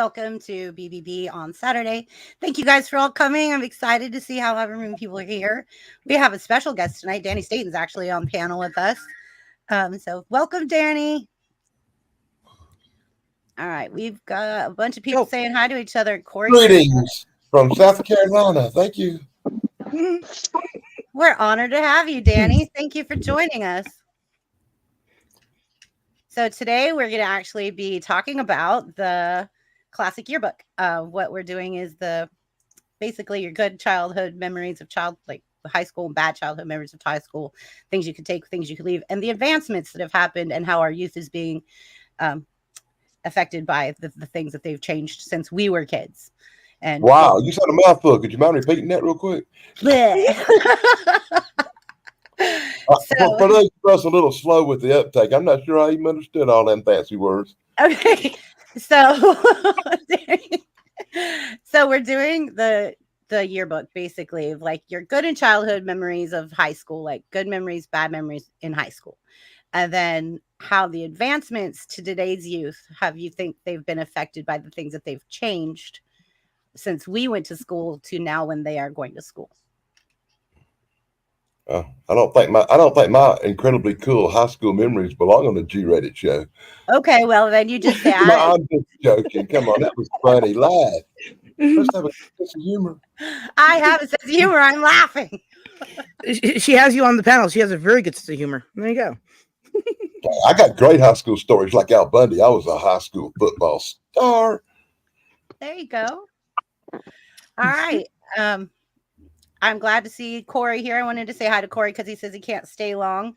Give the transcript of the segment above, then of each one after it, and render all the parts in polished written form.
welcome to BBB on Saturday. Thank you guys for all coming. I'm excited to see however many people are here. We have a special guest tonight. Danny Staten's actually on panel with us. So welcome, Danny. All right, we've got a bunch of people saying hi to each other. Corey, greetings from South Carolina. Thank you. We're honored to have you, Danny. Thank you for joining us. So today we're going to actually be talking about the classic yearbook. What we're doing is basically your good childhood memories of like high school and bad childhood memories of high school, things you could take, things you could leave, and the advancements that have happened and how our youth is being affected by the things that they've changed since we were kids. And wow, you said a mouthful. Could you mind repeating that real quick? For those of us a little slow with the uptake, I'm not sure I even understood all them fancy words. Okay, so we're doing the yearbook basically of like your good and childhood memories of high school, like good memories, bad memories in high school, and then how the advancements to today's youth have you think they've been affected by the things that they've changed since we went to school to now when they are going to school. I don't think my incredibly cool high school memories belong on the G-rated show. Okay, well then you just say I'm just joking. Come on, that was funny. Laugh. Let's have a sense of humor. I have a sense of humor. I'm laughing. She has you on the panel. She has a very good sense of humor. There you go. I got great high school stories like Al Bundy. I was a high school football star. There you go. All right. I'm glad to see Corey here. I wanted to say hi to Corey because he says he can't stay long.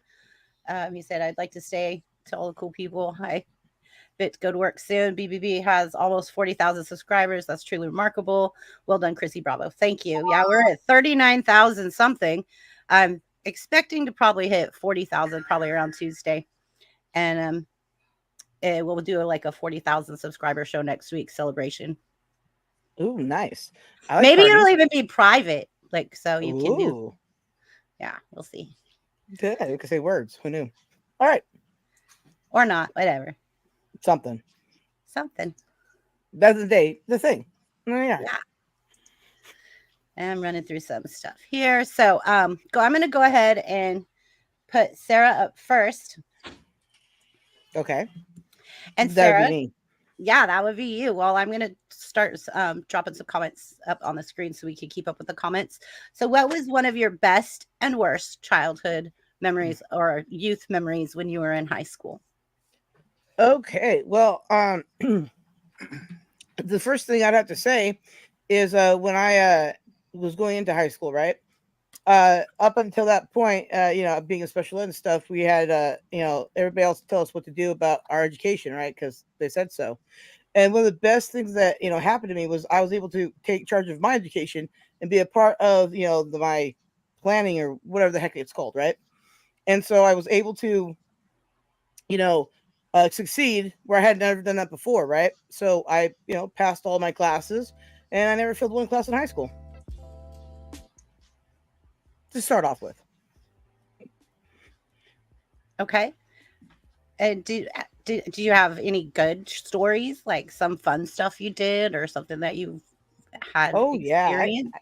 He said, I'd like to stay to all the cool people. I bit go to work soon. BBB has almost 40,000 subscribers. That's truly remarkable. Well done, Chrissy Bravo. Thank you. Yeah, we're at 39,000 something. I'm expecting to probably hit 40,000 probably around Tuesday. And we'll do like a 40,000 subscriber show next week celebration. Ooh, nice. Maybe it'll even be private. Like, so you can do. Yeah, we'll see. Good. You can say words. Who knew? All right. Or not. Whatever. Something. That's the thing. Yeah. And I'm running through some stuff here. So I'm going to go ahead and put Sarah up first. Okay. And Sarah, yeah, that would be you. Well, I'm going to start dropping some comments up on the screen so we can keep up with the comments. So what was one of your best and worst childhood memories or youth memories when you were in high school? Okay. Well, the first thing I'd have to say is when I was going into high school, right? Up until that point, being a special ed and stuff, we had, everybody else tell us what to do about our education, right? Because they said so. And one of the best things that, happened to me was I was able to take charge of my education and be a part of, my planning or whatever the heck it's called, right? And so I was able to, succeed where I had never done that before, right? So I, passed all my classes and I never failed one class in high school. To start off with. Okay. And do you have any good stories, like some fun stuff you did or something that you've had experienced?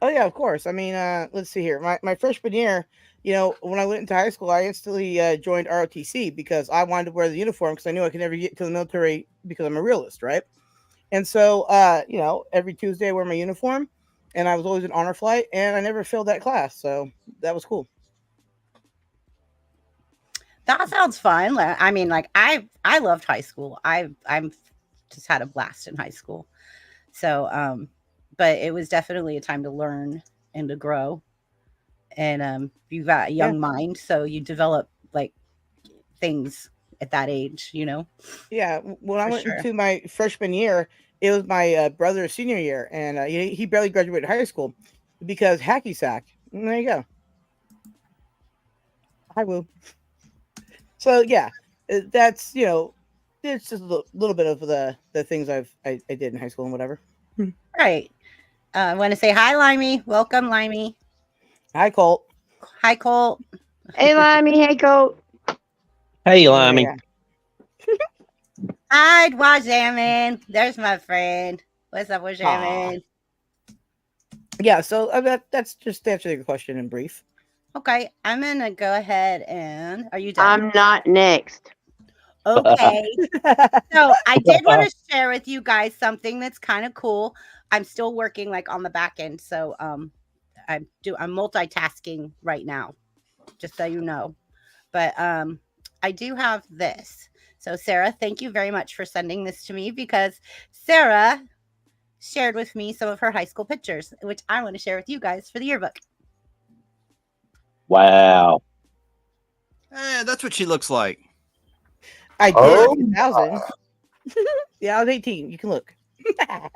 Yeah, of course. I mean, let's see here. My freshman year, when I went into high school, I instantly joined ROTC because I wanted to wear the uniform because I knew I could never get to the military because I'm a realist, right? And so, every Tuesday I wear my uniform. And I was always in honor flight, and I never failed that class, so that was cool. That sounds fun. I mean, like I loved high school. I'm just had a blast in high school. So, but it was definitely a time to learn and to grow. And you've got a young mind, so you develop like things at that age, Yeah, when I went into my freshman year, it was my brother's senior year, and he barely graduated high school because hacky sack. And there you go. Hi, Woo. So yeah, that's it's just a little bit of the things I did in high school and whatever. Right. I want to say hi, Limey. Welcome, Limey. Hi, Colt. Hi, Colt. Hey, Limey. Hey, Colt. Hey, Limey. Hi, Wajamin. There's my friend. What's up, Wajamin? Yeah, so that's just to answer your question in brief. Okay, I'm gonna go ahead and. Are you done? I'm not next. Okay. So I did want to share with you guys something that's kind of cool. I'm still working like on the back end, so I'm multitasking right now, just so you know. But I do have this. So Sarah, thank you very much for sending this to me because Sarah shared with me some of her high school pictures, which I want to share with you guys for the yearbook. Wow. That's what she looks like. I did Oh. in 2000. Yeah, I was 18. You can look. And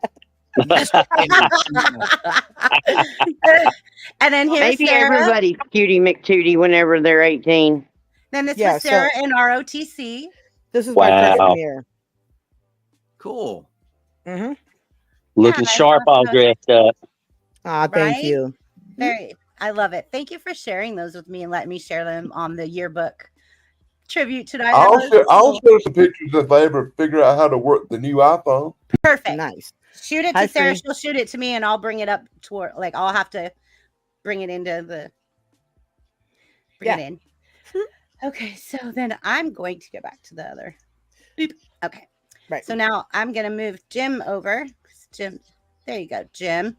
then here's Maybe Sarah. everybody's cutie McTootie whenever they're 18. Then this Yeah, was Sarah in ROTC. This is my freshman Wow. year. Cool. Mm-hmm. Looking Yeah, I sharp, thought all so. dressed up. Ah, thank Right? you. I love it. Thank you for sharing those with me and letting me share them on the yearbook tribute tonight. I'll share some pictures if I ever figure out how to work the new iPhone. Perfect. Nice. Shoot it Hi, to Sarah. Free. She'll shoot it to me, and I'll bring it up toward. Like I'll have to bring it into the. Bring it in. Okay, so then I'm going to go back to the other. Beep. Okay. Right. So now I'm gonna move Jim over. Jim, there you go, Jim.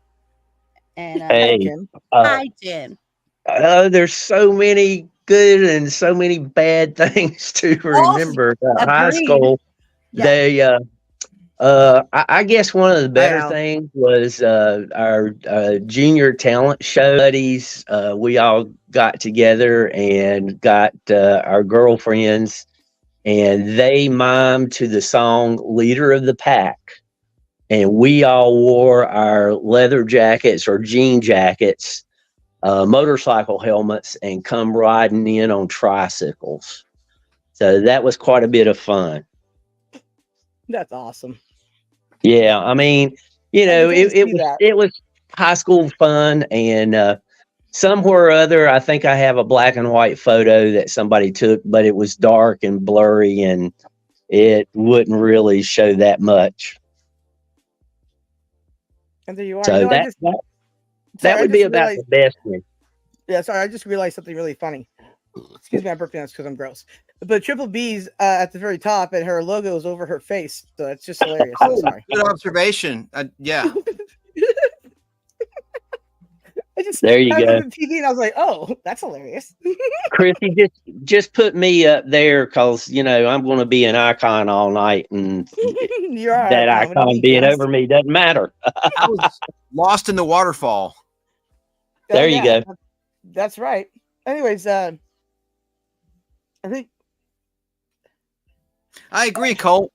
And Hey. Jim. hi, Jim. There's so many good and so many bad things to remember about high Agreed. school. Yeah. They, I guess one of the better Wow. things was our junior talent show buddies. We all got together and got our girlfriends, and they mimed to the song "Leader of the Pack." And we all wore our leather jackets or jean jackets, motorcycle helmets, and come riding in on tricycles. So that was quite a bit of fun. That's awesome. Yeah, I mean, you know, it was high school fun, and somewhere or other, I think I have a black and white photo that somebody took, but it was dark and blurry, and it wouldn't really show that much. And there you are. So You know, that would be about the best one. Yeah, sorry, I just realized something really funny. Excuse me, I'm burping. That's because I'm gross. But Triple B's at the very top, and her logo is over her face, so it's just hilarious. I'm sorry. Good observation. Yeah. There you go. I was on TV and I was like, "Oh, that's hilarious." Chrissy, just put me up there because you know I'm going to be an icon all night, and that icon being over me doesn't matter. I was lost in the waterfall. There you go. That's right. Anyways, I think I agree, Colt.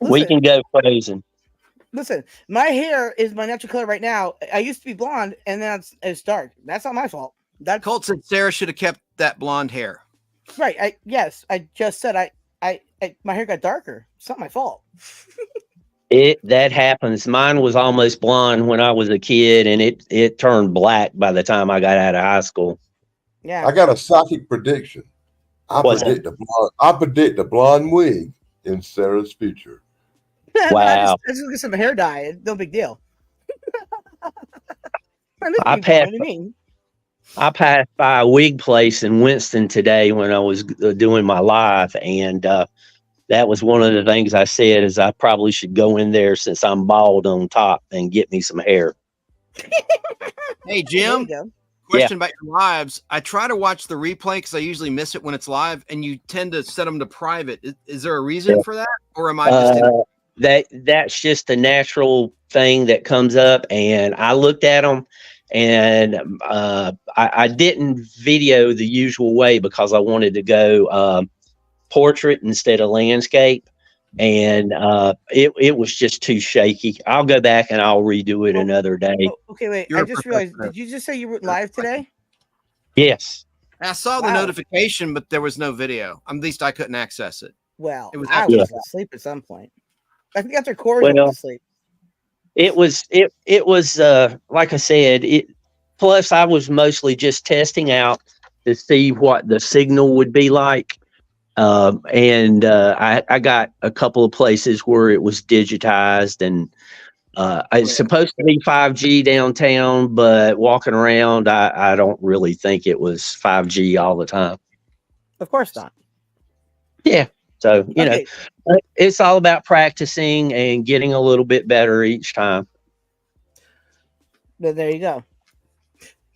We can go frozen. Listen, my hair is my natural color right now. I used to be blonde, and then it's dark. That's not my fault. That Colt said Sarah should have kept that blonde hair. Right. I just said I my hair got darker. It's not my fault. That happens. Mine was almost blonde when I was a kid, and it turned black by the time I got out of high school. Yeah. I got a psychic prediction. I predict a blonde wig in Sarah's future. Wow. I just get some hair dye. No big deal. I passed by a wig place in Winston today when I was doing my live, and that was one of the things I said is I probably should go in there since I'm bald on top and get me some hair. Hey, Jim. Question about your lives. I try to watch the replay because I usually miss it when it's live, and you tend to set them to private. Is there a reason for that, or am I just that's just a natural thing that comes up? And I looked at them, and I didn't video the usual way because I wanted to go portrait instead of landscape, and it was just too shaky. I'll go back and I'll redo it another day. Okay, wait. I just realized. Did you just say you were live today? Yes. I saw the notification, but there was no video. At least I couldn't access it. Well, it was I was asleep at some point. I think after Corey went to sleep. It was like I said, plus I was mostly just testing out to see what the signal would be like. I got a couple of places where it was digitized, and it's supposed to be 5G downtown, but walking around, I don't really think it was 5G all the time. Of course not. Yeah. So, Okay. it's all about practicing and getting a little bit better each time. But there you go.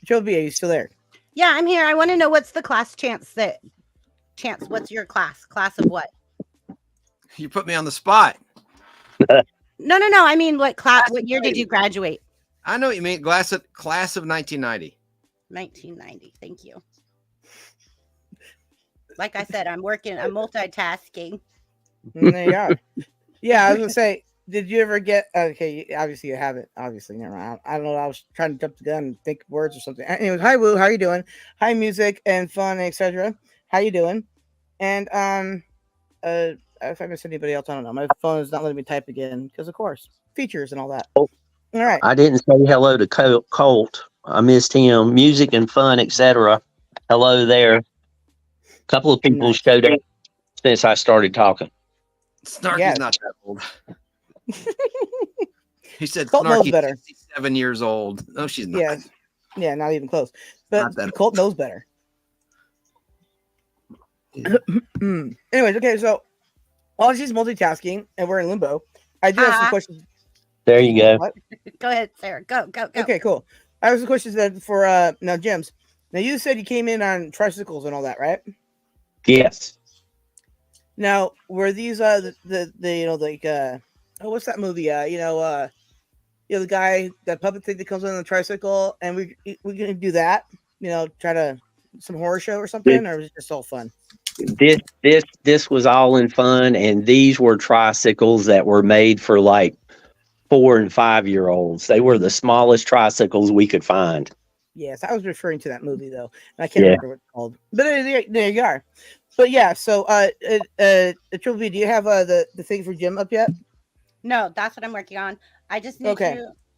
Joby, are you still there? Yeah, I'm here. I want to know what's the class chance. What's your class? Class of what? You put me on the spot. No. I mean, what class? What year did you graduate? I know what you mean. Class of 1990. 1990. Thank you. Like I said, I'm multitasking. There you are. Yeah, I was gonna say, did you ever get? Okay, obviously you haven't. Obviously, never mind. I don't know. I was trying to jump the gun and think of words or something. Anyways, hi Woo, how you doing? Hi music and fun, etc. How you doing? And if I miss anybody else, I don't know. My phone is not letting me type again because, of course, features and all that. All right. I didn't say hello to Colt. I missed him. Music and fun, etc. Hello there. A couple of people showed up since I started talking. Snarky's not that old. He said Colt knows Snarky's better. 67 years old. No, she's not. Yeah, not even close. But Colt knows better. Anyways, okay, so while she's multitasking and we're in limbo, I do have some questions. There you go. What? Go ahead, Sarah. Go. Okay, cool. I have some questions then for now, Jims. Now you said you came in on tricycles and all that, right? Yes. Now, were these the what's that movie? The guy, that puppet thing that comes on the tricycle, and we're gonna do that. Try to some horror show or something, or was it just all fun? This was all in fun, and these were tricycles that were made for like 4 and 5 year olds. They were the smallest tricycles we could find. Yes, I was referring to that movie though, and I can't remember what it's called. But there you are. But yeah, so Triple B, do you have the thing for Jim up yet? No, that's what I'm working on. I just need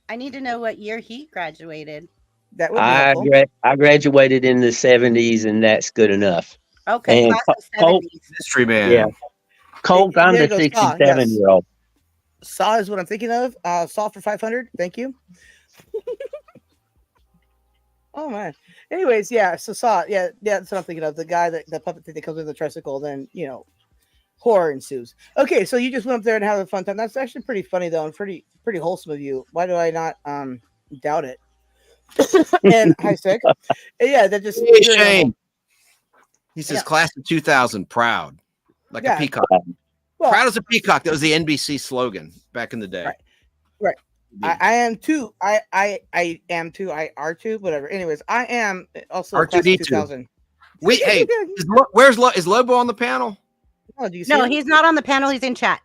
I need to know what year he graduated. That would be helpful. I graduated in the 70s, and that's good enough. Okay, and class of 70s. Mystery man. Yeah. Colt, I'm the 67-year-old. Saw is what I'm thinking of. Saw for 500. Thank you. Oh man. Anyways, yeah. So Saw, yeah, that's what I'm thinking of. The guy the puppet thing that comes with the tricycle. Then horror ensues. Okay, so you just went up there and had a fun time. That's actually pretty funny though, and pretty wholesome of you. Why do I not doubt it? And hi, sick. Yeah, that just Shane. He says, "Class of 2000, proud, like a peacock. Well, proud as a peacock." That was the NBC slogan back in the day. Right. I am too. I am too. I are too. Whatever. Anyways, I am also R2D2. 2000. Wait, hey, is Lobo on the panel? Oh, do you see No, him? he's not on the panel. He's in chat.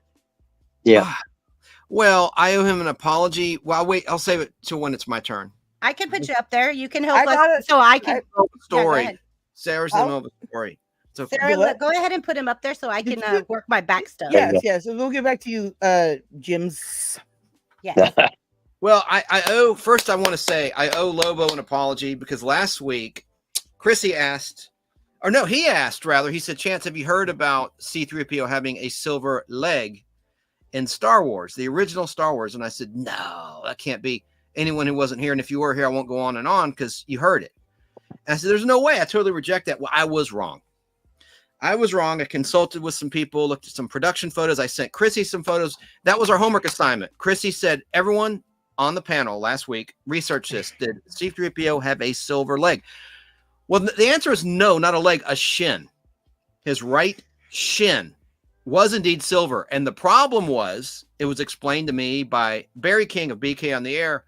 Yeah. Well, I owe him an apology. Well, wait. I'll save it till when it's my turn. I can put you up there. You can help us. So I can tell the story. Yeah, Sarah's in the middle of the story. Okay. Sarah, go ahead and put him up there so I can work my back stuff. Yes. We'll get back to you, Jim's. Yeah. Well, I want to say I owe Lobo an apology because last week Chrissy asked, or no, he asked rather. He said, "Chance, have you heard about C-3PO having a silver leg in Star Wars, the original Star Wars?" And I said, "No, that can't be." Anyone who wasn't here, and if you were here, I won't go on and on because you heard it. And I said, "There's no way." I totally reject that. Well, I was wrong. I consulted with some people, looked at some production photos. I sent Chrissy some photos. That was our homework assignment. Chrissy said, "Everyone on the panel last week, research this. Did C-3PO have a silver leg?" Well, the answer is no, not a leg, a shin. His right shin was indeed silver. And the problem was, it was explained to me by Barry King of BK on the Air,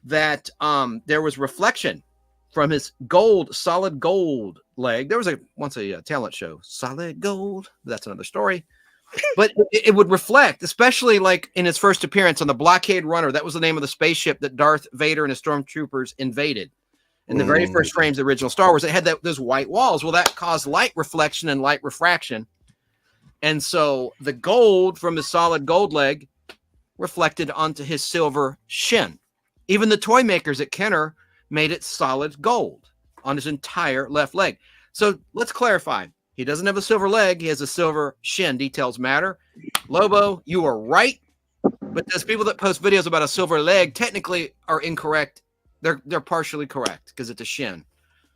that there was reflection from his solid gold leg. There was once a talent show, Solid Gold. That's another story. But it would reflect, especially like in his first appearance on the Blockade Runner. That was the name of the spaceship that Darth Vader and his stormtroopers invaded. In the very first frames of the original Star Wars, it had those white walls. Well, that caused light reflection and light refraction. And so the gold from his solid gold leg reflected onto his silver shin. Even the toy makers at Kenner made it solid gold on his entire left leg. So let's clarify. He doesn't have a silver leg. He has a silver shin. Details matter. Lobo, you are right. But those people that post videos about a silver leg technically are incorrect. They're partially correct because it's a shin.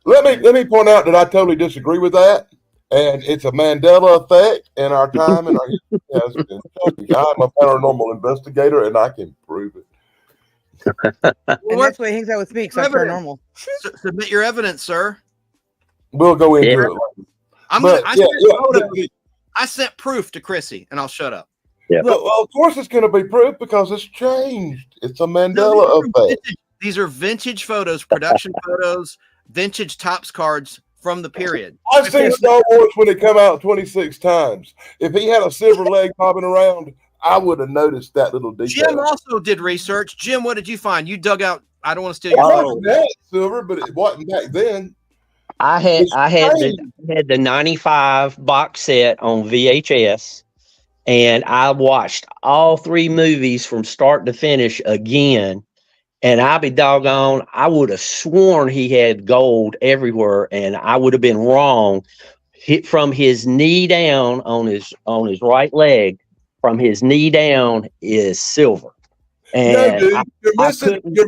Let me point out that I totally disagree with that. And it's a Mandela effect in our time and our history has been changed. I'm a paranormal investigator and I can prove it. And that's why he hangs out with me, because I'm paranormal. Submit your evidence, sir. We'll go into it later. I sent proof to Chrissy, and I'll shut up. Yeah. Well, of course it's going to be proof because it's changed. It's a Mandela effect. These are vintage photos, production photos, vintage Topps cards from the period. I've seen Star Wars when it come out 26 times. If he had a silver leg popping around, I would have noticed that little detail. Jim also did research. Jim, what did you find? You dug out. I don't want to steal your photo. That silver, but it wasn't back then. I had the 95 box set on VHS, and I watched all 3 movies from start to finish again. And I'll be doggone, I would have sworn he had gold everywhere, and I would have been wrong. From his knee down on his right leg, from his knee down is silver. And no, dude, you're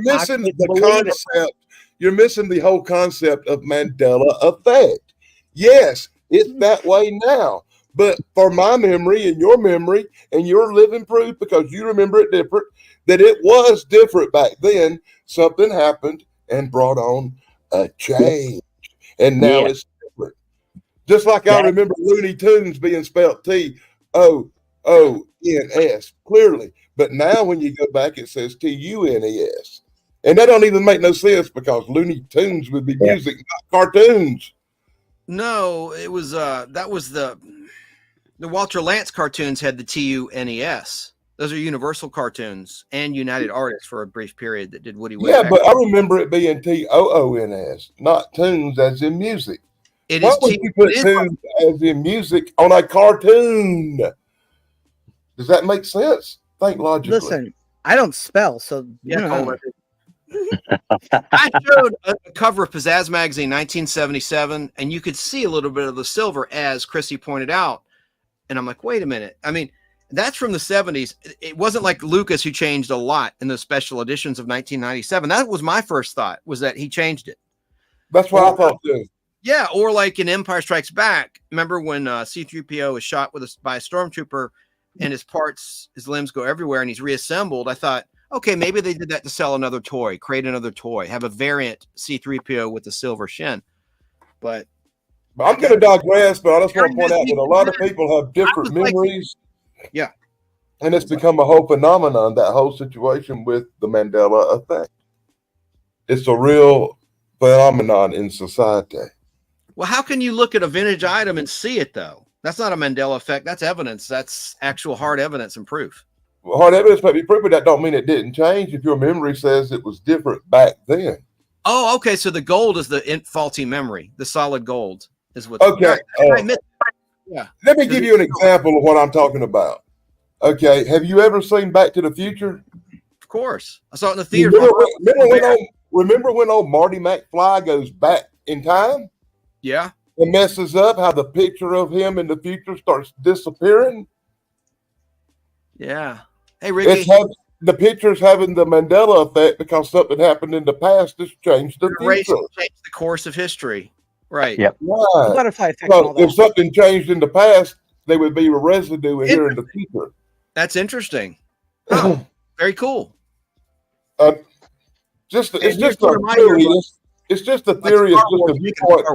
missing the concept. You're missing the whole concept of Mandela effect. Yes, it's that way now. But for my memory and your memory and your living proof, because you remember it different, that it was different back then. Something happened and brought on a change. And now it's different. Just like I remember Looney Tunes being spelled T-O-O-N-S, clearly. But now when you go back, it says T-U-N-E-S. And that don't even make no sense because Looney Tunes would be music, not cartoons. No, it was that was the Walter Lantz cartoons had the T-U-N-E-S. Those are Universal cartoons and United Artists for a brief period that did Woody Woodpecker. Yeah, but I remember it being T-O-O-N-S, not tunes as in music. Why would you put tunes as in music on a cartoon? Does that make sense? Think logically. Listen, I don't spell, so I showed a cover of Pizzazz Magazine 1977, and you could see a little bit of the silver, as Chrissy pointed out. And I'm like, wait a minute. I mean, that's from the 70s. It wasn't like Lucas, who changed a lot in the special editions of 1997. That was my first thought, was that he changed it. That's what I thought too. Yeah, or like in Empire Strikes Back. Remember when C-3PO was shot by a stormtrooper and his limbs go everywhere and he's reassembled? I thought, okay, maybe they did that to sell another toy, create another toy, have a variant C-3PO with the silver shin. But I'm going to digress, but I just want to point out that a lot of people have different memories. Yeah. And it's become a whole phenomenon, that whole situation with the Mandela effect. It's a real phenomenon in society. Well, how can you look at a vintage item and see it, though? That's not a Mandela effect. That's evidence. That's actual hard evidence and proof. Well, hard evidence may be proof, but that don't mean it didn't change if your memory says it was different back then. Oh, okay. So the gold is the faulty memory. The solid gold is what. Okay. Yeah. Let me give you an example of what I'm talking about. Okay. Have you ever seen Back to the Future? Of course. I saw it in the theater. Remember when old Marty McFly goes back in time? Yeah. And messes up how the picture of him in the future starts disappearing? Yeah. Hey, Ricky. The picture's having the Mandela effect because something happened in the past that's changed the future. Changed the course of history. Right. Yep. Right. Butterfly effect. So if something changed in the past, there would be a residue here in the future. That's interesting. Oh, very cool. It's just a theory. It's just a theory. It's just a viewpoint.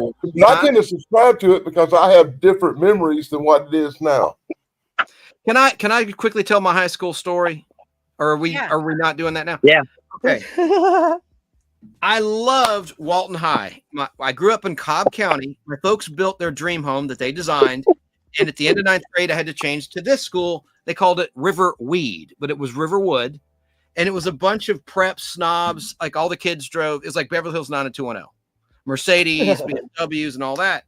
I tend to subscribe to it because I have different memories than what it is now. Can I quickly tell my high school story? Or are we not doing that now? Yeah. Okay. I loved Walton High. I grew up in Cobb County. My folks built their dream home that they designed. And at the end of 9th grade, I had to change to this school. They called it River Weed, but it was Riverwood. And it was a bunch of prep snobs. Like all the kids drove. It was like Beverly Hills 90210. Mercedes, BMWs, and all that.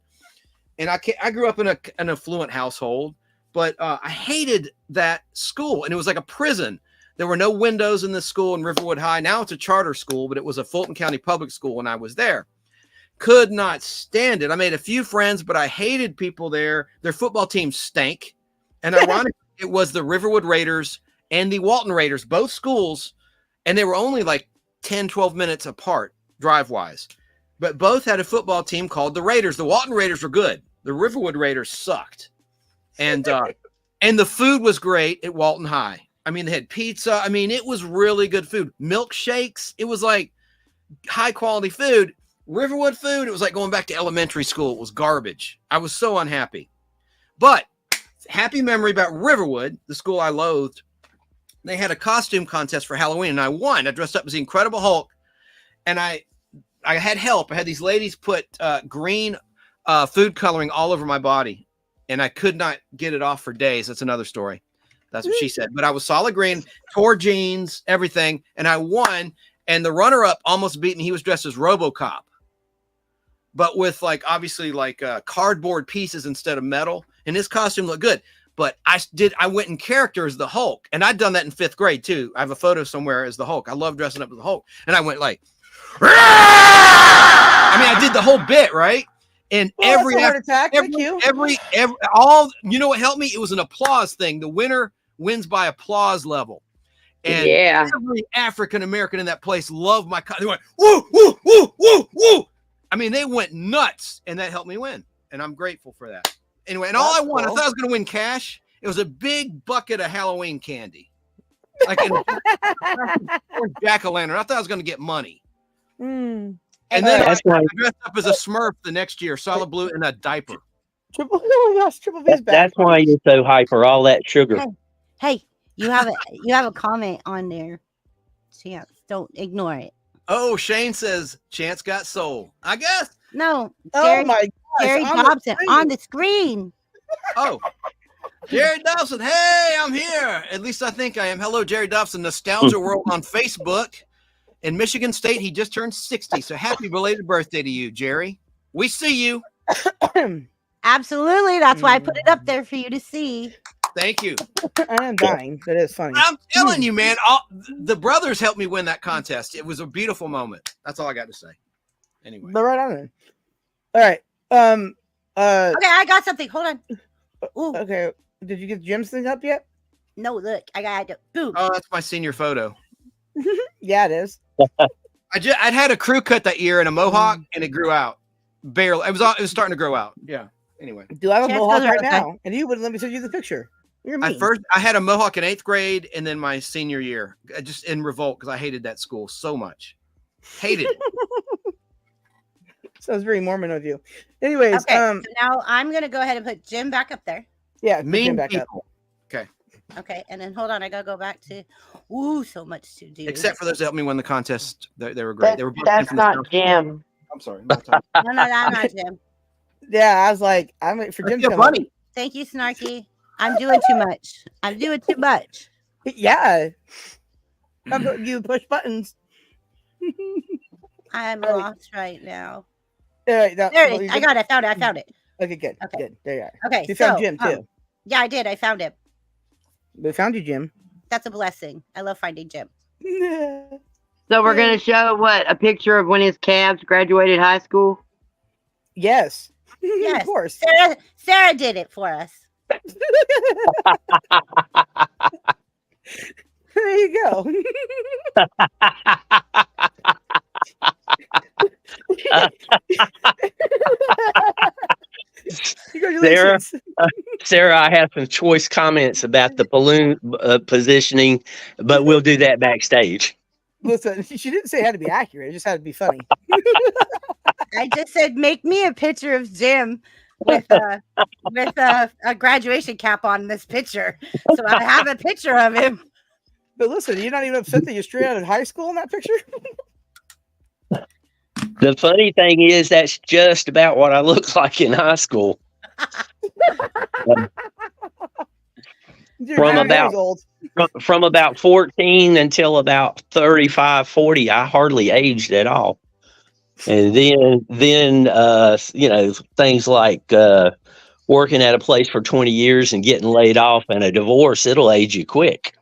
And I grew up in an affluent household, but I hated that school. And it was like a prison. There were no windows in the school in Riverwood High. Now it's a charter school, but it was a Fulton County public school when I was there. Could not stand it. I made a few friends, but I hated people there. Their football team stank. And ironically, it was the Riverwood Raiders and the Walton Raiders, both schools. And they were only like 10, 12 minutes apart drive-wise. But both had a football team called the Raiders. The Walton Raiders were good. The Riverwood Raiders sucked. And the food was great at Walton High. I mean, they had pizza. I mean, it was really good food. Milkshakes. It was like high-quality food. Riverwood food, it was like going back to elementary school. It was garbage. I was so unhappy. But happy memory about Riverwood, the school I loathed. They had a costume contest for Halloween, and I won. I dressed up as the Incredible Hulk, and I had help. I had these ladies put green food coloring all over my body, and I could not get it off for days. That's another story. That's what she said. But I was solid green, tore jeans, everything, and I won. And the runner-up almost beat me. He was dressed as RoboCop, but with obviously cardboard pieces instead of metal. And his costume looked good. But I went in character as the Hulk. And I'd done that in 5th grade too. I have a photo somewhere as the Hulk. I love dressing up as the Hulk. And I went I did the whole bit, right? And every heart attack. every, Thank you. you know what helped me? It was an applause thing. The winner wins by applause level. And every African American in that place loved my costume. They went, woo, woo, woo, woo, woo. I mean, they went nuts, and that helped me win. And I'm grateful for that. Anyway, and all I won, I thought I was going to win cash. It was a big bucket of Halloween candy. Like a jack-o'-lantern. I thought I was going to get money. Mm. And then I dressed up as a Smurf the next year, solid blue, in a diaper. Triple B's back. That's why you're so hyper. All that sugar. Hey, you have a comment on there. Chance, don't ignore it. Oh, Shane says Chance got soul. I guess. No. Oh my gosh. Jerry Dobson on the screen. Oh, Jerry Dobson. Hey, I'm here. At least I think I am. Hello, Jerry Dobson, Nostalgia World on Facebook. In Michigan State, he just turned 60. So happy belated birthday to you, Jerry. We see you. Absolutely. That's why I put it up there for you to see. Thank you. I am dying. That is funny. I'm telling you, man. The brothers helped me win that contest. It was a beautiful moment. That's all I got to say. Anyway. But right on then. All right. Okay, I got something. Hold on. Ooh. Okay. Did you get Jim's thing up yet? No, look. I got to. Boom. Oh, that's my senior photo. Yeah, it is. I'd had a crew cut that year and a mohawk, and it grew out. Barely. It was starting to grow out. Yeah. Anyway. Do I have a Chance mohawk goes right outside. now? And you wouldn't let me send you the picture. You're mean. I had a mohawk in 8th grade and then my senior year, just in revolt because I hated that school so much. Hated it. Sounds very Mormon of you. Anyways, Okay, so now I'm gonna go ahead and put Jim back up there. yeah, put Mean Jim back up. people. Okay. Okay, and then hold on, I gotta go back to. Ooh, so much to do. Except for those that helped me win the contest. They were great. They were both in That's from the not South. Jim. I'm sorry. No, that's not Jim. Yeah, I was like, I'm waiting for Jim to You're come up. funny. Thank you, Snarky. I'm doing too much. I'm doing too much. Yeah. How about you push buttons? I'm lost right now. All right, now, There it is. I got it. I found it. Okay, good. Okay. Good. There you are. Okay, You found so, Jim too. Yeah, I did. I found him. We found you, Jim. That's a blessing. I love finding Jim. So we're gonna show a picture of when his calves graduated high school. Yes. Yes. Of course. Sarah did it for us. There you go. Congratulations. Sarah, I have some choice comments about the balloon positioning, but we'll do that backstage. Listen, she didn't say it had to be accurate. It just had to be funny. I just said, make me a picture of Jim with a graduation cap on this picture, so I have a picture of him. But listen, you're not even upset that you're straight out of high school in that picture? The funny thing is, that's just about what I looked like in high school. You're 9 years old. From about 14 until about 35, 40, I hardly aged at all. And then things like working at a place for 20 years and getting laid off and a divorce, it'll age you quick.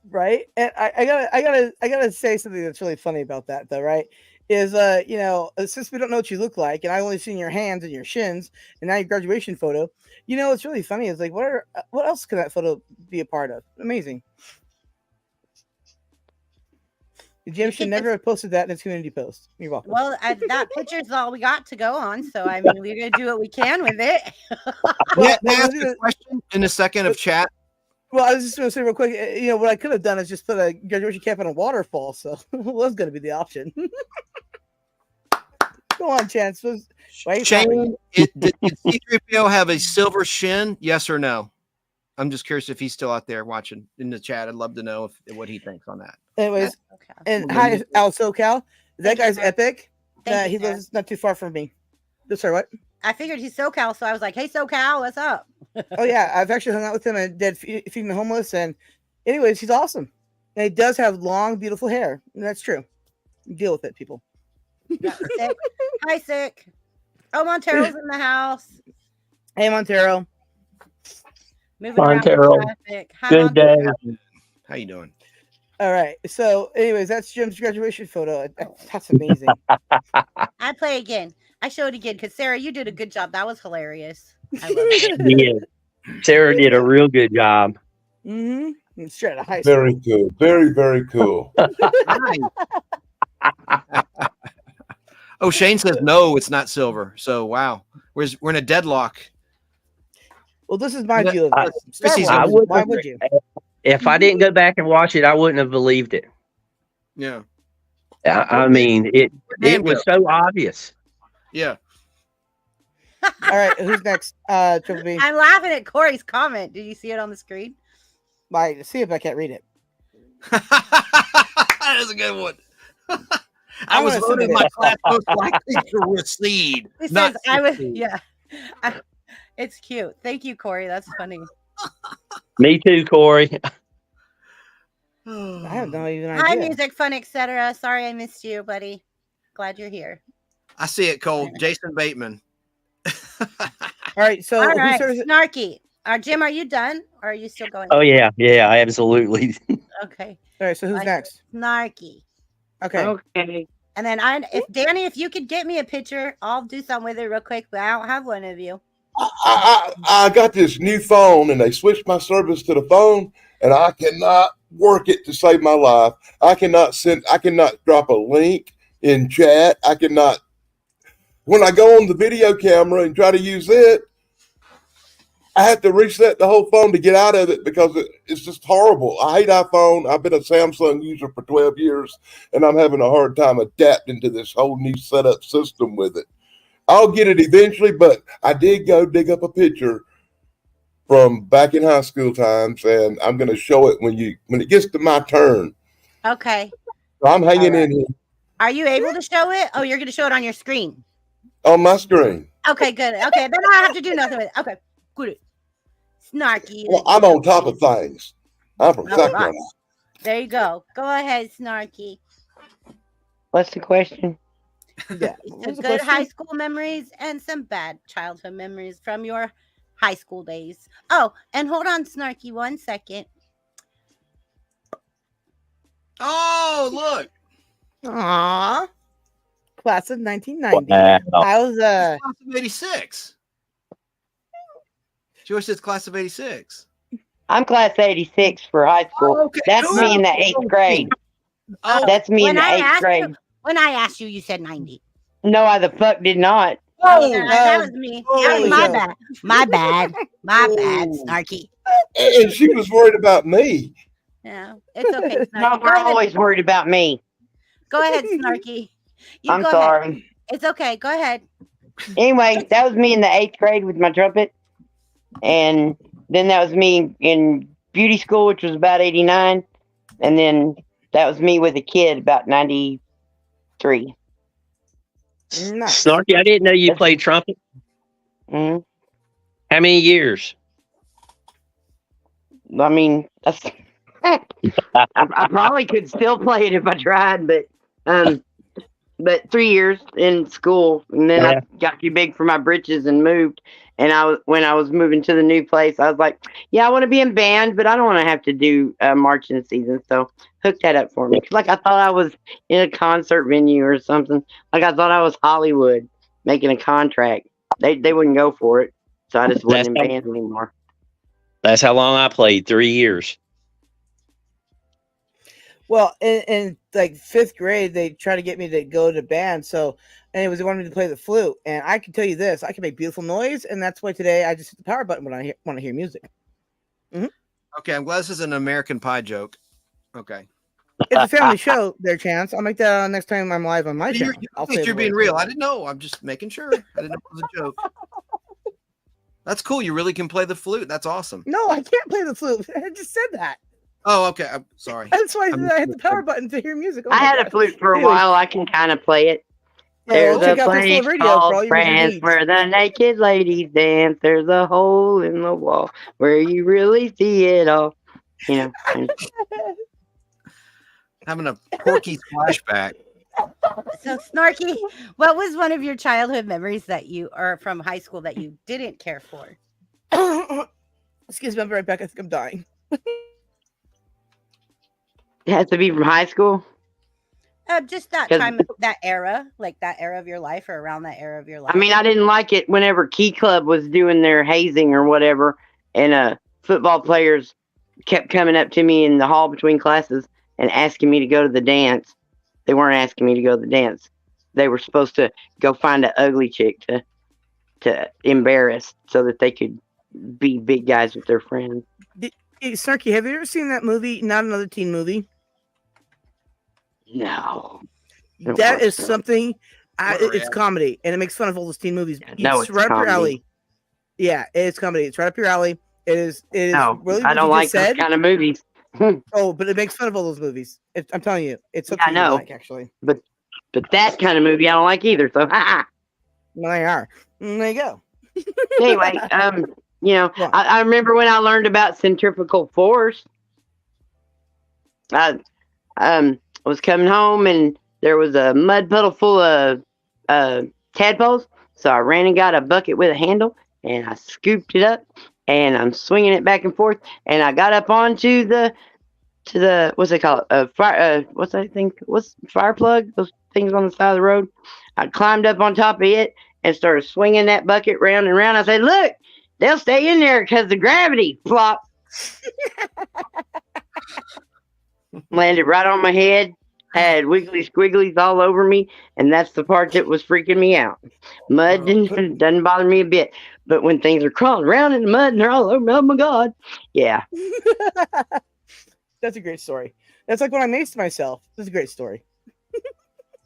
Right. And I gotta say something that's really funny about that though, right? is since we don't know what you look like, and I've only seen your hands and your shins, and now your graduation photo. What's really funny is like, what else could that photo be a part of? Amazing. Jim should never have posted that in a community post. You're welcome. Well, that picture's all we got to go on. So, I mean, we're going to do what we can with it. May I ask a question in a second of chat? Well, I was just going to say real quick, what I could have done is just put a graduation cap on a waterfall. So it was going to be the option. Go on, Chance. Shane, did C3PO have a silver shin? Yes or no? I'm just curious if he's still out there watching in the chat. I'd love to know what he thinks on that. Anyways, and hi, Al SoCal. That guy's epic. He lives not too far from me. Sorry, what? I figured he's SoCal, so I was like, "Hey, SoCal, what's up?" Oh yeah, I've actually hung out with him and did feeding the homeless. And anyways, he's awesome. And he does have long, beautiful hair. And that's true. Deal with it, people. Sick. Hi, Sick. Oh, Montero's in the house. Hey, Montero. Moving Montero. around traffic. Hi, Good Montero. day. How you doing? All right. So, anyways, that's Jim's graduation photo. That's amazing. I play again. I showed again because Sarah, you did a good job. That was hilarious. I love it. Yeah. Sarah did a real good job. Mm-hmm. Straight out of high school. Very cool. Very, very cool. Oh, Shane says no, it's not silver. So wow, we're in a deadlock. Well, this is my view of it. Why would you? If I didn't go back and watch it, I wouldn't have believed it. Yeah. I mean, it was so obvious. Yeah. All right, who's next? Triple B. I'm laughing at Corey's comment. Did you see it on the screen? See if I can't read it. That is a good one. I was voted my class most likely to recede. He says I was. Yeah. It's cute. Thank you, Corey. That's funny. Me too, Corey. I have no even idea. Hi, music fun, etc. Sorry I missed you, buddy. Glad you're here. I see it, Cole. Jason Bateman. All right, so all right, Snarky. Jim, are you done, or are you still going? Oh yeah, absolutely. Okay. All right, so who's next? Snarky. Okay. And then if you could get me a picture, I'll do something with it real quick. But I don't have one of you. I got this new phone, and they switched my service to the phone, and I cannot work it to save my life. I cannot drop a link in chat. I cannot. When I go on the video camera and try to use it, I have to reset the whole phone to get out of it because it's just horrible. I hate iPhone. I've been a Samsung user for 12 years, and I'm having a hard time adapting to this whole new setup system with it. I'll get it eventually, but I did go dig up a picture from back in high school times, and I'm going to show it when it gets to my turn. Okay. So I'm hanging in here. Are you able to show it? Oh, you're going to show it on your screen. On my screen. Okay, good. Okay, then I don't have to do nothing with it. Okay, good. Snarky. Well, I'm on top of things. I'm from Sacramento. There you go. Go ahead, Snarky. What's the question? Yeah. Some good high school memories and some bad childhood memories from your high school days. Oh, and hold on, Snarky, 1 second. Oh, look. Aww. Class of 1990. Wow. I was Class of 86. Joyce says class of 86. I'm class 86 for high school. Oh, okay. That's me in the 8th grade. Oh, That's me in the 8th grade. When I asked you, you said 90. No, I the fuck did not. Oh, that was me. That was my bad. My bad. My bad, Oh. Snarky. And she was worried about me. Yeah, it's okay, Snarky. No, they're always worried about me. Go ahead, Snarky. I'm go sorry. Ahead. It's okay. Go ahead. Anyway, that was me in the 8th grade with my trumpet. And then that was me in beauty school, which was about 89. And then that was me with a kid about 93. Nice. Snarky, I didn't know you played trumpet. Mm-hmm. How many years? I mean, that's, I probably could still play it if I tried, but 3 years in school, and then I got too big for my britches and moved. And when I was moving to the new place, I was like, yeah, I want to be in band, but I don't want to have to do marching season. So hook that up for me. 'Cause, like, I thought I was in a concert venue or something. Like, I thought I was Hollywood making a contract. They wouldn't go for it, so I just wasn't in bands anymore. That's how long I played, 3 years. Well, in like 5th grade, they tried to get me to go to band. So, anyways, they wanted me to play the flute. And I can tell you this, I can make beautiful noise. And that's why today I just hit the power button when I want to hear music. Mm-hmm. Okay, I'm glad this is an American Pie joke. Okay. It's a family show, there, Chance. I'll make that next time I'm live on my channel. You're being real. I didn't know. I'm just making sure. I didn't know it was a joke. That's cool. You really can play the flute. That's awesome. No, I can't play the flute. I just said that. Oh, okay. I'm sorry. That's why I hit the power button to hear music. I had a flute for a while. I can kind of play it. There's a place called France where the naked ladies dance. There's a hole in the wall where you really see it all. You know. Having a Porky flashback. So, Snarky, what was one of your childhood memories that you, or from high school, that you didn't care for? Excuse me, I'll be right back. I think I'm dying. It has to be from high school? Just that time, that era, like that era of your life, or around that era of your life. I mean, I didn't like it whenever Key Club was doing their hazing or whatever, and football players kept coming up to me in the hall between classes and asking me to go to the dance. They weren't asking me to go to the dance. They were supposed to go find an ugly chick to embarrass so that they could be big guys with their friends. Hey, Snarky, have you ever seen that movie, Not Another Teen Movie? No. That is something. It's comedy, and it makes fun of all those teen movies. No, it's right comedy. up your alley. Yeah, it's comedy. It's right up your alley. It is. No, really. I don't like those kind of movies. Oh, but it makes fun of all those movies. I'm telling you, it's something I know. you like, actually. But that kind of movie I don't like either. So, well, they are. There you go. Anyway, you know, yeah. I remember when I learned about centrifugal force. I was coming home and there was a mud puddle full of tadpoles. So I ran and got a bucket with a handle and I scooped it up and I'm swinging it back and forth. And I got up onto the what's it called? Fire. What's that thing? What's fire plug? Those things on the side of the road. I climbed up on top of it and started swinging that bucket round and round. I said, "Look, they'll stay in there because the gravity." Flop. Landed right on my head. Had wiggly squigglies all over me, and that's the part that was freaking me out. Mud doesn't bother me a bit, but when things are crawling around in the mud and they're all over, oh my god, yeah. That's a great story. That's like when I maced myself. That's a great story.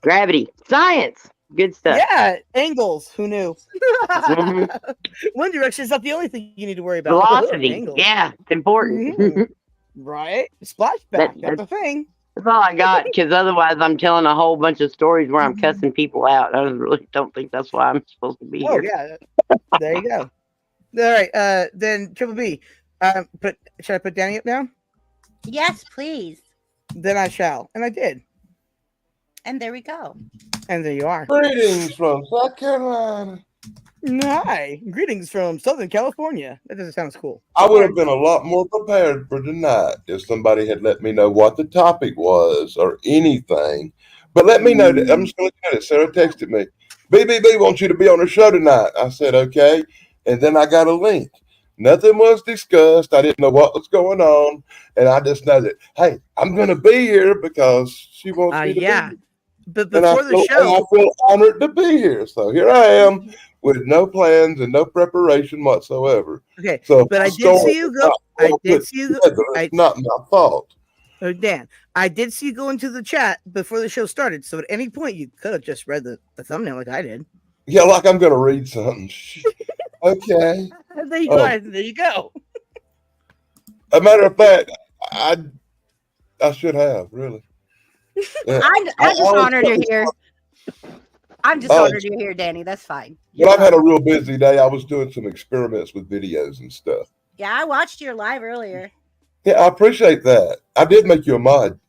Gravity, science, good stuff. Yeah, angles. Who knew? Mm-hmm. One direction is not the only thing you need to worry about. Velocity, yeah, it's important. Mm-hmm. Right, splashback. That's the thing. That's all I got, because otherwise I'm telling a whole bunch of stories where I'm cussing people out. I really don't think that's why I'm supposed to be here. Oh, yeah. There you go. All right. Then Triple B. Should I put Danny up now? Yes, please. Then I shall. And I did. And there we go. And there you are. Greetings from South Carolina. Hi. Greetings from Southern California. That doesn't sound as cool. I would have been a lot more prepared for tonight if somebody had let me know what the topic was or anything. But let me know that. I'm just going to look at it. Sarah texted me, BBB wants you to be on her show tonight. I said, okay. And then I got a link. Nothing was discussed. I didn't know what was going on. And I just know that, hey, I'm going to be here because she wants me to be here. But before the show, I feel honored to be here. So here I am with no plans and no preparation whatsoever. Okay, so but I did see you go. I did see you go. It's not my fault. Oh, Dan, I did see you go into the chat before the show started. So at any point, you could have just read the thumbnail like I did. Yeah, like I'm going to read something. Okay. There you go. There you go. A matter of fact, I should have, really. I'm just honored you're here. I'm just honored you're here, Danny. That's fine. Well, I've had a real busy day. I was doing some experiments with videos and stuff. Yeah, I watched your live earlier. Yeah, I appreciate that. I did make you a mod.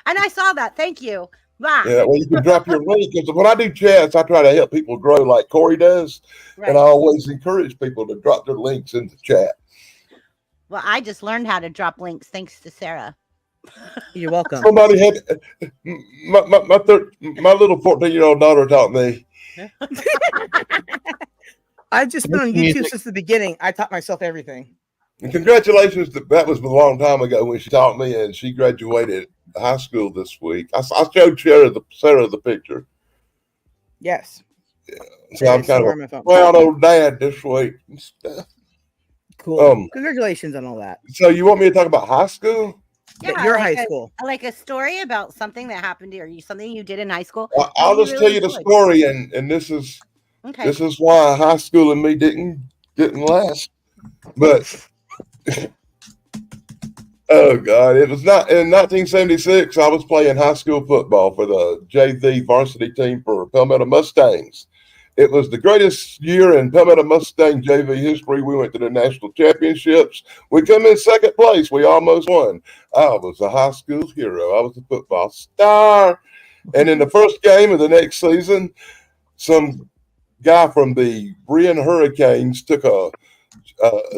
And I saw that. Thank you. Wow. Yeah, well, you can drop your link. Because when I do chats, I try to help people grow like Corey does. Right. And I always encourage people to drop their links in the chat. Well, I just learned how to drop links thanks to Sarah. You're welcome. Somebody had my little 14-year-old daughter taught me. I've just been on YouTube since the beginning. I taught myself everything. And congratulations, that was a long time ago when she taught me, and she graduated high school this week. I showed Sarah the picture. Yes. So I'm kind of a proud old dad this week and stuff. Cool. Congratulations on all that. So you want me to talk about high school? Yeah, your high school. Like a story about something that happened to you, something you did in high school. I'll just tell you the story, and this is why high school and me didn't last. But oh God, it was not in 1976. I was playing high school football for the JV varsity team for Palmetto Mustangs. It was the greatest year in Palmetto Mustang JV history. We went to the national championships. We come in second place. We almost won. I was a high school hero. I was a football star. And in the first game of the next season, some guy from the Brian Hurricanes took a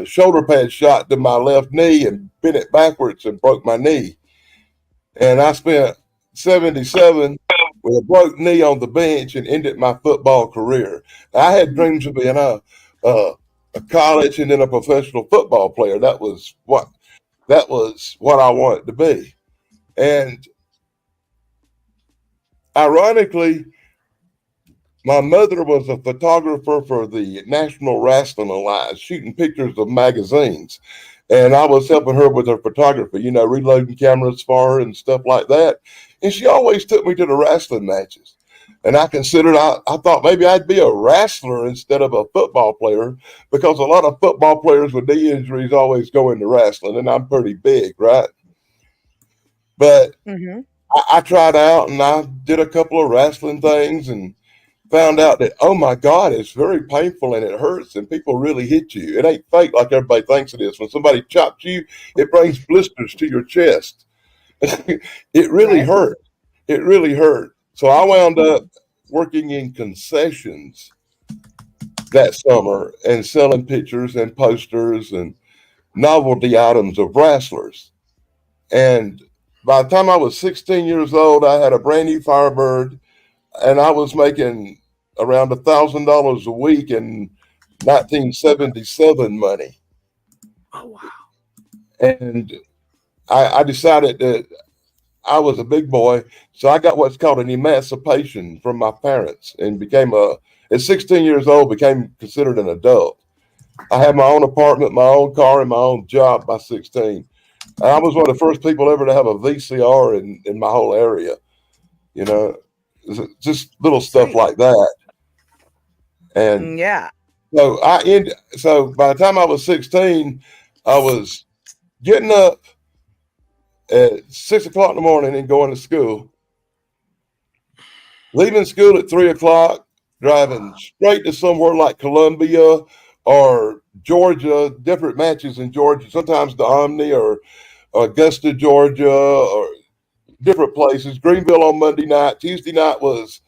shoulder pad shot to my left knee and bent it backwards and broke my knee. And I spent 77 with a broke knee on the bench and ended my football career. I had dreams of being a college and then a professional football player. That was what I wanted to be. And ironically, my mother was a photographer for the National Wrestling Alliance, shooting pictures of magazines. And I was helping her with her photography, reloading cameras for her and stuff like that. And she always took me to the wrestling matches. And I thought maybe I'd be a wrestler instead of a football player, because a lot of football players with knee injuries always go into wrestling, and I'm pretty big, right? But I tried out and I did a couple of wrestling things and found out that, oh my God, it's very painful and it hurts and people really hit you. It ain't fake like everybody thinks it is. When somebody chops you, it brings blisters to your chest. It really hurt. It really hurt. So I wound up working in concessions that summer and selling pictures and posters and novelty items of wrestlers. And by the time I was 16 years old, I had a brand new Firebird, and I was making around $1,000 a week in 1977 money. Oh, wow. And I decided that I was a big boy, so I got what's called an emancipation from my parents and at 16 years old, became considered an adult. I had my own apartment, my own car, and my own job by 16. I was one of the first people ever to have a VCR in my whole area, just little stuff like that. And so by the time I was 16, I was getting up at 6 o'clock in the morning and going to school, leaving school at 3 o'clock, driving straight to somewhere like Columbia or Georgia, different matches in Georgia, sometimes the Omni or Augusta, Georgia, or different places. Greenville on Monday night. Tuesday night was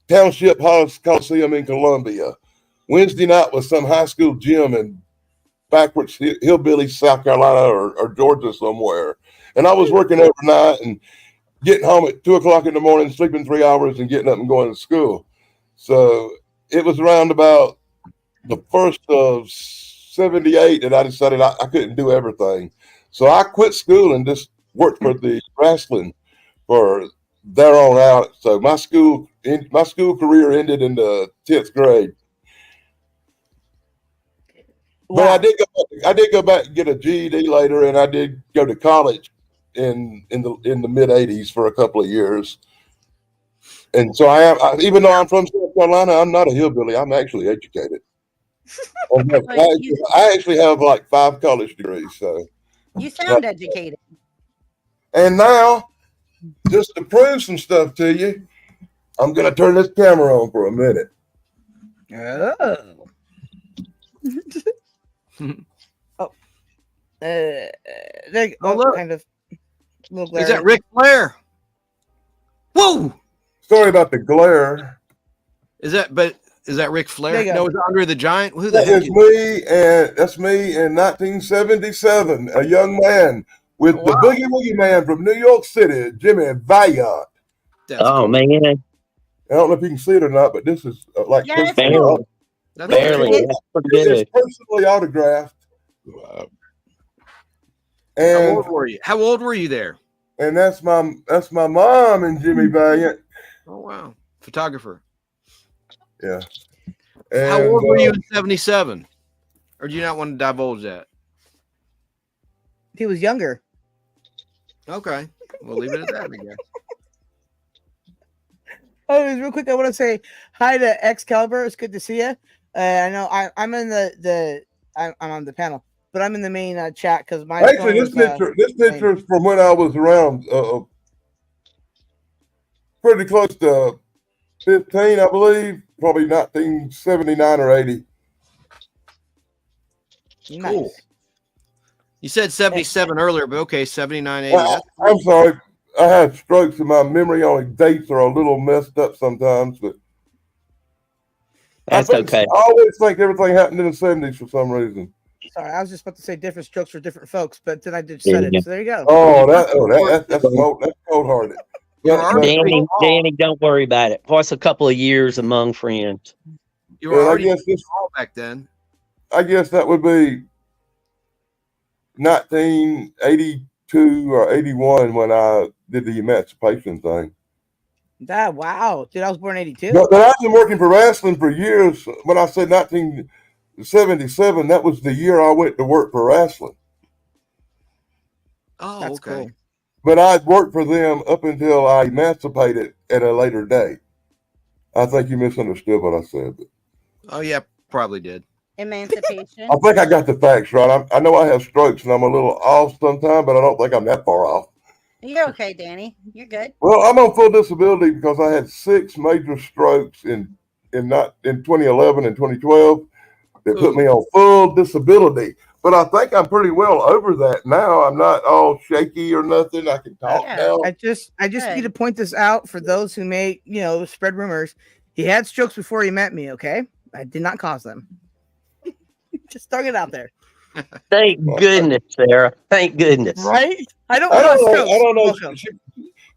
Township Coliseum in Columbia. Wednesday night was some high school gym in backwards hillbilly South Carolina or Georgia somewhere. And I was working overnight and getting home at 2 o'clock in the morning, sleeping 3 hours and getting up and going to school. So it was around about the first of 78 that I decided I couldn't do everything. So I quit school and just worked for the wrestling for there on out. So my school career ended in the 10th grade. Wow. But I did go back and get a GED later, and I did go to college in the mid 80s for a couple of years. And so even though I'm from South Carolina, I'm not a hillbilly. I'm actually educated. I actually have like 5 college degrees. So you sound educated. And now, just to prove some stuff to you, I'm going to turn this camera on for a minute. Oh. There you go. Look. Kind of. Is that Ric Flair? Whoa! Sorry about the glare. Is that Ric Flair? No, it's Andre the Giant. Who the heck? That's me in 1977, a young man with Wow. the Boogie Woogie Man from New York City, Jimmy Valiant. That's Oh cool. man, I don't know if you can see it or not, but this is like Yeah, it's personally, cool. That's barely. cool. That's pretty it's good. personally autographed. How And old were you? How old were you there? and that's my mom and Jimmy Valiant. Oh wow, photographer. Yeah. How And, old were you in '77? Or do you not want to divulge that? He was younger. Okay, we'll leave it at that. I guess. Oh, real quick, I want to say hi to Excalibur. It's good to see you. I know I'm in I'm on the panel, but I'm in the main chat because my actually, phone was, this picture is from when I was around pretty close to 15, I believe, probably 1979 or 80. nice. Cool. You said 77 earlier, but okay, 79, 80. I'm sorry. I had strokes and my memory on dates are a little messed up sometimes, but That's okay. I always think everything happened in the 70s for some reason. Sorry, I was just about to say different strokes for different folks, but then I just said it. So there you go. That's cold-hearted. You were already pretty Danny, small. Danny, don't worry about it. Plus a couple of years among friends. You were already small back then. I guess that would be 1982 or 81 when I did the emancipation thing. Wow, dude, I was born in '82. But I've been working for wrestling for years. When I said 1977, that was the year I went to work for wrestling. Oh, That's okay. cool. But I'd worked for them up until I emancipated at a later date. I think you misunderstood what I said. But Oh yeah, probably did. Emancipation. I think I got the facts right. I know I have strokes and I'm a little off sometimes, but I don't think I'm that far off. You're okay, Danny. You're good. Well, I'm on full disability because I had 6 major strokes in 2011 and 2012 that put me on full disability. But I think I'm pretty well over that now. I'm not all shaky or nothing. I can talk now. I just Good. need to point this out for those who may, spread rumors. He had strokes before he met me, okay? I did not cause them. Just throwing it out there. Thank goodness, Sarah. Thank goodness. Right? I don't I know. don't know.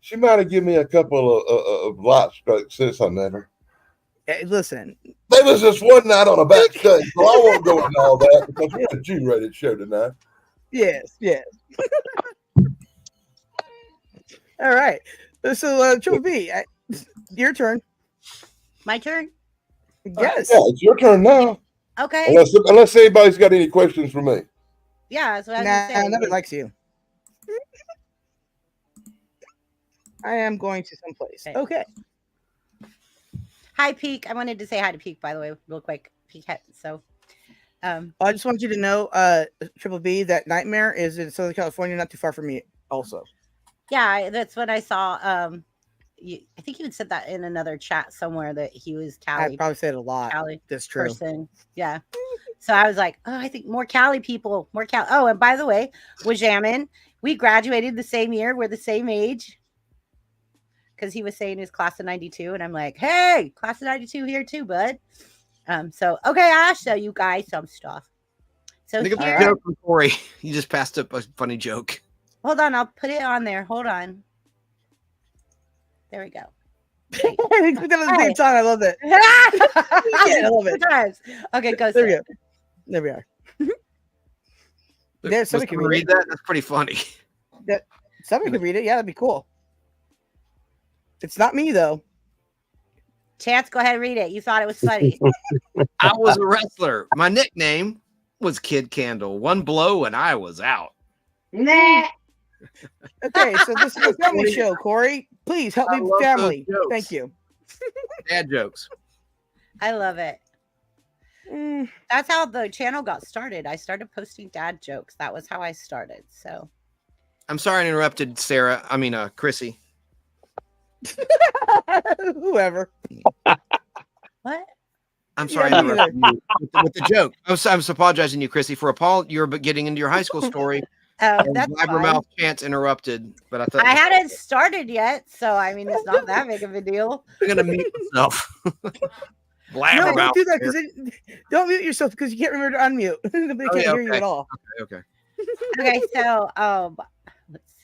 She might have given me a couple of light strokes since I met her. Hey, listen. There was just one night on a backstage, so I won't go into all that because we're a G-rated show tonight. Yes. All right. So, Triple B, your turn. My turn. Yes. Yeah, it's your turn now. Okay. Unless anybody's got any questions for me. Yeah, that's what I was Nah, gonna say. nobody likes you. I am going to someplace. Okay. Hi, Peak. I wanted to say hi to Peak, by the way, real quick. Peak. So, I just want you to know, Triple B, that Nightmare is in Southern California, not too far from me. Also, yeah, that's what I saw. I think you had said that in another chat somewhere that he was I Cali. probably said a lot. Cali That's true. person. Yeah. So I was like, oh, I think more Cali people, more Cali. Oh, and by the way, Wajamin, we graduated the same year. We're the same age. Because he was saying his class of 92. And I'm like, hey, class of 92 here too, bud. So, okay, I'll show you guys some stuff. So Think of here, a joke from Corey. You just passed up a funny joke. hold on. I'll put it on there. Hold on. There we go. We did it at the same time. I love it. Yeah, I love it. Times. Okay, go. There we Sam. go. There we are. Was Somebody can someone read that? That's pretty funny. Somebody could read it. Yeah, that'd be cool. It's not me though. Chance, go ahead and read it. You thought it was funny. I was a wrestler. My nickname was Kid Candle. One blow and I was out. Nah. Okay, so this is a family show, Corey. Please help I me with love those family. jokes. Thank you. Dad jokes. I love it. That's how the channel got started. I started posting dad jokes. That was how I started. So I'm sorry I interrupted Sarah. I mean, Chrissy. Whoever. what? I'm sorry Yeah, I interrupted you with the joke. I'm apologizing to you, Chrissy, for you're getting into your high school story. Oh, that's fine. Blabbermouth Chance interrupted, but I thought I hadn't started yet, so I mean it's not that big of a deal. I'm gonna mute myself. No, Blabbermouth. don't do that because don't mute yourself because you can't remember to unmute. Nobody Oh, can't yeah, hear you okay. at all. Okay. Okay, so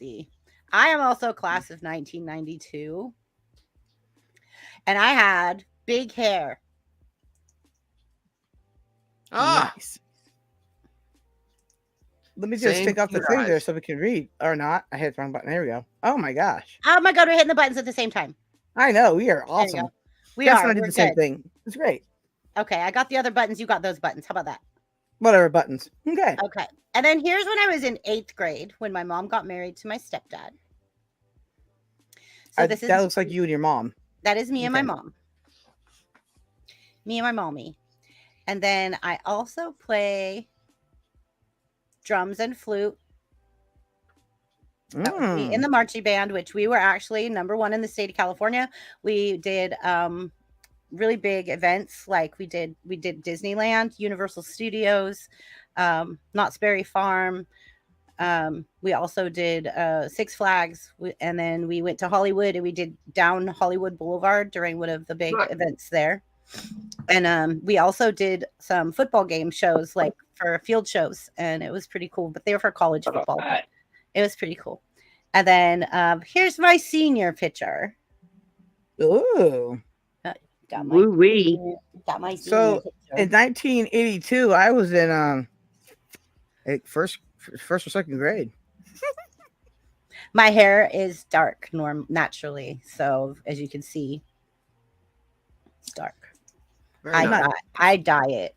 see. I am also class of 1992. And I had big hair. Ah, Nice. Let me just take off the thing there so we can read. Or not. I hit the wrong button. There we go. Oh my gosh. Oh my God, we're hitting the buttons at the same time. I know. We are awesome. We That's are. when I did We're the same good. thing. It's great. Okay, I got the other buttons. You got those buttons. How about that? Whatever buttons. Okay. Okay. And then here's when I was in 8th grade when my mom got married to my stepdad. So this that looks like you and your mom. That is me and my mom. Me and my mommy. And then I also play drums and flute. That was me in the marching band, which we were actually '1 in the state of California. We did really big events, like we did Disneyland, Universal Studios, Knott's Berry Farm. We also did Six Flags, and then we went to Hollywood and we did down Hollywood Boulevard during one of the big events there. And we also did some football game shows, like for field shows, and it was pretty cool. But they were for college football. It was pretty cool. And then here's my senior picture. Ooh. Got my senior so picture. In 1982, I was in first or second grade. My hair is dark naturally, so as you can see, it's dark. I dye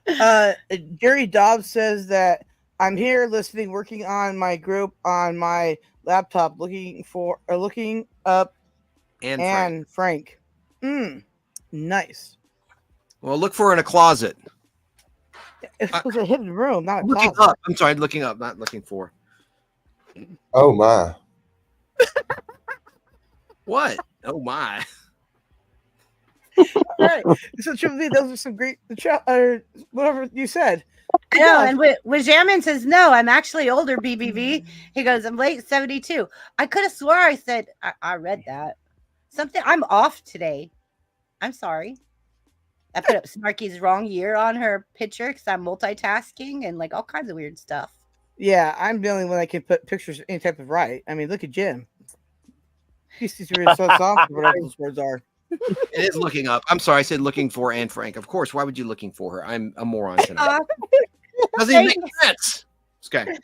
it. Jerry Dobbs says that I'm here listening, working on my group on my laptop, looking up and Frank. Nice. Well, look for her in a closet. It was a hidden room, not a looking closet. up. I'm sorry, looking up, not looking for. Oh my. What? Oh my. All right. So Triple B, those are some great or whatever you said. No, and Wajamin says, no, I'm actually older, BBV. He goes, I'm late 72. I could have swore I said, I read that. Something, I'm off today. I'm sorry. I put up Snarky's wrong year on her picture because I'm multitasking and like all kinds of weird stuff. Yeah, I'm the only one that can put pictures any type of right. I mean, look at Jim. He's really so soft, whatever those words are. It is looking up. I'm sorry, I said looking for Anne Frank. Of course. Why would you looking for her? I'm a moron tonight. Doesn't even make sense. Okay.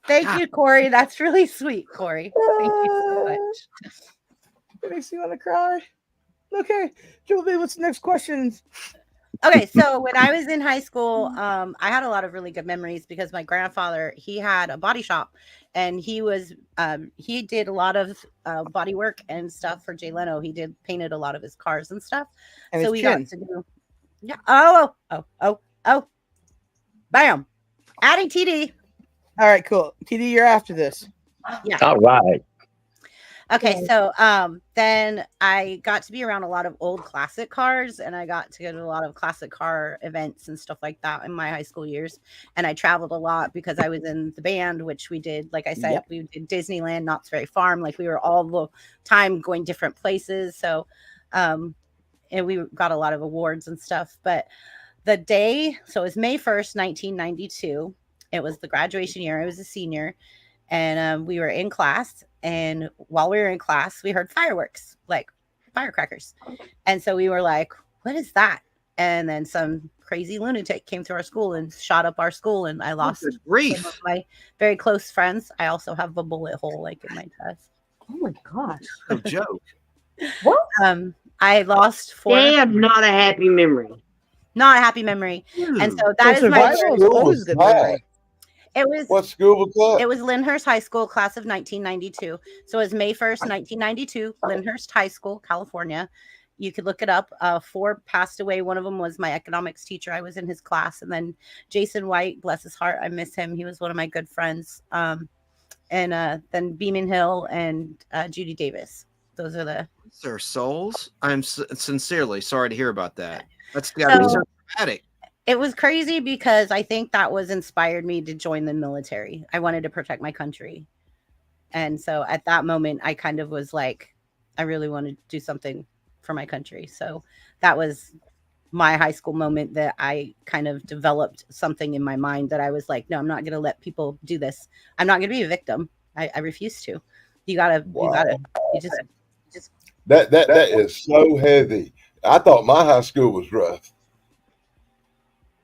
Thank you, Corey. That's really sweet, Corey. Thank you so much. It makes me want to cry. Okay, Julie, what's the next questions? Okay, so when I was in high school, I had a lot of really good memories because my grandfather, he had a body shop, and he did a lot of body work and stuff for Jay Leno. He painted a lot of his cars and stuff. And so we got to do, yeah. Oh, bam, adding TD. All right, cool. TD, you're after this. Yeah. All right. Okay, so then I got to be around a lot of old classic cars, and I got to go to a lot of classic car events and stuff like that in my high school years. And I traveled a lot because I was in the band, which we did, like I said, we did Disneyland, Knott's Berry Farm. Like we were all the time going different places. So, and we got a lot of awards and stuff. But the day, so it was May 1st, 1992. It was the graduation year. I was a senior. And we were in class, and while we were in class, we heard fireworks, like firecrackers. And so we were like, what is that? And then some crazy lunatic came to our school and shot up our school, and I lost some of my very close friends. I also have a bullet hole like in my chest. Oh my gosh. No joke. What? I lost 4. Damn, not a happy memory. Not a happy memory. And so that is always good memory. It was what school was that? It was Lyndhurst High School, class of 1992. So it was May 1st, 1992, Lyndhurst High School, California. You could look it up. 4 passed away. One of them was my economics teacher. I was in his class. And then Jason White, bless his heart, I miss him. He was one of my good friends. And then Beeman Hill and Judy Davis. Those are their souls. I'm sincerely sorry to hear about that. That's gotta be so dramatic. It was crazy because I think that was inspired me to join the military. I wanted to protect my country. And so at that moment, I kind of was like, I really want to do something for my country. So that was my high school moment that I kind of developed something in my mind that I was like, no, I'm not going to let people do this. I'm not going to be a victim. I refuse to. You gotta, you just. That is so heavy. I thought my high school was rough.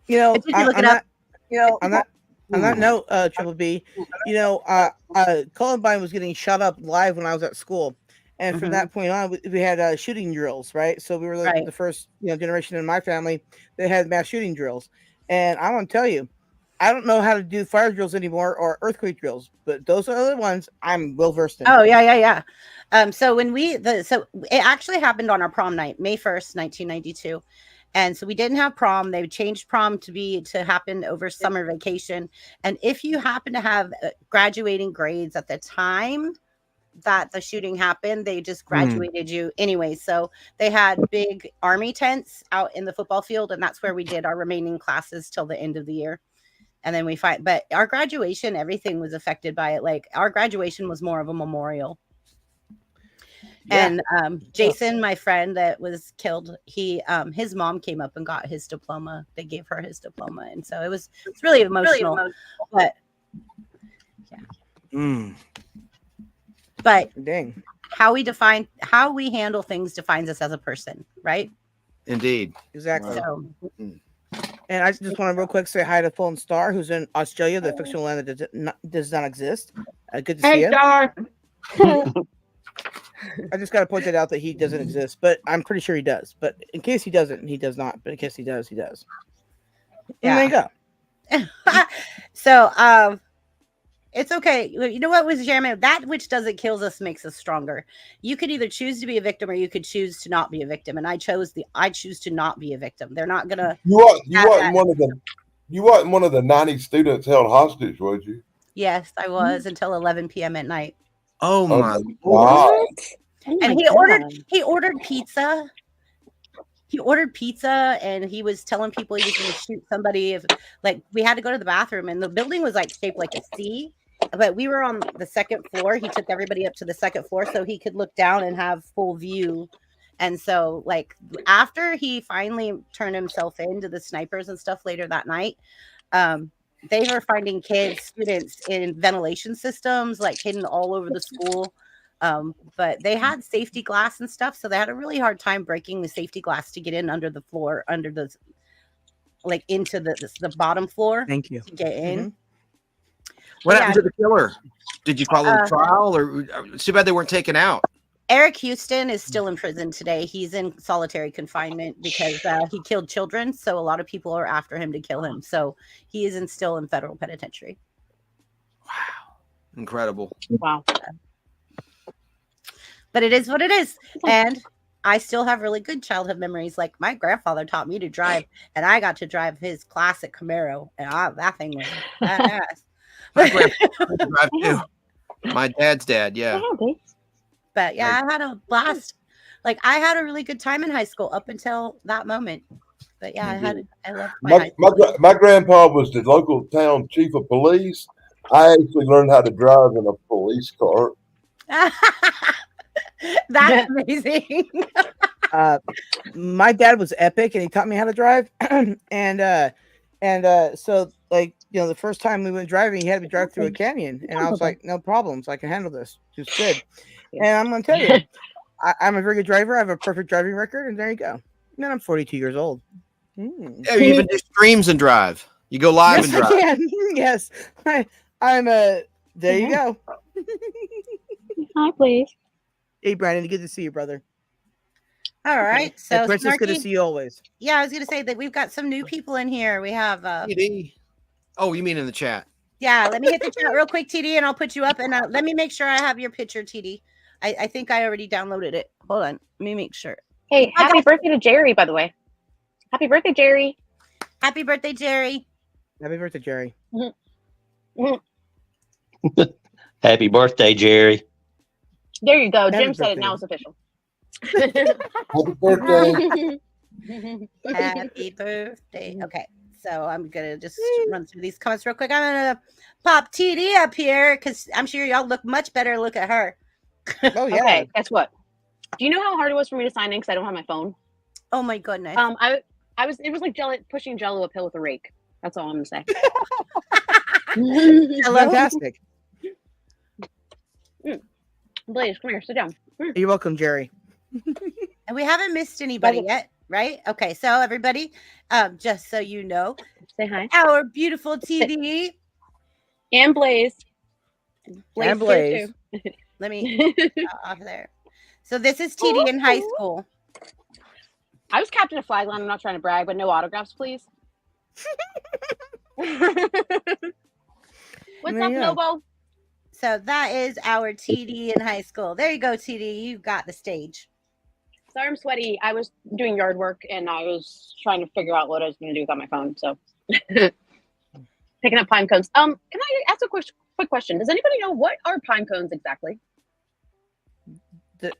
You know, Did you look it on up? that note, Triple B, you know, Columbine was getting shot up live when I was at school, and from that point on, we had shooting drills, right? So we were the first, generation in my family that had mass shooting drills, and I want to tell you, I don't know how to do fire drills anymore or earthquake drills, but those are the ones I'm well versed in. Oh yeah. So when so it actually happened on our prom night, May 1st, 1992. And so we didn't have prom. They changed prom to happen over summer vacation. And if you happen to have graduating grades at the time that the shooting happened, they just graduated you anyway. So they had big army tents out in the football field, and that's where we did our remaining classes till the end of the year. And then but our graduation, everything was affected by it. Like our graduation was more of a memorial. Yeah. And Jason, my friend that was killed, his mom came up and got his diploma. They gave her his diploma, and so it's really emotional. But yeah. But dang, how we handle things defines us as a person, right? Indeed, exactly. So, and I just want to real quick say hi to Phone Star, who's in Australia, the fictional land that does not exist. Good to see you. Star. I just got to point that out that he doesn't exist, but I'm pretty sure he does. But in case he doesn't, he does not. But in case he does, he does. Yeah. And there you go. So, it's okay. You know what was Jeremy? That which doesn't kill us makes us stronger. You could either choose to be a victim or you could choose to not be a victim. And I choose to not be a victim. They're not gonna. You weren't one of the 90 students held hostage, was you? Yes, I was until 11 p.m. at night. Oh my God! And he ordered pizza. He ordered pizza, and he was telling people he was going to shoot somebody. We had to go to the bathroom, and the building was shaped like a C, but we were on the second floor. He took everybody up to the second floor so he could look down and have full view. And so, after he finally turned himself into the snipers and stuff later that night, they were finding students in ventilation systems, hidden all over the school. But they had safety glass and stuff. So they had a really hard time breaking the safety glass to get in under the floor, into the bottom floor. Thank you. To get in. What happened to the killer? Did you follow the trial, or it's too bad they weren't taken out? Eric Houston is still in prison today. He's in solitary confinement because he killed children. So a lot of people are after him to kill him. So he is still in federal penitentiary. Wow. Incredible. Wow. But it is what it is. And I still have really good childhood memories. Like my grandfather taught me to drive, and I got to drive his classic Camaro. And that thing was badass. My grandfather could drive too. My dad's dad, yeah. But yeah, I had a blast. I had a really good time in high school up until that moment. But yeah, I loved my grandpa was the local town chief of police. I actually learned how to drive in a police car. That's amazing. My dad was epic, and he taught me how to drive. So the first time we went driving, he had me drive through a canyon, and I was like, no problems, I can handle this just good. And I'm going to tell you, I'm a very good driver. I have a perfect driving record, and there you go. And I'm 42 years old. Yeah, you even do streams and drive. You go live and drive. I can. Yes, I'm there. You go. Hi, please. Hey, Brandon, good to see you, brother. All right, so Princess, good to see you always. Yeah, I was going to say that we've got some new people in here. We have. TD. Oh, you mean in the chat? Yeah, let me hit the chat real quick, TD, and I'll put you up. And let me make sure I have your picture, TD. I think I already downloaded it. Hold on, let me make sure. Hey, happy birthday to Jerry, by the way. Happy birthday, Jerry. Happy birthday, Jerry. Happy birthday, Jerry. Happy birthday, Jerry. There you go. Jim said it. Now it's official. Happy birthday. Happy birthday. Okay, so I'm going to just run through these comments real quick. I'm going to pop TD up here because I'm sure y'all look much better. Look at her. Oh, yeah. Okay, guess what? Do you know how hard it was for me to sign in because I don't have my phone? Oh, my goodness. It was like pushing Jello uphill with a rake. That's all I'm gonna say. Fantastic. Blaze, come here, sit down. You're welcome, Jerry. And we haven't missed anybody yet, right? Okay, so everybody, just so you know, say hi. Our beautiful TD and Blaze. And Blaze. Let me off there. So this is TD in high school. I was captain of Flagline. I'm not trying to brag, but no autographs, please. What's up, Lobo? So that is our TD in high school. There you go, TD. You got the stage. Sorry, I'm sweaty. I was doing yard work and I was trying to figure out what I was going to do with my phone. So picking up pine cones. Can I ask a quick question? Does anybody know what are pine cones exactly?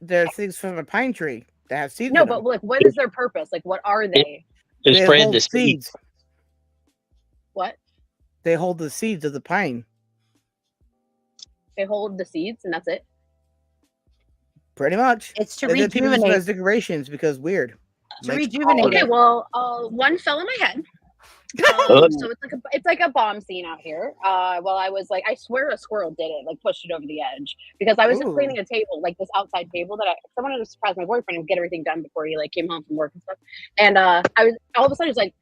They're things from a pine tree that have seeds. No, but like, what is their purpose? Like, what are they? To They spread hold the seeds. What? They hold the seeds of the pine. They hold the seeds, and that's it. Pretty much. It's to And then people use them rejuvenate. as decorations because weird. To rejuvenate. Okay, it. well, one fell in my head. So it's like a bomb scene out here. Well, I was like, I swear a squirrel did it, like pushed it over the edge because I was just cleaning a table, like this outside table that I wanted to surprise my boyfriend and get everything done before he like came home from work and stuff. And I was all of a sudden it's like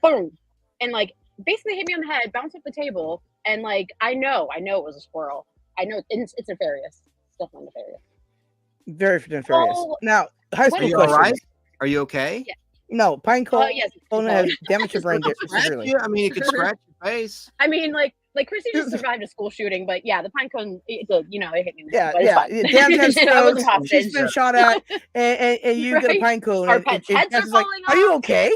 boom, and like basically hit me on the head, bounced off the table, and like I know it was a squirrel. I know it's nefarious. It's definitely nefarious. Very nefarious. Now, high school Are you question. all right? Are you okay? Yeah. No, pine cone Yes. has damaged your brain severely. I mean, it could scratch your face. I mean, like Chrissy just survived a school shooting, but yeah, the pine cone, it did, it hit me. Yeah, but yeah. it's fine. Dan has I wasn't strokes. hostage. She's been shot at, and you get a Right? pine cone. Our and pets' and heads are Jess is like, falling "Are you off." okay?"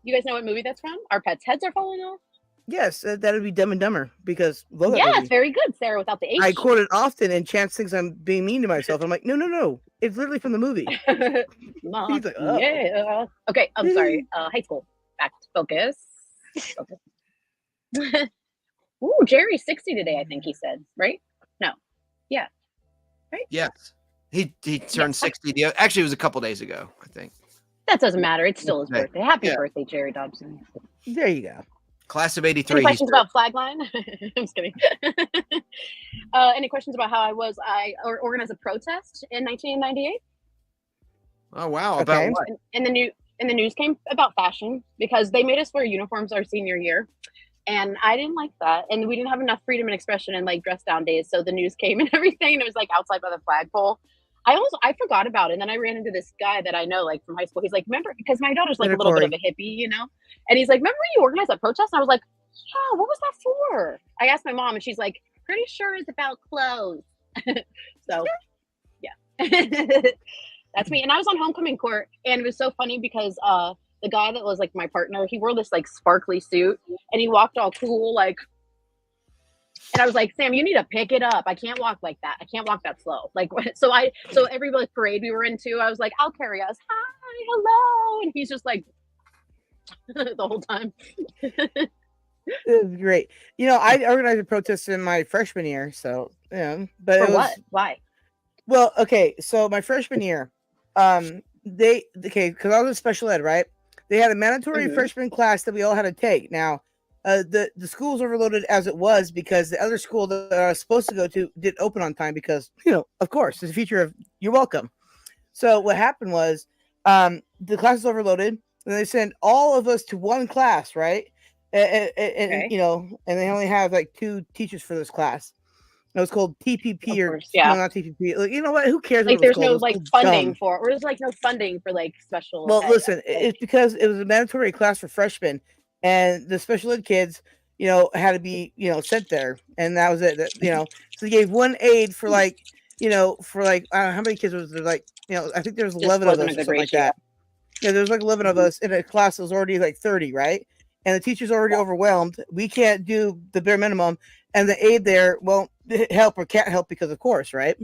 You guys know what movie that's from? Our pets' heads are falling off. Yes, that would be Dumb and Dumber because love that Yeah, movie. it's very good, Sarah, without the H. I quote it often, and Chance thinks I'm being mean to myself. I'm like, no, it's literally from the movie. He's like, oh. Yeah. Okay, I'm sorry. High school. Back to focus. Ooh, Jerry's 60 today, I think he said. Right? No. Yeah. Right? Yes. He turned 60. Actually, it was a couple days ago, I think. That doesn't matter. It's still his birthday. Happy birthday, Jerry Dobson. There you go. Class of 83. Any questions about Flagline? I'm just kidding. Any questions about how I organized a protest in 1998? Oh wow! Okay. About what? And the news came about fashion because they made us wear uniforms our senior year, and I didn't like that. And we didn't have enough freedom and expression and like dress down days, so the news came and everything. And it was like outside by the flagpole. I forgot about it, and then I ran into this guy that I know like from high school. He's like, remember, because my daughter's like a little bit of a hippie, you know, and he's like, remember when you organized that protest? And I was like, yeah, what was that for? I asked my mom, and she's like, pretty sure it's about clothes. So yeah. That's me. And I was on homecoming court, and it was so funny because the guy that was like my partner, he wore this like sparkly suit, and he walked all cool, like. And I was like, Sam, you need to pick it up. I can't walk like that. I can't walk that slow. Like, so every like parade we were into, I was like, I'll carry us. Hi, hello. And he's just like the whole time. It was great. You know, I organized a protest in my freshman year, so yeah. But For it was, what? Why? Well, okay, so my freshman year, because I was in special ed, right? They had a mandatory freshman class that we all had to take. Now, the school's overloaded as it was because the other school that I was supposed to go to didn't open on time because, you know, of course, it's a feature of you're welcome. So what happened was the class was overloaded, and they sent all of us to one class, right? And you know, and they only have like 2 teachers for this class. It was called TPP or no, not TPP. Like, you know what? Who cares? Like, what it was there's no called? like funding for it. Or there's like no funding for like special. Well, ed. listen, it's because it was a mandatory class for freshmen, and the special ed kids, you know, had to be, you know, sent there, and that was it. You know, so they gave one aide for like, you know, for like I don't know how many kids was there. Like, you know, I think there was 11 of us or something like that. Yeah, there was like 11 of us in a class that was already like 30, right? And the teacher's already overwhelmed. We can't do the bare minimum, and the aide there won't help or can't help because of course, right?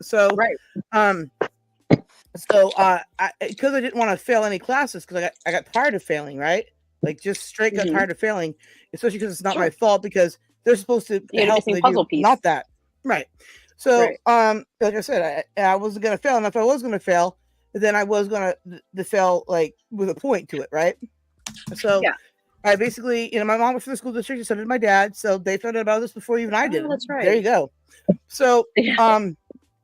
So because I didn't want to fail any classes because I got tired of failing, right? Like just straight got tired of failing, especially because it's not my fault because they're supposed to help me do not that, right? So like I said, I wasn't gonna fail, and if I was gonna fail, than I was gonna to fail like with a point to it, right? So Yeah. I basically, my mom was from the school district, and so did my dad. So they found out about this before even I did. That's right. There you go. So Yeah.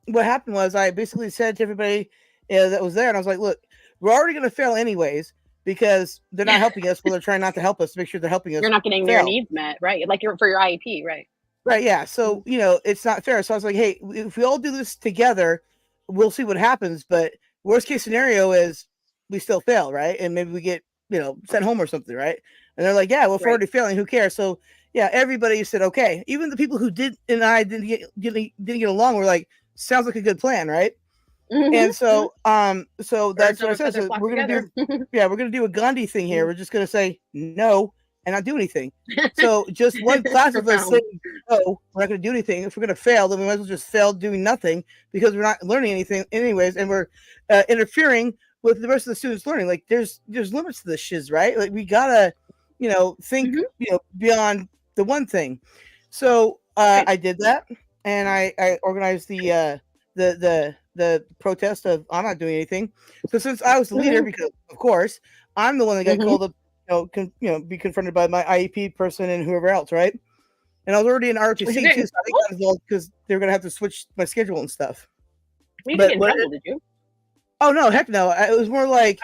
what happened was I basically said to everybody that was there, and I was like, look, we're already gonna fail anyways because they're not helping us. Well, they're trying not to help us to make sure they're helping us. You're not getting fail. your needs met, right? Like for your IEP, right? Right, yeah. So, it's not fair. So I was like, hey, if we all do this together, we'll see what happens. But worst case scenario is we still fail, right? And maybe we get, sent home or something, right? And they're like, yeah, well, if we're already failing, who cares? So, yeah, everybody said, okay. Even the people who didn't get along were like, sounds like a good plan, right? Mm-hmm. And so, so that's what I said. So we're gonna we're gonna do a Gandhi thing here. We're just gonna say no and not do anything. So just one class of us saying no, we're not gonna do anything. If we're gonna fail, then we might as well just fail doing nothing because we're not learning anything anyways, and we're interfering with the rest of the students learning. Like there's limits to this shiz, right? Like we gotta, think, beyond the one thing. So I did that, and I organized the protest of I'm not doing anything. So since I was the leader, because of course I'm the one that got called up, be confronted by my IEP person and whoever else, right? And I was already in ROTC too, so I think that was all because they were gonna have to switch my schedule and stuff. You didn't get in trouble, did you? Oh no, heck no! It was more like,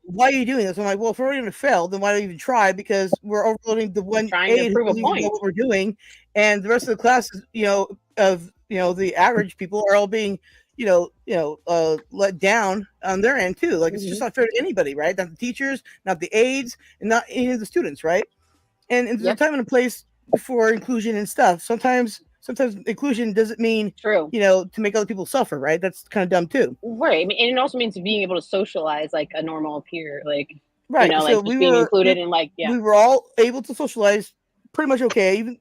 why are you doing this? I'm like, well, if we're already gonna fail, then why don't you even try? Because we're overloading the one aide who doesn't even know what we're doing, and the rest of the classes, the average people are all being, let down on their end too. Like it's just not fair to anybody, right? Not the teachers, not the aides, and not any of the students, right? And there's a time and a place for inclusion and stuff. Sometimes inclusion doesn't mean to make other people suffer, right? That's kind of dumb too. Right. I mean, and it also means being able to socialize like a normal peer, like right. So like being included and like we were all able to socialize pretty much okay. Even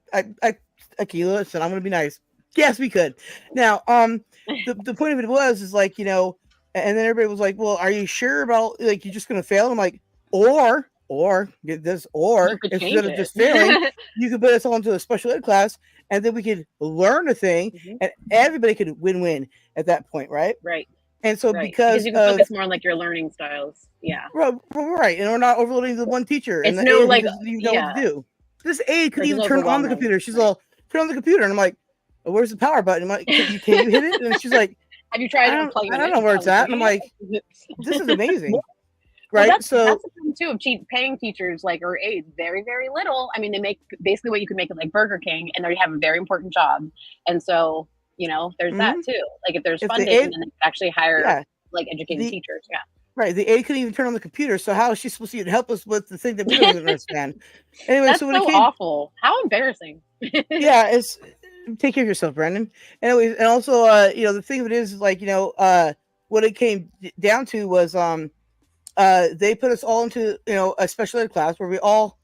Akila said, I'm gonna be nice. Yes, we could. Now, the point of it is like, and then everybody was like, well, are you sure about like you're just gonna fail? And I'm like, or get this, or instead of just failing, you could put us all into a special ed class, and then we could learn a thing, and everybody could win-win at that point, right? Right. And so because you can focus more on like your learning styles, right, and we're not overloading the one teacher, it's and no like you know what to do. This aide could even turn on the computer. She's all turn on the computer, and I'm like, where's the power button? I'm like, can you hit it? And she's like, have you tried I don't know where it's at. And I'm like, this is amazing. Well, right. That's the thing too of paying teachers like or aides very, very little. I mean, they make basically what you could make at like Burger King, and they have a very important job. And so, there's that too. Like if there's funding, then they can actually hire like educated teachers. Yeah. Right. The aide couldn't even turn on the computer. So how is she supposed to help us with the thing that we don't even understand? Anyway, that's so when it came, awful. How embarrassing. it's take care of yourself, Brandon. Anyways, and also the thing of it is like, what it came down to was they put us all into a special ed class where we all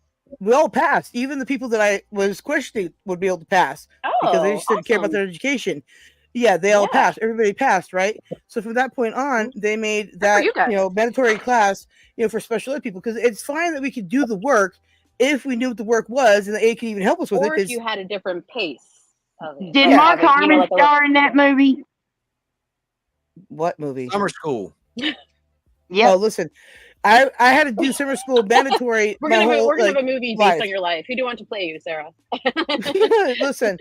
passed. Even the people that I was questioning would be able to pass because they just didn't care about their education. Yeah, they all passed. Everybody passed, right? So from that point on, they made that mandatory class for special ed people, because it's fine that we could do the work if we knew what the work was and the aide could even help us with it. Or if you had a different pace of it. Did Mark Harmon star in that movie? What movie? Summer School. Yeah. Oh, listen, I had to do summer school mandatory. We're gonna have a movie based on your life. Who do you want to play you, Sarah? Listen,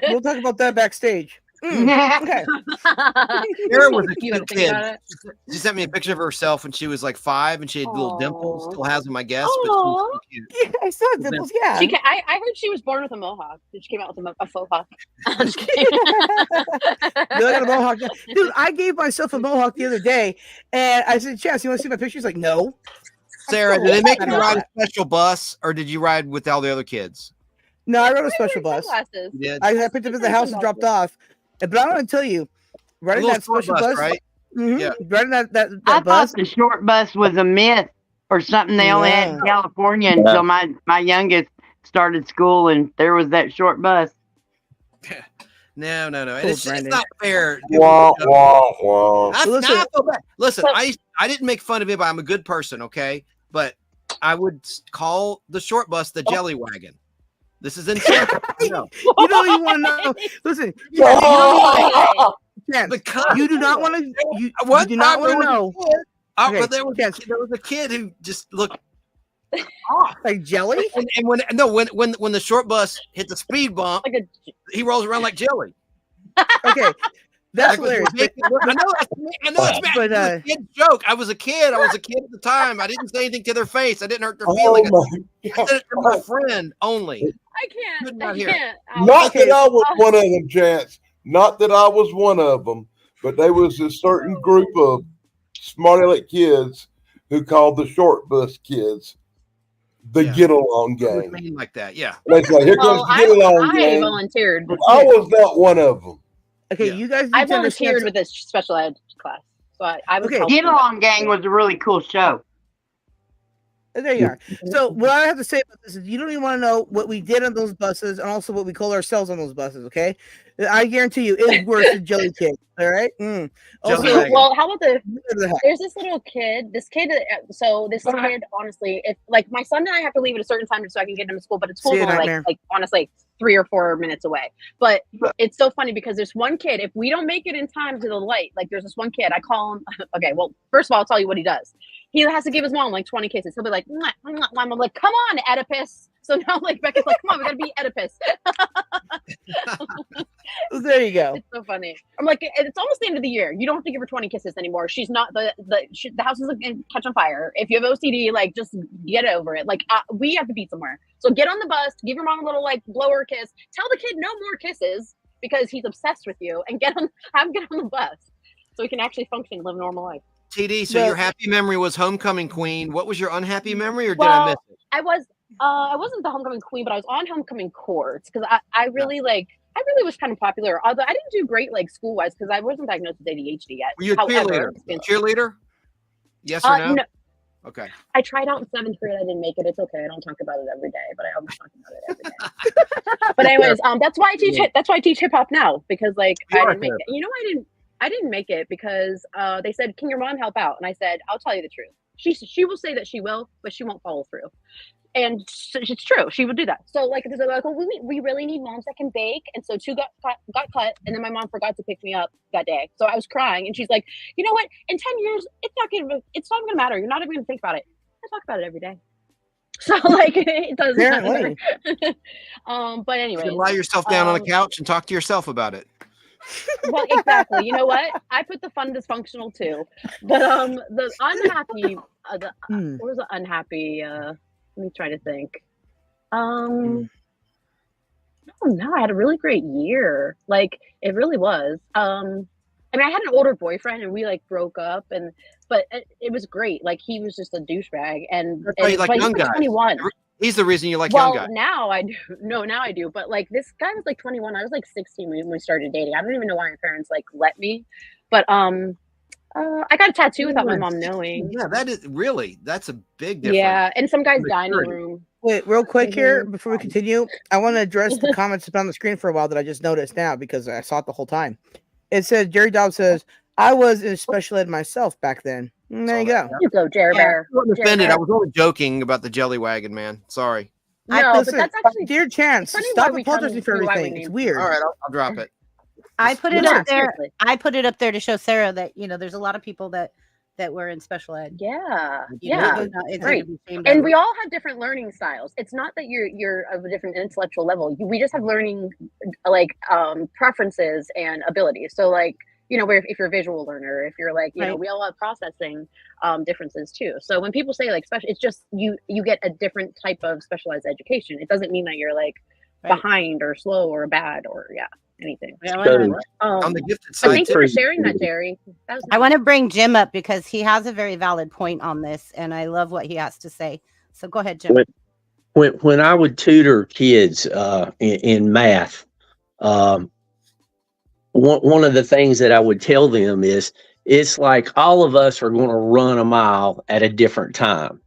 we'll talk about that backstage. Okay. Sarah was a cute kid. She sent me a picture of herself when she was like 5, and she had little dimples. Still has them, I guess. But she was so cute. Yeah, I saw dimples. Yeah. I heard she was born with a mohawk. She came out with a faux hawk. I'm just kidding. I got a mohawk. Dude, I gave myself a mohawk the other day, and I said, Chance, you want to see my picture? She's like, no. Sarah, did they make you ride a special bus, or did you ride with all the other kids? No, I rode a special bus. I picked up at the house and dropped off. But I want to tell you, riding that special bus, right? Yeah. Riding that I bus. thought the short bus was a myth or something they only had in California until my youngest started school, and there was that short bus. No. It's not fair. Listen, I didn't make fun of it, but I'm a good person, okay? But I would call the short bus the jelly wagon. This is insane. You want to know? Listen, Because you do not want to. You do not want to know. Okay. But there was a kid who just looked off. Like jelly. And when the short bus hit the speed bump, he rolls around like jelly. Okay. That's hilarious. I know it's bad. But a kid joke. I was a kid at the time. I didn't say anything to their face. I didn't hurt their feelings. I said it to my friend only. I can't. Not that I was one of them, Chance. Not that I was one of them, but there was a certain group of smart aleck kids who called the short bus kids the get along gang. Like that, yeah. It's like, here comes the get along gang. I volunteered. I was not one of them. Okay, you guys. I volunteered with this special ed class, so I was. Okay, Get Along Gang was a really cool show. There you are. So what I have to say about this is you don't even want to know what we did on those buses and also what we call ourselves on those buses, okay? I guarantee you it's worse than Jelly Cake, all right? Also, well, how about there's this little kid, so this kid, honestly, if like my son and I have to leave at a certain time so I can get him to school, but it's school only like honestly 3 or 4 minutes away. But it's so funny because there's one kid, if we don't make it in time to the light, like there's this one kid, I call him, okay, well, first of all, I'll tell you what he does. He has to give his mom like 20 kisses. He'll be like, mwah, mwah, mwah. I'm like, come on, Oedipus. So now like Becca's like, come on, we gotta be Oedipus. There you go. It's so funny. I'm like, it's almost the end of the year. You don't have to give her 20 kisses anymore. She's not the house is gonna catch on fire. If you have OCD, like just get over it. Like we have to be somewhere. So get on the bus, give your mom a little like blow her kiss. Tell the kid no more kisses because he's obsessed with you, and have him get on the bus so he can actually function and live a normal life. TD, so your happy memory was Homecoming Queen. What was your unhappy memory, or did I miss it? I wasn't the Homecoming Queen, but I was on Homecoming Courts because I really was kind of popular. Although I didn't do great like school wise because I wasn't diagnosed with ADHD yet. Were you a cheerleader? Cheerleader? Yes or no? No? Okay. I tried out in 7th grade. I didn't make it. It's okay. I don't talk about it every day, but I always talk about it every day. But anyways, that's why I teach That's why I teach hip hop now because like I didn't make it. You know, I didn't make it because they said, "Can your mom help out?" And I said, "I'll tell you the truth. She will say that she will, but she won't follow through." And it's true. She would do that. So like, they're like, "Well, we really need moms that can bake." And so 2 got cut, and then my mom forgot to pick me up that day. So I was crying, and she's like, "You know what? In 10 years, it's not gonna matter. You're not even gonna think about it. I talk about it every day." So like, it doesn't matter. But anyway, you lie yourself down on the couch and talk to yourself about it. Well, exactly. You know what? I put the fun dysfunctional too, but the unhappy. What was the unhappy? Let me try to think. I don't know. I had a really great year. Like it really was. I mean, I had an older boyfriend, and we like broke up, but it was great. Like he was just a douchebag, and like young guys. 21. He's the reason you like young guys. Now I do. No, now I do. But like this guy was like 21. I was like 16 when we started dating. I don't even know why my parents like let me. But I got a tattoo without my mom knowing. Yeah, that's a big difference. Yeah, and some guy's dining room. Wait, real quick here before we continue, I want to address the comments on the screen for a while that I just noticed now because I saw it the whole time. It says Jerry Dobbs says, "I was in special ed myself back then." And there you go. You go, Jerry Bear. I wasn't offended. I was only joking about the jelly wagon, man. Sorry. No, but that's actually dear Chance. Stop apologizing for everything. It's weird. All right, I'll drop it. I put it up there. I put it up there to show Sarah that there's a lot of people that were in special ed. Yeah, it's right. And we all have different learning styles. It's not that you're of a different intellectual level. We just have learning like preferences and abilities. So like, where if you're a visual learner, if you're like, we all have processing differences too. So when people say like special, it's just you get a different type of specialized education. It doesn't mean that you're like behind or slow or bad or anything. On the gifted side. Thank you for sharing that, Jerry. That was nice. I want to bring Jim up because he has a very valid point on this, and I love what he has to say. So go ahead, Jim. When I would tutor kids in math, one of the things that I would tell them is it's like all of us are going to run a mile at a different time.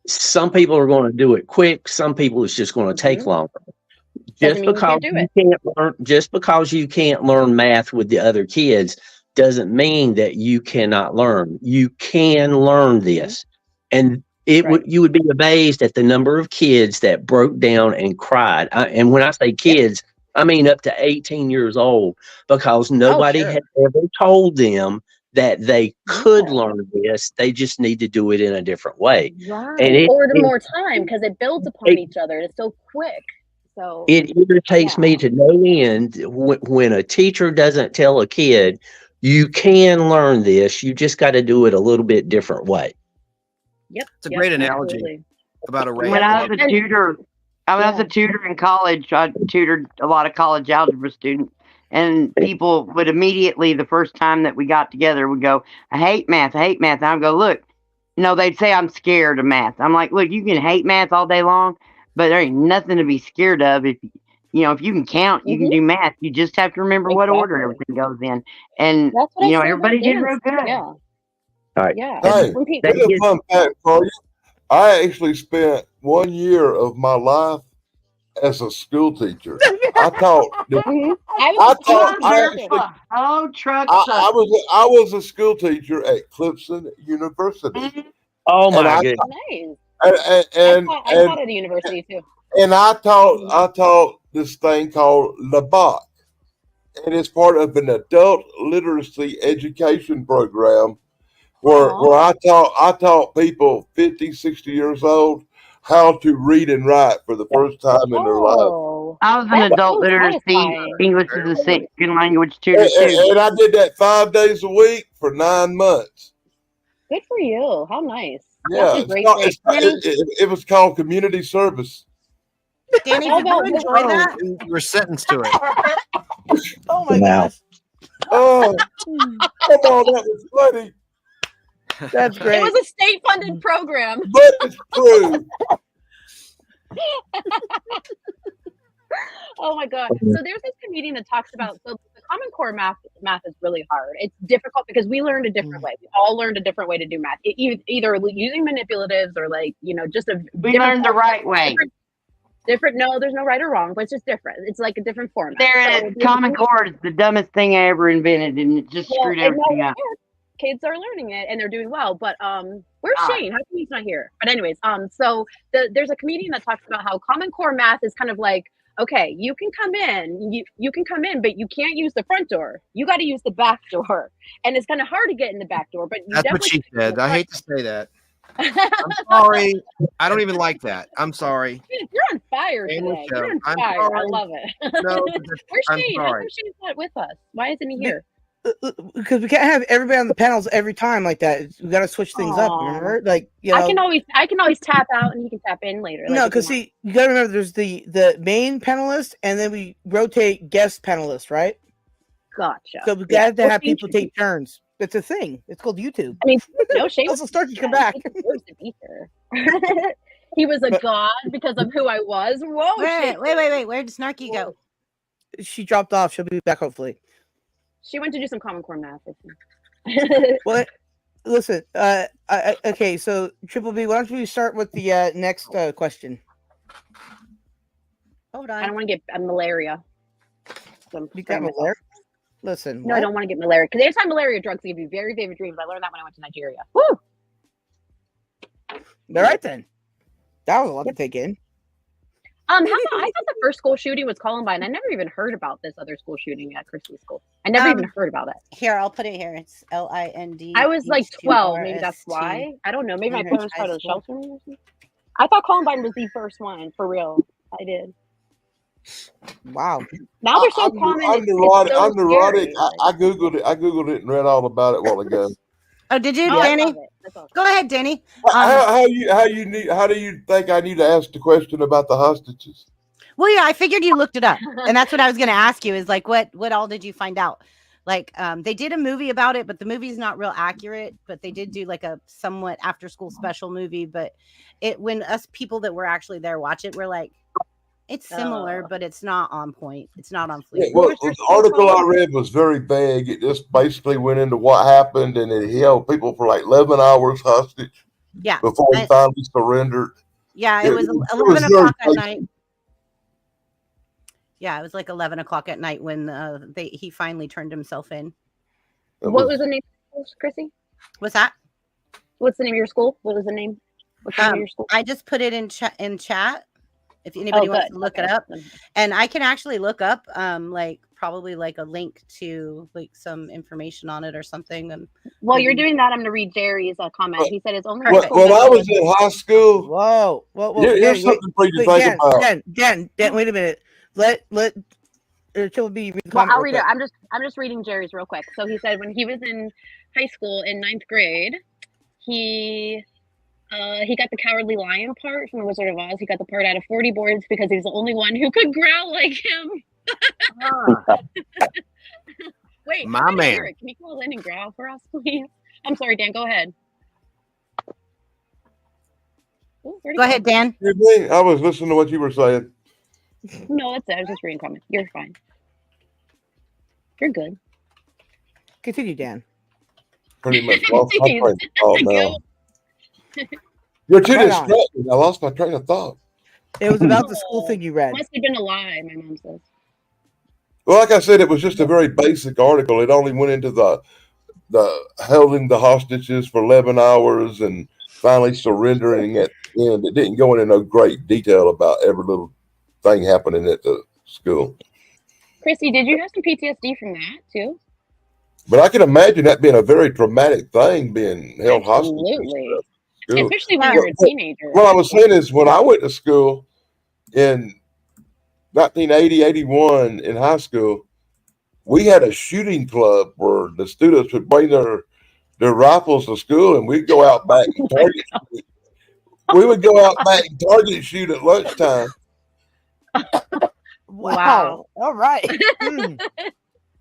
Some people are going to do it quick. Some people it's just going to take longer. Just because you can't learn math with the other kids doesn't mean that you cannot learn. You can learn this. And you would be amazed at the number of kids that broke down and cried. And when I say kids, I mean, up to 18 years old, because nobody sure. had ever told them that they could Yeah. learn this. They just need to do it in a different way. Right. And Or to more time because it builds upon each other. It's so quick. So it irritates me to no end when a teacher doesn't tell a kid, you can learn this. You just got to do it a little bit different way. Yep. It's a great analogy absolutely. about a race. When I was a tutor, in college. I tutored a lot of college algebra students, and people would immediately, the first time that we got together, would go, "I hate math. I hate math." And I'd go, "Look, they'd say I'm scared of math." I'm like, "Look, you can hate math all day long, but there ain't nothing to be scared of. If you can count, you can do math. You just have to remember what order everything goes in." And That's what I say about everybody did dance. real good. Yeah. All right. Yeah. Hey, When That here's a gives- fun fact for you. I actually spent 1 year of my life as a school teacher. I taught. Mhm. I was a school teacher at Clemson University, Oh and my I goodness. Nice. and I taught at a university too. and I taught this thing called LABOC, and it's part of an adult literacy education program where I taught people 50, 60 years old how to read and write for the first time in their life. Oh, I was an that's adult so literacy satisfying. English as a second language tutor And, too. and I did that 5 days a week for 9 months. Good for you. How nice. Yeah, That's a great. it was called community service. Danny, How did you about this? enjoy that? You were sentenced to it. Oh my Wow. goodness. Oh, come on, that was funny, That's It great. was a state-funded program. but it's true. Oh my god! So there's this comedian that talks about the Common Core math is really hard. It's difficult because we learned a different way. We all learned a different way to do math. Either using manipulatives or just a. We learned the right way. Different. No, there's no right or wrong, but it's just different. It's like a different format. Common Core is the dumbest thing I ever invented, and it just screwed everything up. Kids are learning it and they're doing well, but where's Shane? How come he's not here? But anyways, so there's a comedian that talks about how Common Core math is kind of like, okay, you can come in, but you can't use the front door. You got to use the back door, and it's kind of hard to get in the back door. But that's what she said. I hate to say that. I'm sorry. I don't even like that. I'm sorry. You're on fire today. You're on fire. I love it. No, where's Shane? How come Shane's not with us? Why isn't he here? Because we can't have everybody on the panels every time like that. We got to switch things up. Remember, I can always tap out and he can tap in later. No, because see, you got to remember, there's the main panelist, and then we rotate guest panelists, right? Gotcha. So we got to have people take turns. It's a thing. It's called YouTube. I mean, no, Shane also start to come back. He deserves to be here. He was a god because of who I was. Whoa! Wait. Where did Snarky go? She dropped off. She'll be back hopefully. She went to do some Common Core math. What? Listen. Okay. So Triple B, why don't we start with the next question? Hold on. I don't want to get malaria. So you got malaria? Listen. No, I don't want to get malaria because anti-malaria drugs give you very vivid dreams. I learned that when I went to Nigeria. Woo! All right then. That was a lot to take in. I thought the first school shooting was Columbine. I never even heard about this other school shooting at Christie's School. I never even heard about it. Here, I'll put it here. It's LIND. I was like 12. Maybe that's why. I don't know. Maybe my parents tried to shelter me or something. I thought Columbine was the first one for real. I did. Wow. Now they're so common. I'm neurotic. I googled it and read all about it a while ago. Oh, did you, Danny? Awesome. Go ahead, Danny. How do you think I need to ask the question about the hostages? Well, yeah, I figured you looked it up, and that's what I was going to ask you. Is like, what all did you find out? Like, they did a movie about it, but the movie's not real accurate. But they did do like a somewhat after school special movie. But when us people that were actually there watch it, we're like, it's similar, but it's not on point. It's not on fleek. Yeah, well, the article I read was very vague. It just basically went into what happened, and it held people for like 11 hours hostage. Yeah. Before he finally surrendered. Yeah, it was 11 o'clock at night. Yeah, it was like 11 o'clock at night when he finally turned himself in. What was the name of Chrissy? What's that? What's the name of your school? What was the name? What's the name of your school? I just put it in chat. if anybody wants good. to look Okay. it up. And I can actually look up like probably like a link to like some information on it or something. And While you're maybe- doing that, I'm going to read Jerry's comment. He said it's only Perfect. When I was in high school, Whoa. here's Danny, something for you to wait, think about. Dan, wait a minute. Let Triple B read the Well, comment I'll real read it. quick. I'm just reading Jerry's real quick. So he said when he was in high school in 9th grade, he got the Cowardly Lion part from The Wizard of Oz. He got the part out of 40 boards because he was the only one who could growl like him. Wait, My man. Eric, can you call in and growl for us, please? I'm sorry, Dan. Go ahead. Ooh, where'd he Go ahead, Dan. Excuse me? I was listening to what you were saying. No, that's it. I was just reading comments. You're fine. You're good. Continue, Dan. Pretty much lost my train of thought now. Go. You're too Right on. distracted. I lost my train of thought. It was about the school thing you read. Must have been a lie, my mom says. Well, like I said, it was just a very basic article. It only went into the holding the hostages for 11 hours and finally surrendering at the end. It didn't go into no great detail about every little thing happening at the school. Chrissy, did you have some PTSD from that too? But I can imagine that being a very traumatic thing, being held hostage. and Absolutely. stuff. School. Especially when you're a teenager. What I was saying is when I went to school in 1980, 81 in high school, we had a shooting club where the students would bring their rifles to school and we'd go out back and target shoot. We would go out back and target shoot at lunchtime. Wow. All right.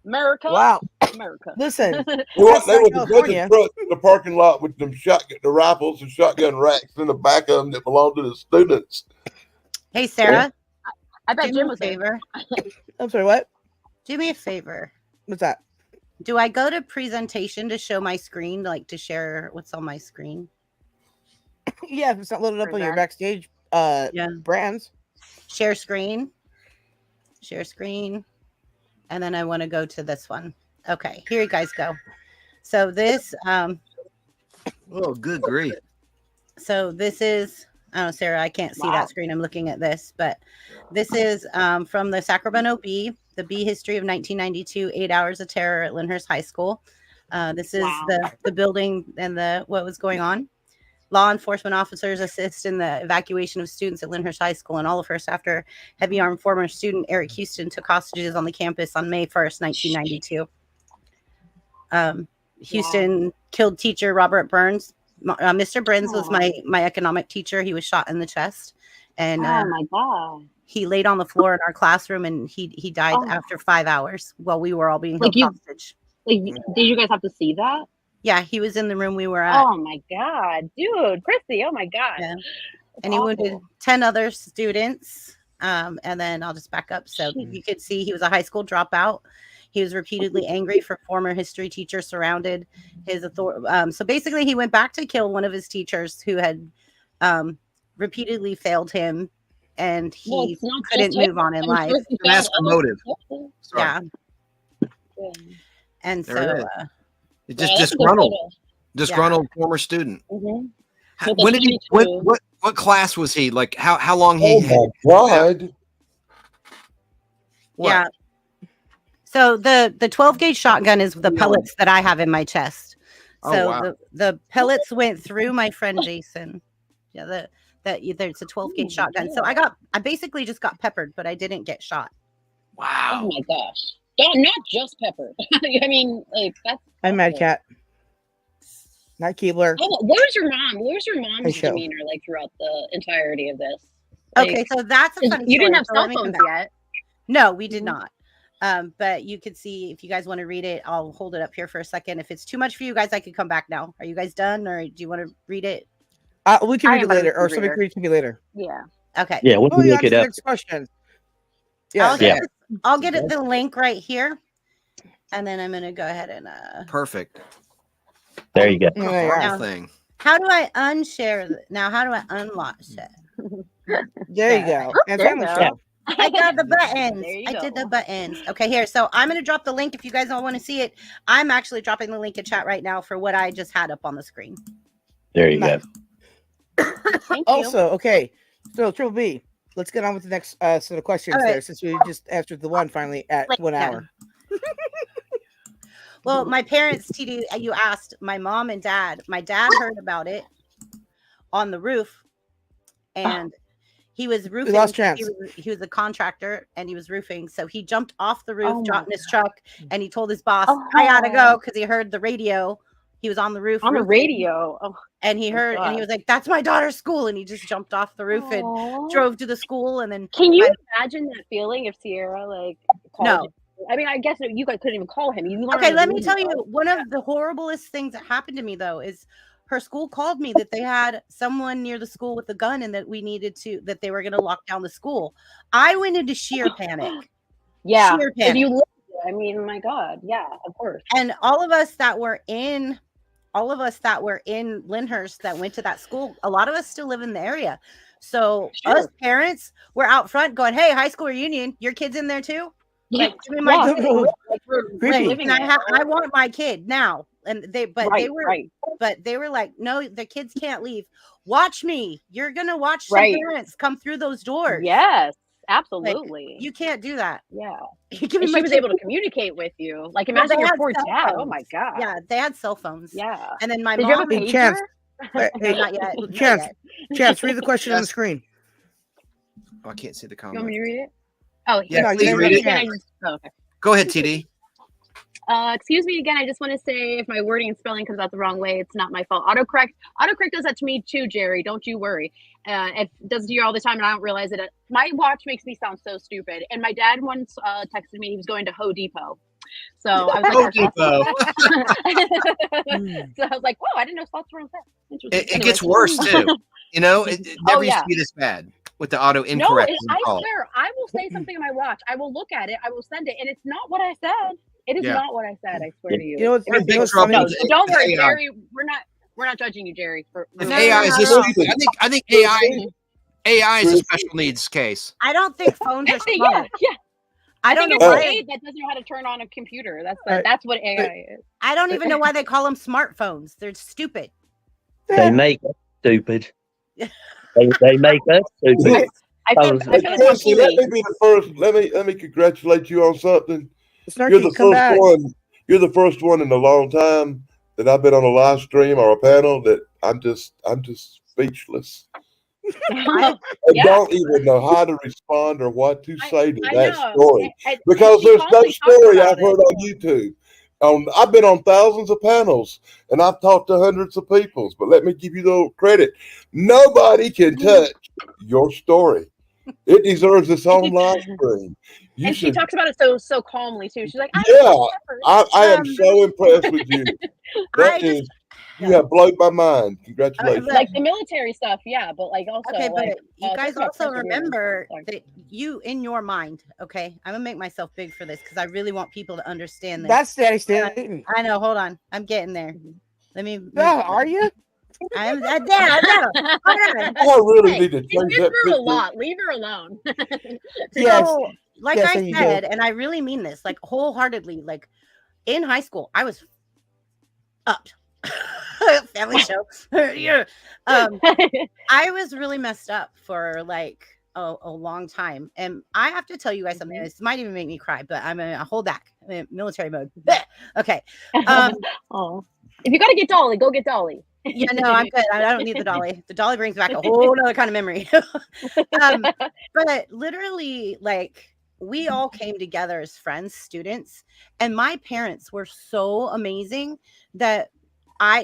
America. Wow. America. Listen, They That's was not a bunch California. of trucks in the parking lot with them the rifles and shotgun racks in the back of them that belonged to the students. Hey, Sarah, I do bet me Jim a was there. favor. I'm sorry, what? Do me a favor. What's that? Do I go to presentation to show my screen, like to share what's on my screen? Yeah, if it's not loaded up on your Present. backstage Yeah. brands. Share screen. Share screen. And then I want to go to this one. Okay, here you guys go. So this Oh, good grief. so this is oh Sarah, I can't see that screen. I'm looking at this, but this is from the Sacramento Bee, the Bee history of 1992, 8 hours of terror at Lyndhurst High School. This is the building and the what was going on. Law enforcement officers assist in the evacuation of students at Lyndhurst High School and all of first after heavy armed former student Eric Houston took hostages on the campus on May 1st, 1992. Houston killed teacher Robert Burns. Mr. Burns was my economic teacher. He was shot in the chest, and Oh my god. he laid on the floor in our classroom, and he died after 5 hours while we were all being held hostage. Like, did you guys have to see that? Yeah, he was in the room we were at. Oh my god, dude, Chrissy! Oh my god. Yeah. And he wounded 10 other students. And then I'll just back up. So you could see he was a high school dropout. He was repeatedly angry for former history teachers surrounded his authority. So basically, he went back to kill one of his teachers who had repeatedly failed him, and he couldn't move on in life. Ask for motive. Yeah. Yeah. And There so it is. Yeah, Just that's a good disgruntled, photo. disgruntled former student. Mhm. When did he? What class was he? Like how long he? Oh my God. What? yeah. So the 12 gauge shotgun is the pellets that I have in my chest. So wow. the pellets went through my friend Jason. Yeah, there's a 12 gauge shotgun. So I basically just got peppered, but I didn't get shot. Wow. Oh my gosh. Not just pepper. I mean, like that's. I'm Mad Cat. Not Keebler. Oh, what was your mom? What was your mom's show. demeanor like throughout the entirety of this? Like, Okay, so that's a funny you didn't story. have So cell let me come phones back. yet. No, we did Mhm. not. But you could see if you guys want to read it, I'll hold it up here for a second. If it's too much for you guys, I could come back now. Are you guys done, or do you want to read it? We can I read it am a later, or reader. somebody can read it to me later. Yeah. Okay. Yeah, we can Oh, yeah, look it that's the up. next question. I'll get it the link right here, and then I'm gonna go ahead and Perfect. There you go. There you Horrible are. thing. How do I unshare now? How do I unlock it? There you go. And There family you show. I got the buttons. There you I did go. the buttons. Okay, here. So I'm going to drop the link if you guys all want to see it. I'm actually dropping the link in chat right now for what I just had up on the screen. There you go. Nice. Thank you. Also, okay. So Triple B, let's get on with the next set of questions All right. there, since we just answered the one finally at 1 hour. Well, my parents, TD, you asked my mom and dad. My dad heard about it on the roof, and he was roofing. lost chance. He was a contractor, and he was roofing. So he jumped off the roof, Oh dropped my in his truck, and he told his boss, "I gotta go," because he heard the radio. He was on the roof On the roofing, radio. Oh, and he my heard, and he God. was like, "That's my daughter's school," and he just jumped off the roof and Aw. drove to the school. And then Can you imagine that feeling if Sierra like called No. him? I mean, I guess you guys couldn't even call him. You learned Okay, on let the me tell you, radio. one of the horriblest things that happened to me though is her school called me that they had someone near the school with a gun and that that they were going to lock down the school. I went into sheer panic. Yeah. Sheer If panic. you look, I mean, my God. Yeah, of course. And all of us that were in Lyndhurst that went to that school, a lot of us still live in the area. So us parents were out front going, "Hey, high school reunion, your kid's in there too? Like, give me my kid." Creepy. And I want my kid now. And they were like, "No, the kids can't leave. Watch me. You're gonna watch some parents come through those doors." Yes, absolutely. You can't do that. Yeah. You give me And my she was kid. able to communicate with you. Like, Well, imagine they your had poor cell dad. Oh phones. my God. Yeah, they had cell phones. Yeah. And then my Did you have mom. a Hey, Chance. No, not yet. Not Chance, yet. Chance, read the question on the Yes. screen. Oh, I can't see the You want me comment. to read it? Oh, Yeah, No, please you read didn't it. okay. Go ahead, TD. Excuse me again. I just want to say if my wording and spelling comes out the wrong way, it's not my fault. Autocorrect does that to me too, Jerry. Don't you worry. It does to you all the time, and I don't realize it. My watch makes me sound so stupid. And my dad once texted me he was going to Home Depot. So I was like, Home Depot. So I was like, whoa, I didn't know slots were on set. Interesting. It gets worse too. You know, it never used yeah. to be this bad with the auto No, incorrect. I swear, I will say something on my watch. I will look at it. I will send it, and it's not what I said. It is Yeah. not what I said. I swear to you. You know what's We're in big what's trouble. funny? No, don't worry, AI. Jerry. We're not judging you, Jerry. If No, AI is no, this no. stupid, I think AI is a special needs case. I don't think phones are Yeah, smart. yeah. I don't know think it's why. an aid that doesn't know how to turn on a computer. That's what AI is. I don't even know why they call them smartphones. They're stupid. They make us stupid. They make us stupid. I feel like Quincy, let me be the first. Let me congratulate you on something. You're Snarky, the come first back. one. You're the first one in a long time that I've been on a live stream or a panel that I'm just speechless. I don't even know how to respond or what to say to that story because there's no story I've heard on YouTube. I've been on thousands of panels and I've talked to hundreds of people, but let me give you the credit. Nobody can touch your story. It deserves its own live stream. She talks about it so calmly too. She's like, I am so impressed with you. You have blown my mind. Congratulations. Like the military stuff, yeah, but like also Okay, but like, you guys also remember Sorry. that you in your mind. Okay, I'm gonna make myself big for this because I really want people to understand this. That's Daddy Stan. I know. Hold on, I'm getting there. Let me. Are you? I'm Dad. I really need to change that a picture. lot. Leave her alone. Yes. So, like Yes, I and you said, do. and I really mean this, like wholeheartedly. Like in high school, I was up. Family show. Yeah. I was really messed up for like a long time, and I have to tell you guys something. This might even make me cry, but I'm gonna hold back. I'm in military mode. Okay. Oh, if you gotta get Dolly, go get Dolly. Yeah, no, I'm good. I don't need the dolly. The dolly brings back a whole other kind of memory. But literally, like, we all came together as friends, students, and my parents were so amazing that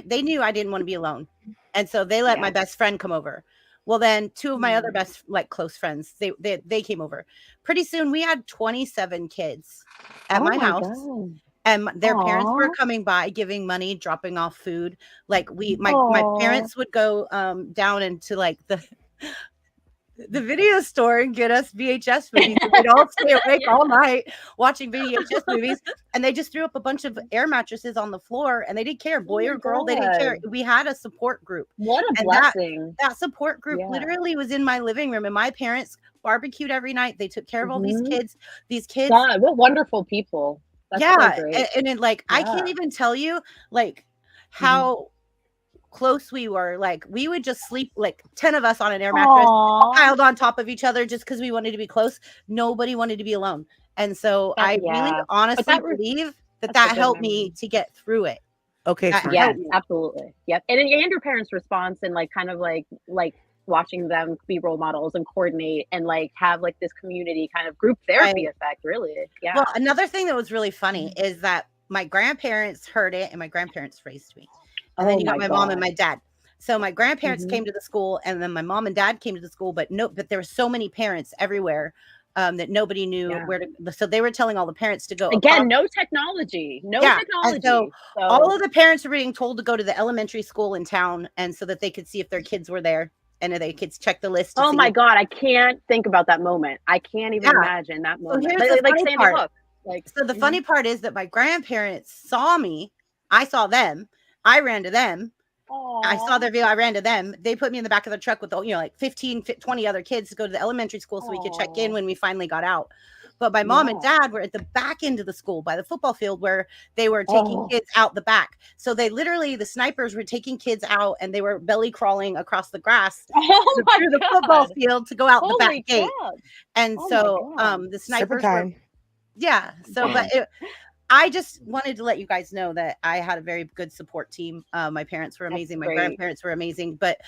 they knew I didn't want to be alone. And so they let my best friend come over. Well, then two of my other best, like, close friends, they came over. Pretty soon we had 27 kids at my house. God. And their parents were coming by, giving money, dropping off food. Like my parents would go down into like the video store and get us VHS movies. And we'd all stay awake all night watching VHS movies. And they just threw up a bunch of air mattresses on the floor, and they didn't care, boy or girl. They didn't care. We had a support group. What a blessing! That support group literally was in my living room, and my parents barbecued every night. They took care of all these kids. These kids. God, what wonderful people! That's so great. And it, like I can't even tell you like how close we were. Like we would just sleep like 10 of us on an air mattress, all piled on top of each other just because we wanted to be close. Nobody wanted to be alone. And so I really honestly believe that helped me to get through it. Okay. Yes, absolutely. Yep. And your parents' response and like kind of like watching them be role models and coordinate and like have like this community kind of group therapy effect, really. Yeah. Well, another thing that was really funny is that my grandparents heard it and my grandparents raised me. And then you got my mom and my dad. So my grandparents came to the school and then my mom and dad came to the school, but there were so many parents everywhere that nobody knew where to. So they were telling all the parents to go. Again, no technology. And so all of the parents were being told to go to the elementary school in town and so that they could see if their kids were there. And they could check the list. Oh my God, I can't think about that moment. I can't even imagine that moment. So like Sandy Hook. So the funny part is that my grandparents saw me. I saw them. I ran to them. Aww. I saw their video. I ran to them. They put me in the back of the truck with, like 15, 20 other kids to go to the elementary school so we could check in when we finally got out. But my mom and dad were at the back end of the school by the football field where they were taking kids out the back. So they literally, the snipers were taking kids out and they were belly crawling across the grass through the football field to go out the back gate. And so the snipers were, so, but I just wanted to let you guys know that I had a very good support team. My parents were amazing. My grandparents were amazing, but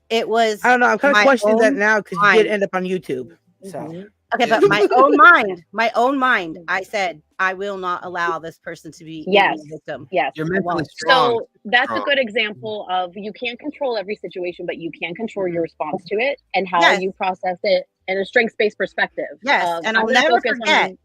it was, I don't know. I'm kind of questioning that now because you did end up on YouTube. So. Okay, but my own mind, I said, I will not allow this person to be a victim. Yes. You're mentally strong. So that's a good example of you can't control every situation, but you can control your response to it and how you process it in a strengths-based perspective. Yes, and I'll never forget,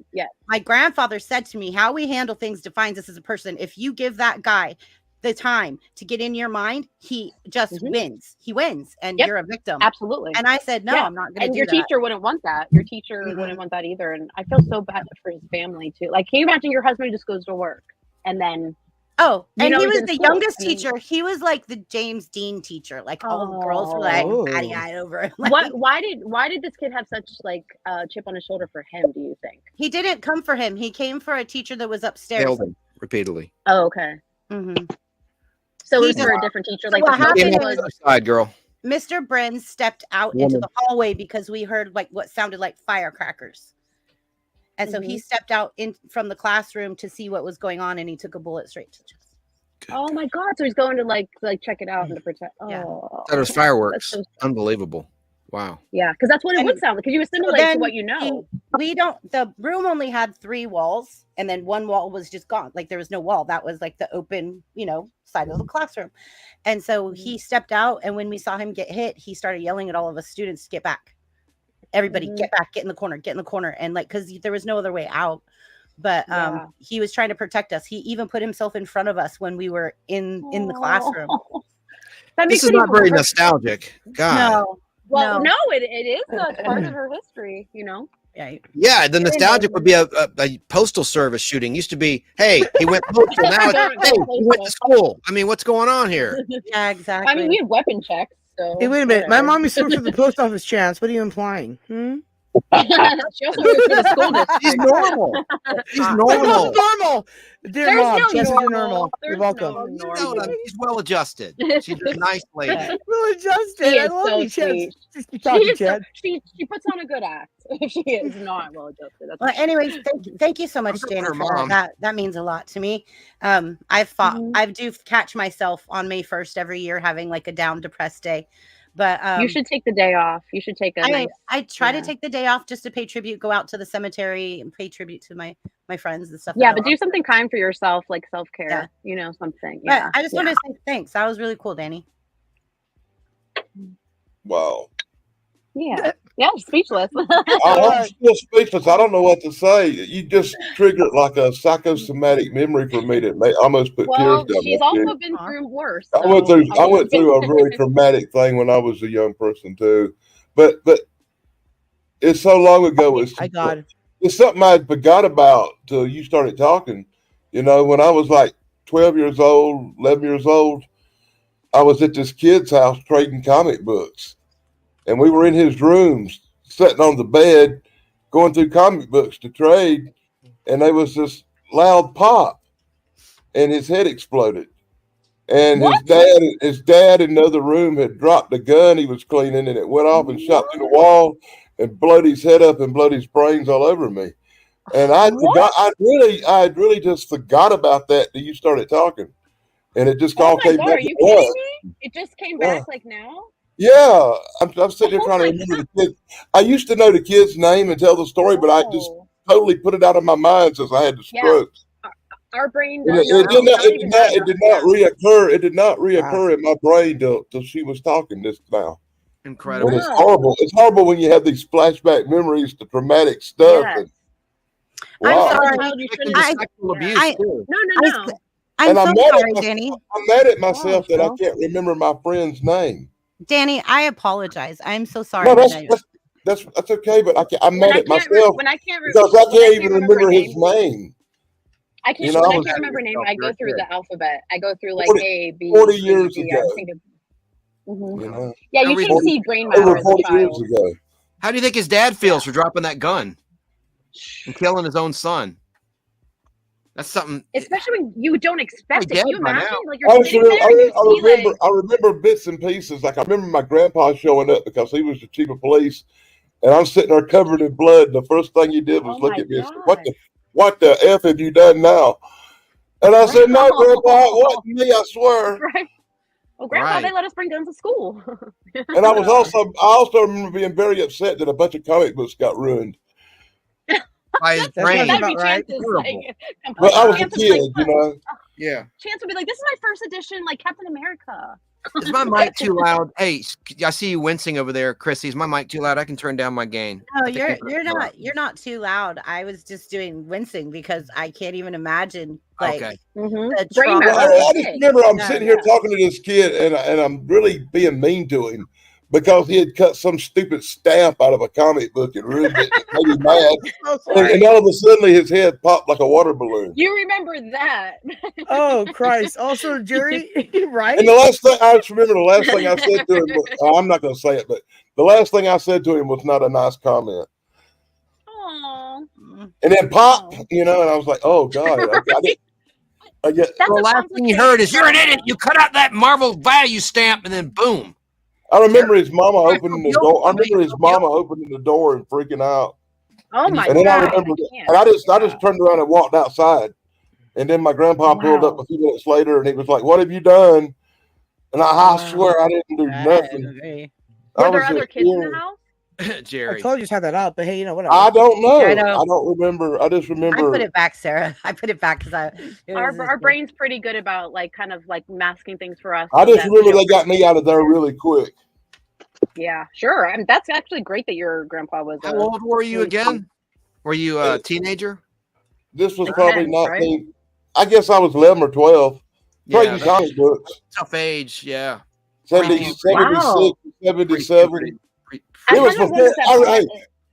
my grandfather said to me, how we handle things defines us as a person. If you give that guy the time to get in your mind, he just wins. He wins, and you're a victim. Absolutely. And I said, no, I'm not going to do that. And your teacher wouldn't want that. Your teacher wouldn't want that either. And I feel so bad for his family too. Like, can you imagine your husband just goes to work and then and he was the youngest teacher. He was like the James Dean teacher. Like all the girls were like patty-eyed over him. Like, why did this kid have such like chip on his shoulder for him, do you think? He didn't come for him. He came for a teacher that was upstairs. Failed him repeatedly. Oh, okay. So it was for a different teacher. Like what happened was, side girl. Mr. Bren stepped out into the hallway because we heard like what sounded like firecrackers. And so he stepped out from the classroom to see what was going on, and he took a bullet straight to the chest. Oh my God! So he's going to like check it out and to protect. Oh, that was fireworks. Unbelievable. Wow. Yeah, because that's what it would sound like. Because you assimilate to what you know. The room only had 3 walls, and then one wall was just gone. Like there was no wall. That was like the open, side of the classroom. And so he stepped out, and when we saw him get hit, he started yelling at all of us students to get back. Everybody get back, get in the corner. And like, because there was no other way out. But he was trying to protect us. He even put himself in front of us when we were in the classroom. This is not very nostalgic. God. No. Well, no, it is part of her history, Yeah, the nostalgic would be a postal service shooting. Used to be, hey, he went postal. Now it's, hey, he went to school. I mean, what's going on here? Yeah, exactly. I mean, we had weapon checks. So hey, wait a minute. My mom used to work for the post office, Chance. What are you implying? She also works for the school district. She's normal. She's normal. Normal. Dear There's mom, no Chance is normal. normal. There's You're welcome. no No, she's well adjusted. She's a nice lady. Well adjusted. She I is love so you, Chance. sweet. Just keep talking, Chad. She puts on a good act. She is not well adjusted. Well, anyways, thank you so much, Jane, for that. That means a lot to me. I've fought. I do catch myself on May 1st every year having like a down, depressed day. But you should take the day off. You should take I try to take the day off just to pay tribute, go out to the cemetery and pay tribute to my friends and stuff. Yeah, but do something kind for yourself, like self-care. Something. Yeah. I just want to say thanks. That was really cool, Danny. Wow. Yeah. Yeah, I'm speechless. I'm still speechless. I don't know what to say. You just triggered like a psychosomatic memory for me that almost put tears down. She's also been through worse. I went through a really traumatic thing when I was a young person too, but it's so long ago. It's something I forgot about till you started talking. When I was like 12 years old, 11 years old, I was at this kid's house trading comic books. And we were in his rooms, sitting on the bed, going through comic books to trade. And there was this loud pop, and his head exploded. And his dad in another room had dropped a gun he was cleaning, and it went off and shot through the wall and blowed his head up and blowed his brains all over me. And I really just forgot about that till you started talking, and it just all came back. Are you kidding me? It just came back like now. Yeah, I'm sitting here trying to remember the kid. I used to know the kid's name and tell the story, but I just totally put it out of my mind since I had the stroke. Our brain it did not reoccur. It did not reoccur in my brain till she was talking this now. Incredible. And it's horrible. It's horrible when you have these flashback memories to traumatic stuff. Yes. And, wow. I'm sorry. I'm so sorry, Danny. I'm mad at myself that I can't remember my friend's name. Danny, I apologize. I'm so sorry. No, that's okay, but I'm mad at myself because I can't even remember his name. I can't. When I can't remember name, I go through the alphabet. I go through like 40, A, B. 40 years ago. You know? Yeah, you can see brain matter as a child. How do you think his dad feels for dropping that gun and killing his own son? That's something. Especially when you don't expect it. Can you imagine? Like I remember bits and pieces. Like I remember my grandpa showing up because he was the chief of police, and I'm sitting there covered in blood. And the first thing he did was look at me and say, "What the F have you done now?" And I said, "No, Grandpa, it wasn't me. I swear." Right. Well, Grandpa, they let us bring guns to school. And I also remember being very upset that a bunch of comic books got ruined. By his brain. Right? Well, I was a kid, you know. Yeah. Chance would be like, "This is my first edition, like Captain America." Is my mic too loud? Hey, I see you wincing over there, Chrissy. Is my mic too loud? I can turn down my gain. No, you're not too loud. I was just doing wincing because I can't even imagine the trauma. I just remember I'm sitting here talking to this kid and I'm really being mean to him because he had cut some stupid stamp out of a comic book and ruined it. It made him mad. And all of a sudden his head popped like a water balloon. You remember that? Oh Christ! Also, Jerry, right? And the last thing I just remember, the last thing I said to him was, I'm not going to say it, but the last thing I said to him was not a nice comment. Aww. And then pop, you know, and I was like, oh God. The last thing you heard is, "You're an idiot. You cut out that Marvel value stamp," and then boom. I remember his mama opening the door. I remember his mama opening the door and freaking out. Oh my God! And then I remember, and I just turned around and walked outside. And then my grandpa pulled up a few minutes later, and he was like, "What have you done?" And I swear I didn't do nothing. Were there other kids in the house? Jerry, I told you to have that out, but hey, you know whatever. I don't know. I don't remember. I just remember. I put it back, Sarah. I put it back because our brain's pretty good about kind of masking things for us. I just remember they got me out of there really quick. Yeah, sure. I mean, that's actually great that your grandpa was. How old were you again? Were you a teenager? This was probably 19. Right? I guess I was 11 or 12. Yeah, comic books. Tough age, yeah. 76, 77. It was before.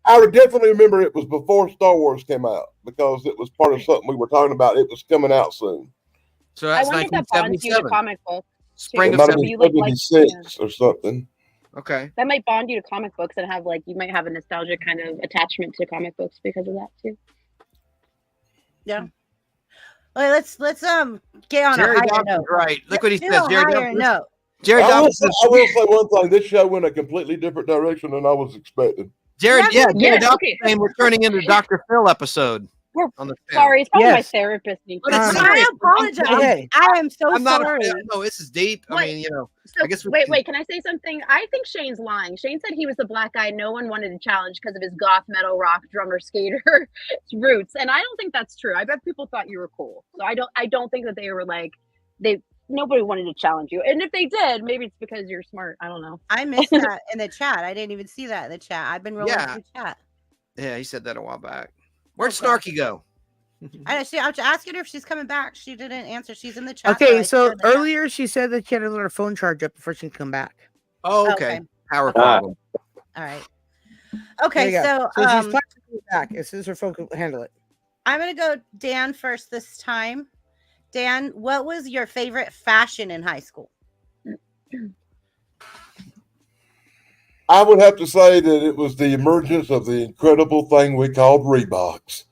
I definitely remember it was before Star Wars came out because it was part of something we were talking about. It was coming out soon. So that's I wonder if that bonds you to comic books. Spring of 76 or something. Okay. That might bond you to comic books and have you might have a nostalgic kind of attachment to comic books because of that too. Yeah. Well, let's get on Jerry a higher note. Right. Look what he says. Jerry I will say one thing. This show went a completely different direction than I was expecting. Jerry saying we're turning into Dr. Phil episode. Sorry, it's probably my therapist. I apologize. I am so sorry. No, this is deep. I mean, So, I guess wait. Can I say something? I think Shane's lying. Shane said he was the black guy no one wanted to challenge because of his goth metal rock drummer skater roots, and I don't think that's true. I bet people thought you were cool. So I don't think that they were nobody wanted to challenge you, and if they did, maybe it's because you're smart. I don't know. I missed that in the chat. I didn't even see that in the chat. I've been rolling through the chat. Yeah, he said that a while back. Where'd Snarky go? I was asking her if she's coming back. She didn't answer. She's in the chat. Okay, so earlier she said that she had to let her phone charge up before she can come back. Oh, okay. Power problem. All right. Okay, so she's practically back as soon as her phone can handle it. I'm gonna go Dan first this time. Dan, what was your favorite fashion in high school? I would have to say that it was the emergence of the incredible thing we called Reeboks.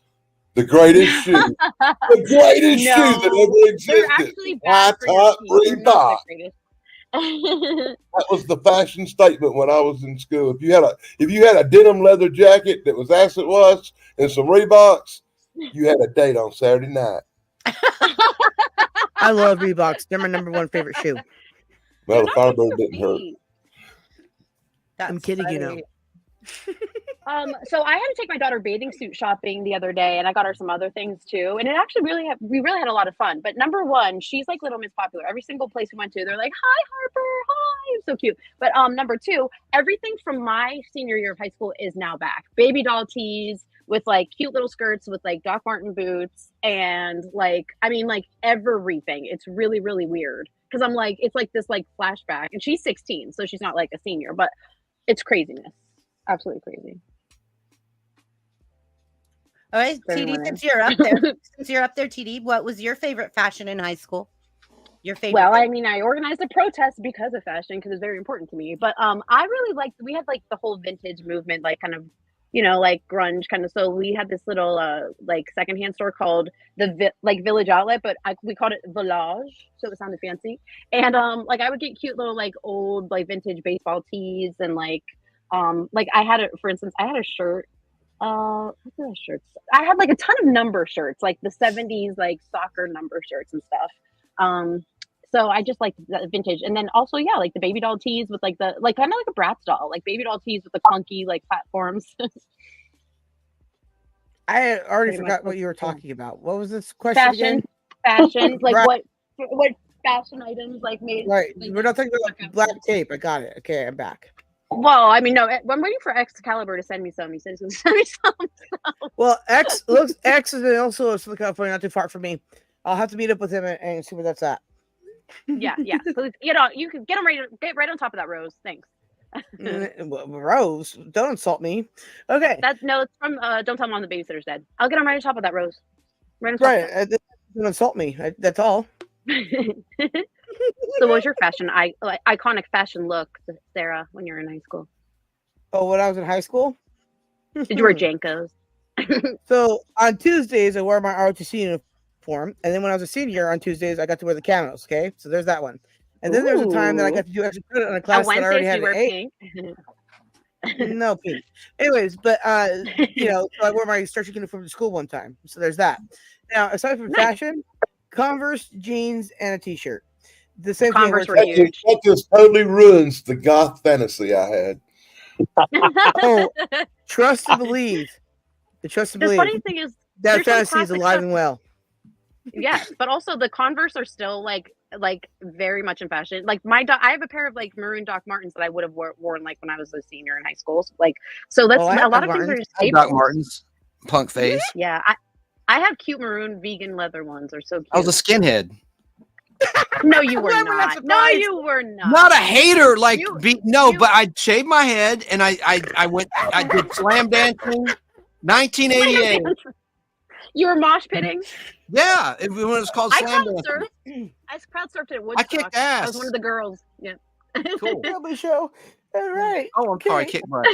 The greatest shoe. The greatest shoe that ever They're existed. actually High bad for your top feet. They're not Reebok. the greatest. That was the fashion statement when I was in school. If you had a denim leather jacket that was acid wash and some Reeboks, you had a date on Saturday night. I love Reeboks. They're my number one favorite shoe. Well, They're the not Firebird good for didn't hurt. feet. I'm kidding, you know. So I had to take my daughter bathing suit shopping the other day, and I got her some other things too. And it actually we really had a lot of fun. But number one, she's like Little Miss Popular. Every single place we went to, they're like, "Hi, Harper, hi," it's so cute. But number two, everything from my senior year of high school is now back. Baby doll tees with like cute little skirts with like Doc Marten boots, and like everything. It's really, really weird because I'm like, it's like this like flashback, and she's 16, so she's not like a senior, but it's craziness. Absolutely crazy. All right, TD, since you're up there, TD, what was your favorite fashion in high school? Your favorite? Well, I mean, I organized a protest because of fashion, because it's very important to me. But I really liked. We had like the whole vintage movement, like kind of, like grunge kind of. So we had this little like secondhand store called the Village Outlet, but we called it Village, so it sounded fancy. And like I would get cute little like old like vintage baseball tees, and like I had for instance, I had a shirt. What are those shirts? I had like a ton of number shirts, like the 70s like soccer number shirts and stuff. So I just like the vintage, and then also like the baby doll tees with like the kind of like a Bratz doll, like baby doll tees with the clunky like platforms. I already forgot what you were talking about. What was this question again? Fashion, like Right. what fashion items like made? Right, like, we're not talking about black tape. I got it. Okay, I'm back. Well, I mean, no, I'm waiting for Excalibur to send me some. He said he's going to send me some. Well, X is also Southern California, not too far from me. I'll have to meet up with him and see where that's at. Yeah. So, you can get right on top of that, Rose. Thanks. Rose, don't insult me. Okay. It's from Don't Tell Mom the Babysitter's Dead. I'll get him right on top of that, Rose. Right on top of Right. Don't insult me. That's all. that. So what was your iconic fashion look, Sarah, when you were in high school? Oh, when I was in high school? Did you wear Jankos? So on Tuesdays, I wore my ROTC uniform. And then when I was a senior on Tuesdays, I got to wear the camos. Okay. So there's that one. And then there's a time that I got to do extra credit on a class that I already had. Pink. No pink. Anyways, but so I wore my starch uniform to school one time. So there's that. Now, aside from fashion, Converse, jeans, and a t-shirt. The same Converse thing. were huge. That just totally ruins the goth fantasy I had. Oh, trust to believe. The trust to The believe. funny thing is That fantasy is alive and well. Yes, but also the Converse are still like very much in fashion. Like I have a pair of like maroon Doc Martens that I would have worn like when I was a senior in high school. So that's a lot of things are just staples. Doc Martens, punk phase. Yeah, I have cute maroon vegan leather ones. They're so cute. I was a skinhead. No, you were not. No, you were not. Not a hater, but I shaved my head and I did slam dancing. 1988. You were mosh pitting? Yeah, when it was called slam dancing. I crowd surfed at Woodstock. I kicked ass. I was one of the girls. Yeah. Cool. Probably show. All right. Oh, I'm sorry, kick butt.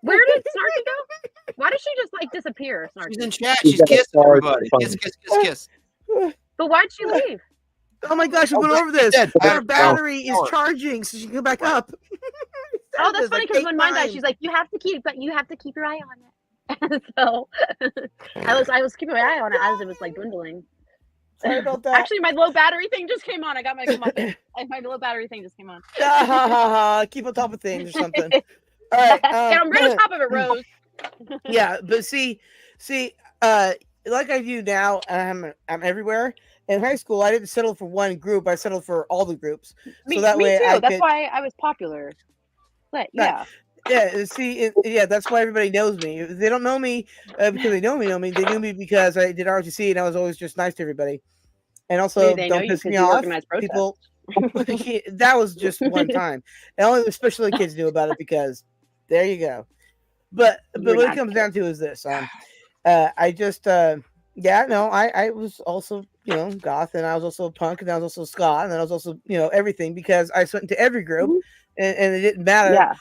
Where did Snarky go? Why did she just like disappear? Snarky? She's in chat. She's kissing everybody. Kiss, kiss, kiss, kiss. But why'd she leave? Oh my gosh, we went over this. dead. Her battery is charging, so she can go back up. Oh, that's funny because when mine died, she's like, "You have to keep your eye on it." So I was keeping my eye on it as it was like dwindling. Sorry about that. Actually, my low battery thing just came on. I got my low battery thing just came on. Keep on top of things or something. All right, I'm right on top of it, Rose. Yeah, but see, like I do now, I'm everywhere. In high school, I didn't settle for one group. I settled for all the groups. Me so that way too. That's why I was popular. But yeah. Yeah, see, that's why everybody knows me. If they don't know me because they know me. They knew me because I did ROTC and I was always just nice to everybody. And also, don't piss me off. People, that was just one time. And only the special ed kids knew about it because there you go. But what it comes down to is this. I just, I was also, goth, and I was also punk, and I was also ska, and then I was also, everything, because I went into every group. Mm-hmm. And it didn't matter,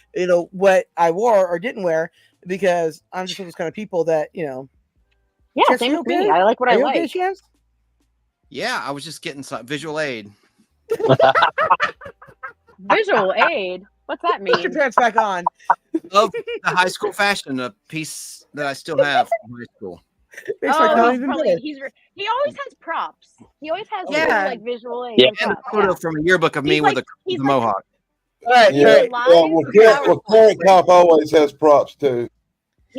what I wore or didn't wear, because I'm just one of those kind of people that, Yeah, Chance, same you with me. okay? I like what Are I you okay, like. Chance? Yeah, I was just getting some visual aid. Visual aid. What's that Put your mean? pants back on. Of the high school fashion, a piece that I still have from high school. Makes my comment Oh, even probably better. he always has props. He always has Yeah. like visual aid Yeah. and And a props. photo Yeah. from a yearbook of me He's with like- a he's the like- mohawk. All right, Yeah, all right. Live well, Carrot Top always has props too.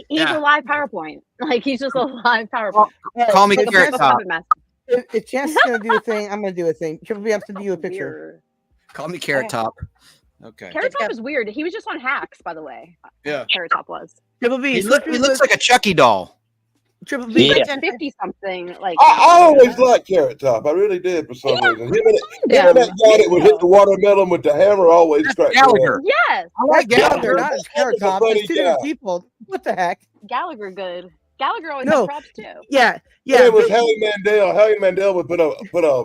He's Yeah. a live PowerPoint. Like he's just a live PowerPoint. All right, Call me so Carrot Chance- Top. Puppet master. If Chance is gonna do a thing, I'm gonna do a thing. Triple B, I'm gonna do you a picture. Weird. Call me Carrot Okay. Top. Okay. Carrot Top is weird. He was just on Hacks, by the way. Yeah. Carrot Top was. Triple B, He looks like a Chucky doll. Triple B. Yeah. He's like 50 something. Like I always liked Carrot Top. I really did for some reason. Him and that guy that would hit the watermelon with the hammer always cracked me up. Gallagher. Yes, I like Gallagher, Gallagher. not as Carrot That's a Top. funny It's two different guy. people. What the heck? Gallagher good. Gallagher always No. had props too. Yeah, Yeah, it was but- Howie Mandel. Howie Mandel would put a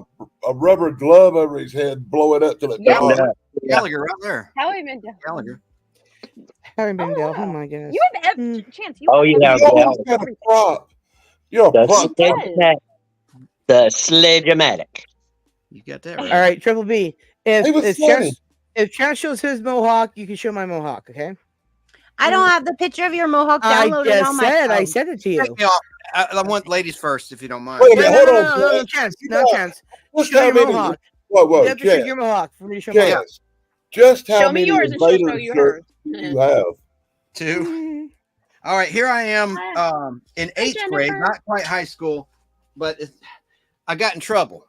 rubber glove over his head, blow it up till it Yeah. popped. Gallagher right there. Howie Mandel. Gallagher. Harry Mandel. wow. Oh my goodness. You have Chance. You Oh, have yeah, You always Gallagher. got a prop. You're a The prop. Sledge-o-matic. You got that All right. right, Triple B. He was funny. If Chance shows his mohawk, you can show my mohawk. Okay. I don't have the picture of your mohawk I downloaded just on my said I phone. sent it to you. Check me off. I want ladies first, if you don't mind. Wait a No, minute, no, hold no, on, no, no, Chance. Chance. You No got- chance. Just Show how your many? mohawk. Whoa, You have to show Chance. your mohawk for me to show my mohawk. Chance. Just how Show me many yours and she'll Invader show you shirts hers. do you have? 2. All right, here I am in 8th grade, Jennifer. not quite high school, but I got in trouble.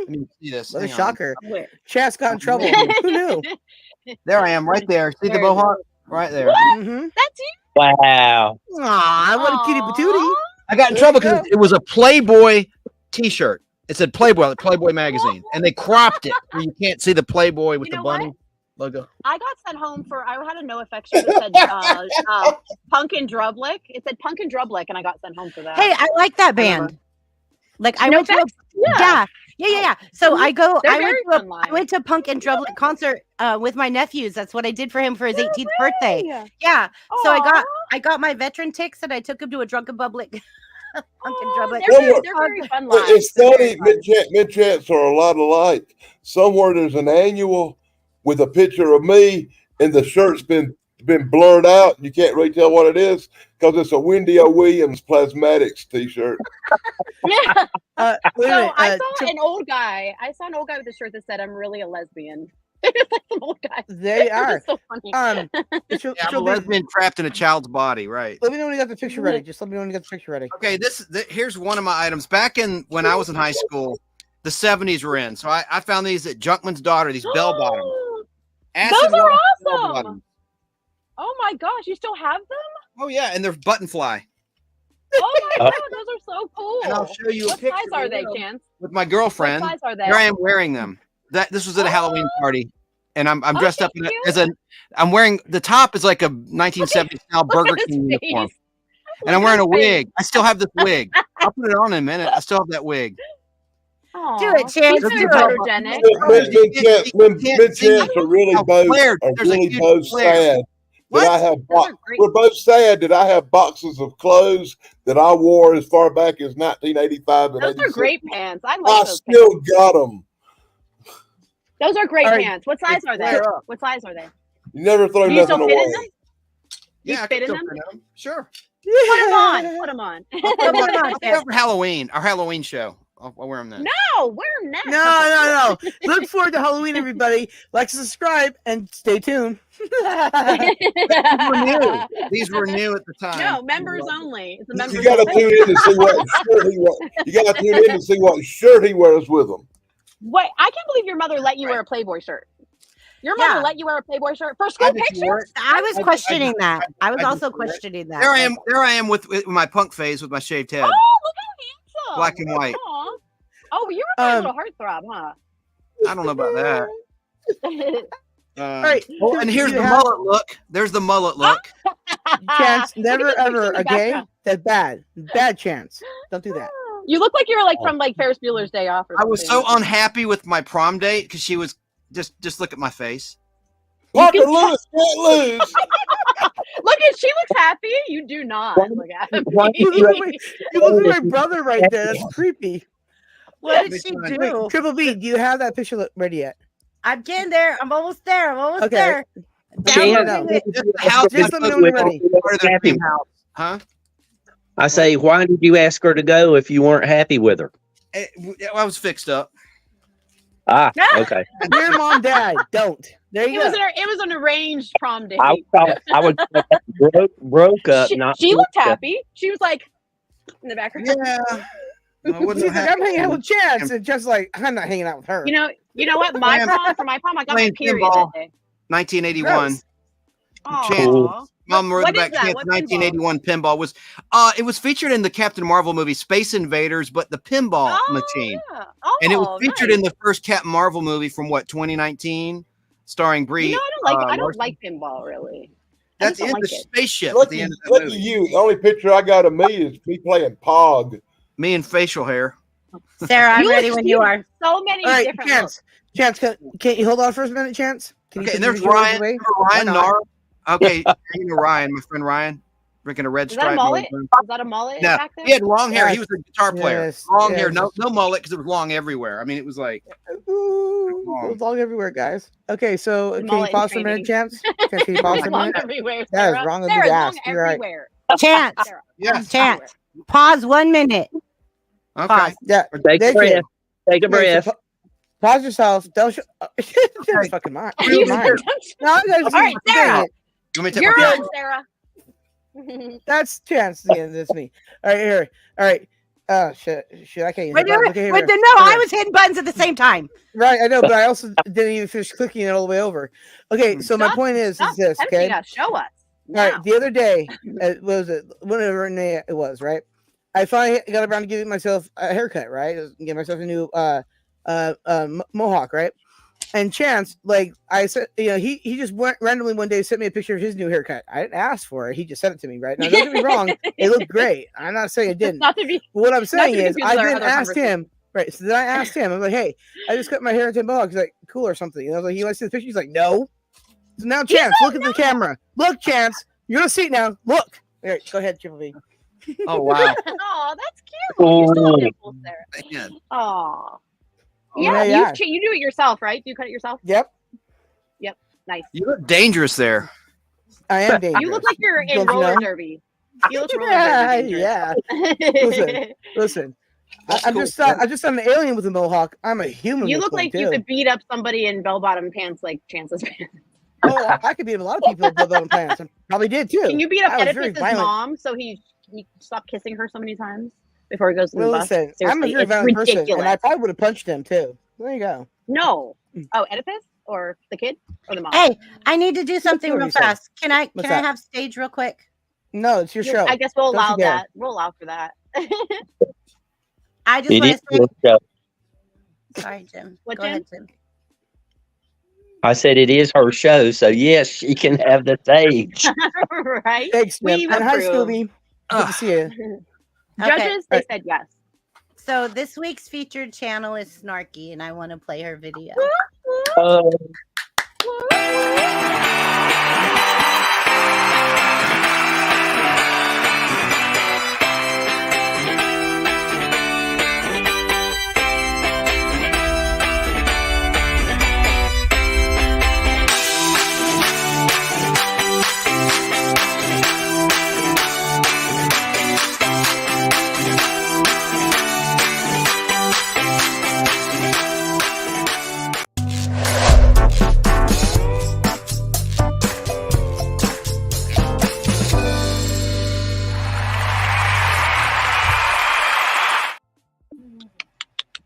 Let me see this. What a Hang on. shocker. Where? Chance got in trouble. Who knew? There I am, right there. See the Where is mohawk? Right there. Mm-hmm. That's you. Wow. Aw, what a cutie patootie. I got in There trouble you go. because it was a Playboy T-shirt. It said Playboy, like Playboy magazine, and they cropped it where you can't see the Playboy with You the know bunny what? logo. I got sent home for. I had a no affection that said Punk and Drublick. It said Punk and Drublick, and I got sent home for that. Hey, I like that I remember. band. Like I No went to a, Effects? Yeah. yeah. So I go. They're I went very to fun a, live. I went to a Punk and Drublick concert with my nephews. That's what I did for him for his 18th birthday. Hey. Yeah. So Aw. I got my veteran ticks and I took him to a drunken public. Punk and Oh, Drublick. they're very fun live. It's They're funny, very fun. mid-chats are a lot alike. Somewhere there's an annual with a picture of me, and the shirt's been blurred out. You can't really tell what it is because it's a Wendy O. Williams Plasmatics T-shirt. Yeah. Wait a So minute. I saw an old guy. I saw an old guy with a shirt that said, "I'm really a lesbian." It's like some old guy. They are. It's so funny. Yeah, I'm a lesbian trapped in a child's body, right? Let me know when you got the picture ready. Just let me know when you got the picture ready. Okay, here's one of my items. Back when I was in high school, the 70s were in. So I found these at Junkman's Daughter, these bell bottoms. Those are bell awesome. bottoms. Oh my gosh, you still have them? Oh yeah, and they're button fly. Oh my god, those are so cool. And I'll show you a What picture size are they, of them Chance? with my girlfriend. What size are they? Here I am wearing them. This was at a Halloween party, and I'm dressed up Okay, I'm wearing the top is like a 1970s style Burger Look at his King uniform, face. and I'm Look wearing at a his face. wig. I still have this wig. I'll put it on in a minute. I still have that wig. Aw, Do it, Chance, He's do very it. photogenic. Mid-chats are really both flared. There's a huge both flare. sad What? that I have. Those are great. We're both sad that I have boxes of clothes that I wore as far back as 1985 and Those 86. are great pants. I I like those still pants. got them. Those are great All right. pants. What size are they? flare up. What size are they? You never throw Do you still nothing fit away. in them? You Yeah, I fit can in still them? fit in them. Sure. Put them on. Put them on. Come on, I'll Chance. for Halloween, our Halloween show. I'll wear them then. No, wear them now. No. Look forward to Halloween, everybody. Like, subscribe, and stay tuned. These were new at the time. No, members only. It's a members You got to only. tune in to see what shirt he wears. You got to tune in to see what shirt he wears with him. Wait, I can't believe your mother let you wear a Playboy shirt. Your mother Yeah. let you wear a Playboy shirt for I school bet you pictures? weren't. I was questioning that. I was I also just wear it. questioning that. There I am with my punk phase with my shaved head. Oh, look how handsome. Black and white. Aw. Oh, you're a little heartthrob, huh? I don't know about that. All right. Oh, and here's You the have- mullet look. There's the mullet look. Chance, Look never at this ever, picture in the okay? background. That's bad. Bad chance. Don't do that. You look like you're like from like Ferris Bueller's Day Off. Or I was so something. unhappy with my prom date because she was just look at my face. Parker Lewis can't lose. Look at she looks happy. You do not look happy. You look like my brother right there. That's creepy. What did she Wait, do? Triple B, do you have that picture ready yet? I'm getting there. I'm almost there. I'm almost Okay. there. Chance, Downloading it. Just let me know when you're ready. Part of their dream house. Huh? I say, why did you ask her to go if you weren't happy with her? I was fixed up. Ah, okay. Dear mom, dad, don't. There you go. It was an arranged prom date. I would broke up. She looked happy. She was like in the background. Yeah. She's like, I'm hanging out with Chance, and just like I'm not hanging out with her. You know what? For my prom, I got my period that day. 1981. Aw. Chance. Mom wrote What back. is that? Chance, What 1981 pinball was. It was featured in the Captain Marvel movie Space Invaders, but the pinball machine, Yeah. Oh, and it was featured nice. in the first Captain Marvel movie from 2019, starring Brie. I don't like pinball really. That's in like the it. spaceship at Lucky, the end of the lucky movie. you. The only picture I got of me is me playing Pog. Me and facial hair. Sarah, I'm You ready look when you are. So many All right, different Chance. Chance, can't you hold on for a minute, Chance? Can you Okay, put and there's your videos Ryan. away? Ryan Why not? Nara. Okay, you know Ryan, my friend Ryan, drinking a red Is that a stripe. mullet? Is that a mullet No, back there? he had long hair. Yes. He was a guitar player. Yes, Long yes. hair, no mullet because it was long everywhere. I mean, it was like Ooh, it was all everywhere, guys. Okay, so can you mullet pause for a minute, training. Chance? Can you pause for a Long minute? everywhere. That is Sarah. wrong with Sarah's the long ass. You're right. everywhere. Chance. Sarah, yes. Chance. Pause 1 minute. Okay. Pause. Yeah, Take a thank breath. you. Take a Okay, so breath. pause yourself. Don't show. That's fucking mine. You- Mine. No, All right, Sarah. You want me to take You're my on, Sarah. That's Chance again. That's me. All right, here. All right. Shit. I can't use Wait, the buttons. Okay, here. no, I was hitting buttons at the same time. Right, I know, but I also didn't even finish clicking it all the way over. Okay, so my Stop- point is Stop this, tempting okay? us. Show us. All right, Now. the other day, what was it? Whatever day it was, right? I finally got around to giving myself a haircut, right? Give myself a new mohawk, right? And Chance, like I said, he just went randomly one day sent me a picture of his new haircut. I didn't ask for it; he just sent it to me, right? Now, don't get me wrong, it looked great. I'm not saying it didn't. Not to be. But what I'm saying to is, confuse I our then other asked him, conversation. right? So then I asked him, I was like, "Hey, I just cut my hair into a mohawk." He's like, "Cool" or something. And I was like, "You want to see the picture?" He's like, "No." So now, Chance, look at the camera. Look, Chance, you're gonna see it now. Look. All right, go ahead, Triple V. Oh wow. Oh, that's cute. You still have dimples there. Man. Oh. Yeah, Yeah, yeah. you do it yourself, right? Do you cut it yourself? Yep, Nice. You look dangerous there. I am dangerous. You look like you're in Don't you roller know? derby. You look roller Yeah, derby. yeah. dangerous. Listen, That's I'm cool. just an alien with a mohawk. I'm a human. You with look one, like too. you could beat up somebody in bell-bottom pants like Chance's pants. Oh, I could beat a lot of people with bottom plants. I probably did too. Can you beat up I was very Oedipus's violent. mom so he stopped kissing her so many times before he goes to the Well, bus? listen, I'm a Seriously, very it's violent person, ridiculous. and I probably would have punched him too. There you go. No. Oh, Oedipus or the kid or the mom? Hey, I need to do something what real you said. fast. Can I What's can I that? have stage real quick? No, it's your show. I guess we'll Don't allow you dare. that. We'll allow for that. I just It want is to say your show. sorry, Jim. What, Go Jim? ahead, Jim. I said it is her show, so yes, she can have the stage. Right? Thanks, We Jim. And hi, approve. Scooby. Good to see you. Judges, they said yes. So this week's featured channel is Snarky, and I want to play her video. Oh,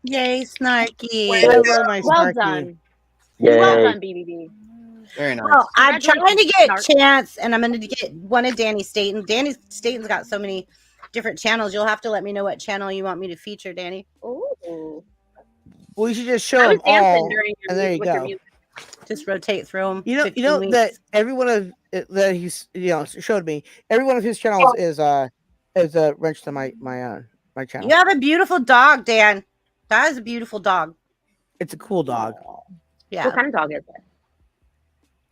Yay, Snarky. I love my Well Snarky. done. Well yay. done, BBB. Very nice. Well, I'm trying to get Congratulations, Chance, and I'm going to get one of Danny Staten. Danny Staten's got so many different channels. You'll have to let me know what channel you want me to feature, Danny. Ooh. Well, you should just show I was them all. dancing during your, and there you with your go. music. Just rotate through them. You know that every one of that he's showed me. Every one of his channels is a wrench to my channel. You have a beautiful dog, Dan. That is a beautiful dog. It's a cool dog. Yeah. What kind of dog is it?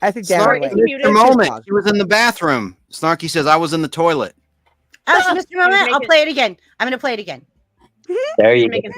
I think Sorry, Dan. Is he muted? Mr. Moment. He was in the bathroom. Snarky says, I was in the toilet. Oh, so just a moment. I'll making- play it again. I'm going to play it again. There you go. Making-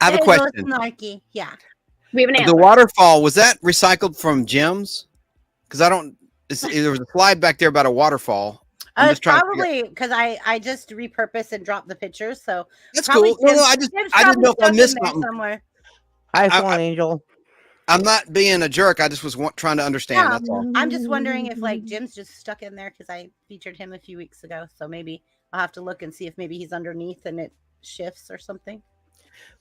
I have a There goes question. Snarky. Yeah. We have an answer. The waterfall, was that recycled from gyms? Because I don't, there was a slide back there about a waterfall. I'm It's just trying to figure- probably because I just repurposed and dropped the pictures. So That's probably cool. No, Jim's- I Jim's didn't probably know if I stuck in missed there something. somewhere. Hi, I- Fallen Angel. I'm not being a jerk. I just was trying to understand. Yeah. That's all. I'm just wondering if like Jim's just stuck in there because I featured him a few weeks ago. So maybe I'll have to look and see if maybe he's underneath and it shifts or something.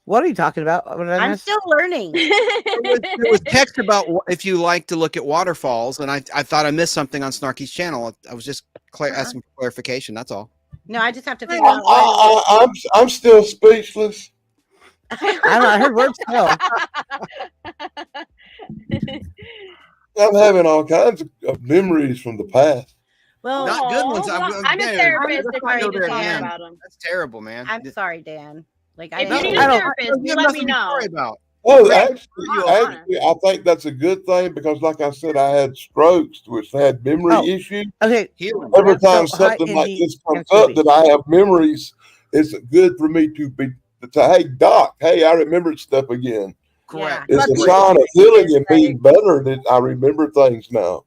What are you talking about? What did I I'm miss? still learning. There was text about if you like to look at waterfalls, and I thought I missed something on Snarky's channel. I was just asking for clarification. That's all. No, I just have to figure out. What I'm still speechless. I don't know. I heard words still. I'm having all kinds of memories from the past. well, Not good ones. Well, I'm- I'm a again, therapist. let's If not I go need to there, talk Dan. about them. That's terrible, man. I'm sorry, Dan. Like If I you need I a don't- therapist, You you have let nothing me to know. worry about. Oh, Rick, actually, I think that's a good thing because, like I said, I had strokes, which had memory Oh. issues. Okay. Healing. Every time So, hi, something like Indy this comes and up Phoebe. that I have memories, it's good for me to hey, Doc, hey, I remembered stuff again. Correct. It's a But sign of PTSD healing is and being better that I remember things now.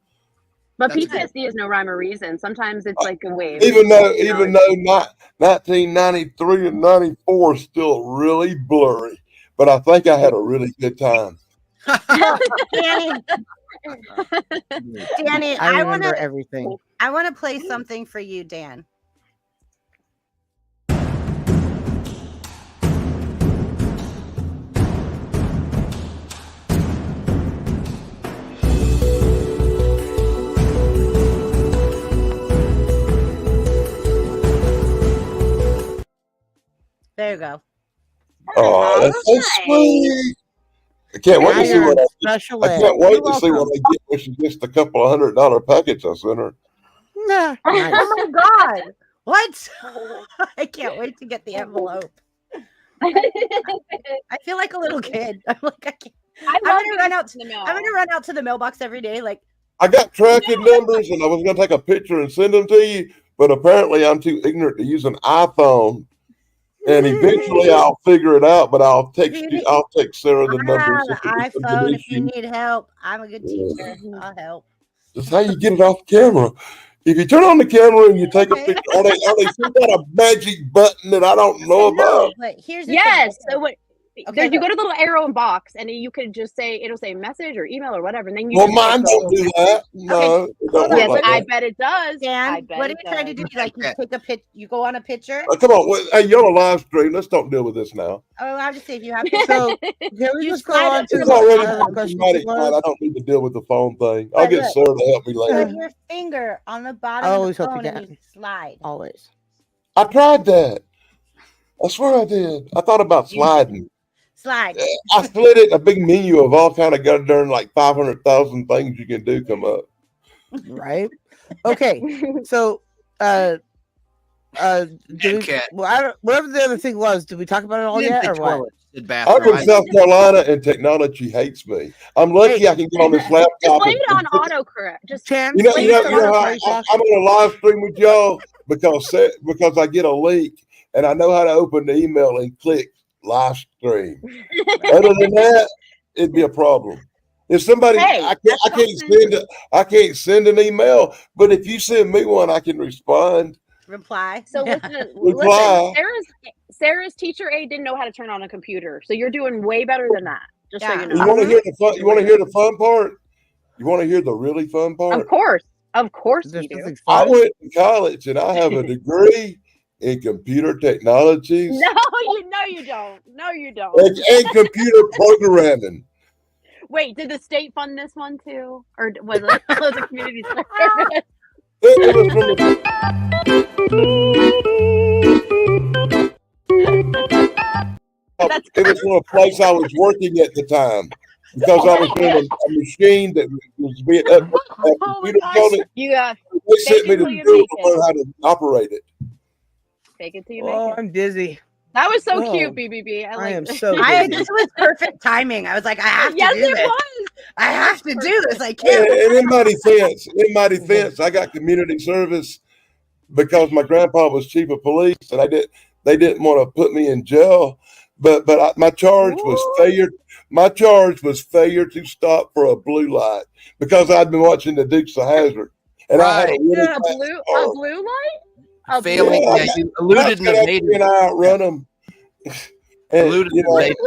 But That's PTSD is no rhyme or reason. Sometimes it's like a wave. Even though not 1993 and 94 is still really blurry, but I think I had a really good time. Danny, Danny, I I remember want to everything. play something for you, Dan. There you go. Oh, that's so nice. sweet. I can't wait Now to see you're what in special I ed. can't wait You're to see what welcome. I get when she gets the couple of $100 package I sent her. Nah, nice. Oh my God. What? I can't wait to get the envelope. I feel like a little kid. I'm like, I can't. I I'm love gonna run out. in the mail. I'm gonna run out to the mailbox every day. Like, I got tracking numbers and I was going to take a picture and send them to you, but apparently I'm too ignorant to use an iPhone. And eventually I'll figure it out, but I'll text you. I'll text Sarah the numbers. the iPhone. If you need help, I'm a good teacher. I'll help. That's how you get it off camera. If you turn on the camera and you take a picture, are they some kind of magic button that I don't know No, about? but here's the Yes. thing. So what? Okay, You go to the little arrow and box, and you could just say it'll say message or email or whatever, and then you. Well, just mine click don't do that. No, it don't work Yes, like I that. bet it does. I Dan, bet what are it you trying to do? does. Like, you take a pic, you go on a picture. Come on, hey, you're on a live stream. Let's don't deal with this now. Oh, I'll just say if you have. So can we You just go slide on it to to It's the already the other question? automatic. I don't need to deal with the phone thing. I'll But get look, Sarah to help me Put later. your finger on the I bottom of always the hope you phone and can. you slide. Always. I tried that. I swear I did. I thought about sliding. Slide. I slid it. A big menu of all kind of goddamn like 500,000 things you can do come up. Right. Okay. So did we, Cat. well, I don't, whatever the other thing was, did we talk about it all yet or what? Did I'm bathroom. from South Carolina and technology hates me. I'm lucky Hey. I can get on this Just laptop. blame it on autocorrect. Just Chance, You know, blame you know, it you know on how Trey Fox. I'm on a live stream with y'all because I get a link and I know how to open the email and click live stream. Other than that, it'd be a problem. If somebody, Hey, I can't send an email, but if you send me one, I can respond. Reply. So Reply. Sarah's teacher aide didn't know how to turn on a computer. So you're doing way better than that. Just so Yeah. you You know. want to hear the fun? You want to hear the fun part? You want to hear the really fun part? Of course There's we do. something I fun. went to college and I have a degree in computer technologies. No, you don't. No, you don't. And computer programming. Wait, did the state fund this one too, or was it a community service? It was from a place I was working at the time, because I was doing a machine that was being up. They sent me to school to learn how to operate it. Fake it till you make it. I'm dizzy. That was so cute, BBB. I am so This was perfect timing. I was like, I have to do this. I have to do this. I can't. And in my defense, I got community service because my grandpa was chief of police, and they didn't want to put me in jail. But my charge was failure. My charge was failure to stop for a blue light, because I'd been watching the Dukes of Hazzard, and I had a really a blue light. Failing, you eluded and evaded. And I outrun them. Eluded and evaded.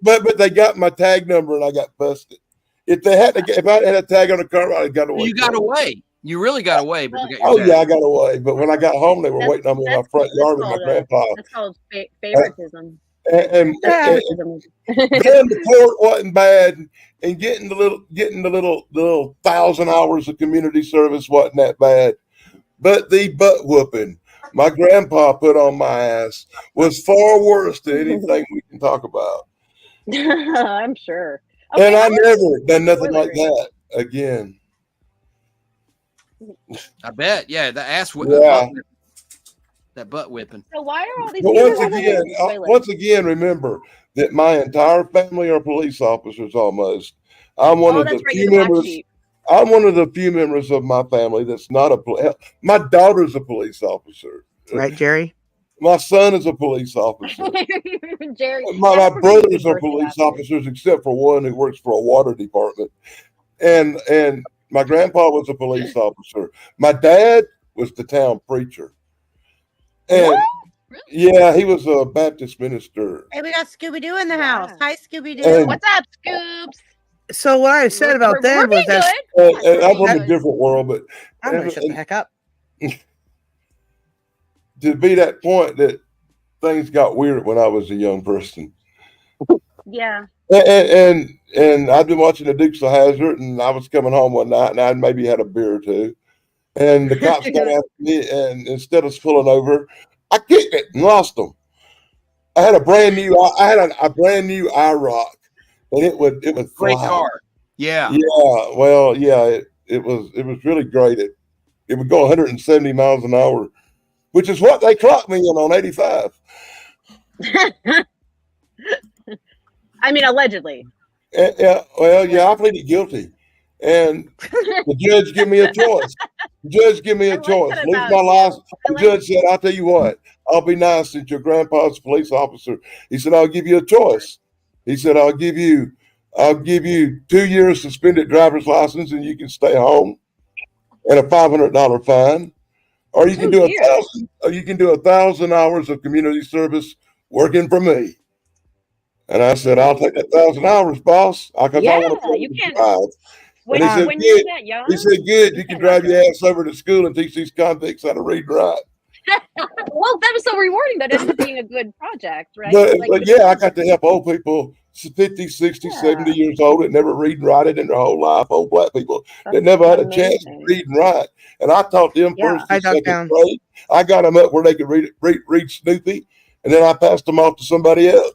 But they got my tag number, and I got busted. If I had a tag on the car, I got away. You got away. You really got away. But I got away. But when I got home, they were waiting on me in my front yard with my grandpa. That's called favoritism. And the court wasn't bad, and getting the little 1,000 hours of community service wasn't that bad. But the butt whooping my grandpa put on my ass was far worse than anything we can talk about. I'm sure. Okay, and I never done nothing like that again. I bet. Yeah, the ass whipping. Yeah. That butt whipping. So why are all these But people once again, remember that my entire family are police officers almost. I'm one of the few members. I'm one of the few members of my family that's not a my daughter's a police officer. Right, Jerry? My son is a police officer. Jerry, my brothers are police officers, except for one who works for a water department. And my grandpa was a police officer. My dad was the town preacher. And what? Yeah, he was a Baptist minister. Hey, we got Scooby-Doo in the house. Hi, Scooby-Doo. What's up, Scoops? So what I said about them was that I'm from a different world, but I'm gonna shut the heck up. To be that point that things got weird when I was a young person. Yeah. And I'd been watching the Dukes of Hazzard, and I was coming home one night, and I maybe had a beer or two, and the cops got after me, and instead of pulling over, I kicked it and lost them. I had a brand new IROC, and it would great fly. car. Yeah. Yeah. Well, yeah, it was really great. It would go 170 miles an hour, which is what they clocked me in on 85. I mean, allegedly. Yeah. Well, yeah, I pleaded guilty, and the judge gave me a choice. Lose my license. The judge said, "I'll tell you what. I'll be nice since your grandpa's a police officer." He said, "I'll give you a choice." He said, "I'll give you 2 years suspended driver's license, and you can stay home, and a $500 fine, or you can do 1,000. Or you can do 1,000 hours of community service working for me." And I said, "I'll take 1,000 hours, boss. You can't. When you're that young. He said, "Good. You can drive your ass over to school and teach these convicts how to read and write." Well, that was so rewarding. That ended up being a good project, right? But yeah, I got to help old people, 50, 60, 70 years old, that never read and write it in their whole life. Old black people that never had a chance to read and write. And I taught them first and second grade. I got them up where they could read Snoopy, and then I passed them off to somebody else,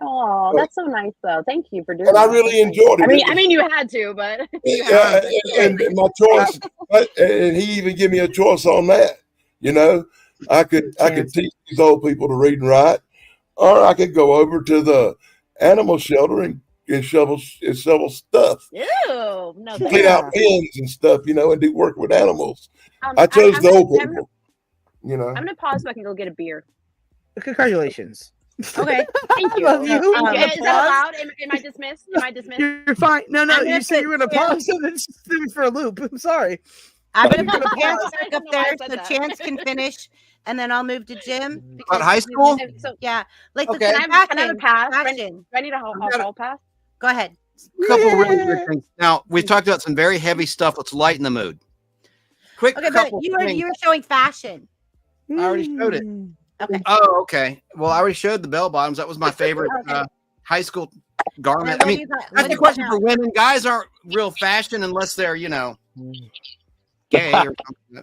Oh, that's so nice, though. Thank you for doing and that. I really enjoyed it. I mean, you had to, but and my choice, and he even gave me a choice on that. I could teach these old people to read and write, or I could go over to the animal shelter and shovel stuff. Ew, no, clean out pens and stuff, and do work with animals. I chose the old people. I'm gonna pause so I can go get a beer. Congratulations. Okay, thank you. Is that allowed? Am I dismissed? You're fine. No, you said you were gonna pause and then threw me for a loop. I'm sorry. I'm gonna put Chance back up there so Chance can finish, and then I'll move to Jim. About high school? Yeah. Like, okay. Can I have a pass? Do I need a hall pass? Go ahead. A couple really good things. Now, we've talked about some very heavy stuff. Let's lighten the mood. Okay, but you were showing fashion. I already showed it. Okay. Oh, okay. Well, I already showed the bell bottoms. That was my favorite high school garment. I mean, that's the question for women. Guys aren't real fashion unless they're, gay or something.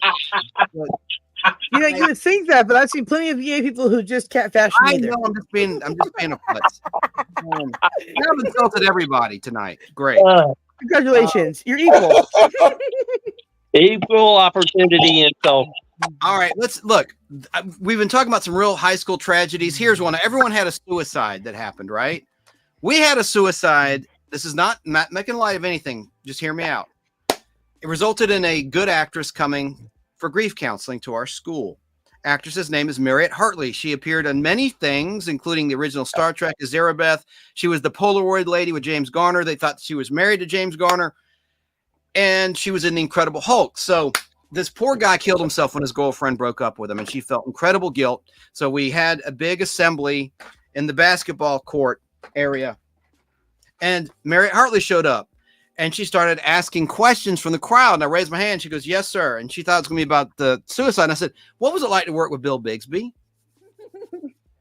You would think that, but I've seen plenty of gay people who just can't fashion either. I know. I'm just being a putz. I've insulted everybody tonight. Great. Congratulations, you're equal. Equal opportunity insult. All right, let's look. We've been talking about some real high school tragedies. Here's one. Everyone had a suicide that happened, right? We had a suicide. This is not making light of anything. Just hear me out. It resulted in a good actress coming for grief counseling to our school. Actress's name is Mariette Hartley. She appeared on many things, including the original Star Trek as Zarabeth. She was the Polaroid lady with James Garner. They thought she was married to James Garner. And she was in The Incredible Hulk. So this poor guy killed himself when his girlfriend broke up with him, and she felt incredible guilt. So we had a big assembly in the basketball court area, and Mariette Hartley showed up, and she started asking questions from the crowd. And I raised my hand. She goes, "Yes, sir." And she thought it was going to be about the suicide. And I said, "What was it like to work with Bill Bixby,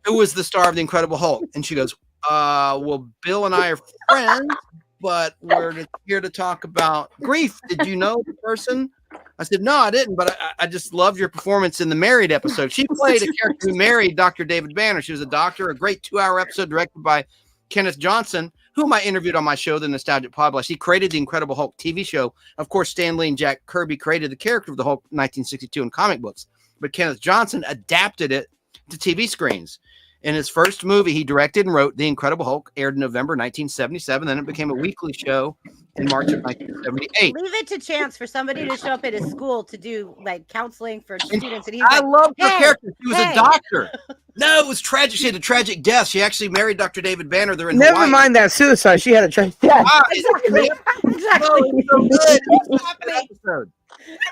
who was the star of The Incredible Hulk?" And she goes, well, Bill and I are friends, but we're here to talk about grief. Did you know the person?" I said, "No, I didn't, but I just loved your performance in the Married episode." She played a character who married Dr. David Banner. She was a doctor, a great 2-hour episode directed by Kenneth Johnson, whom I interviewed on my show, The Nostalgic Podblast. He created the Incredible Hulk TV show. Of course, Stan Lee and Jack Kirby created the character of the Hulk in 1962 in comic books, but Kenneth Johnson adapted it to TV screens. In his first movie, he directed and wrote The Incredible Hulk, aired in November 1977. Then it became a weekly show in March of 1978. Leave it to chance for somebody to show up at his school to do like counseling for students. And he's I like, loved her "Hey, character. She was hey." a doctor. No, it was tragic. She had a tragic death. She actually married Dr. David Banner. They're in Never Hawaii. mind that suicide. She had a tragic death. Exactly. No, Exactly. it's so good. It was a good episode.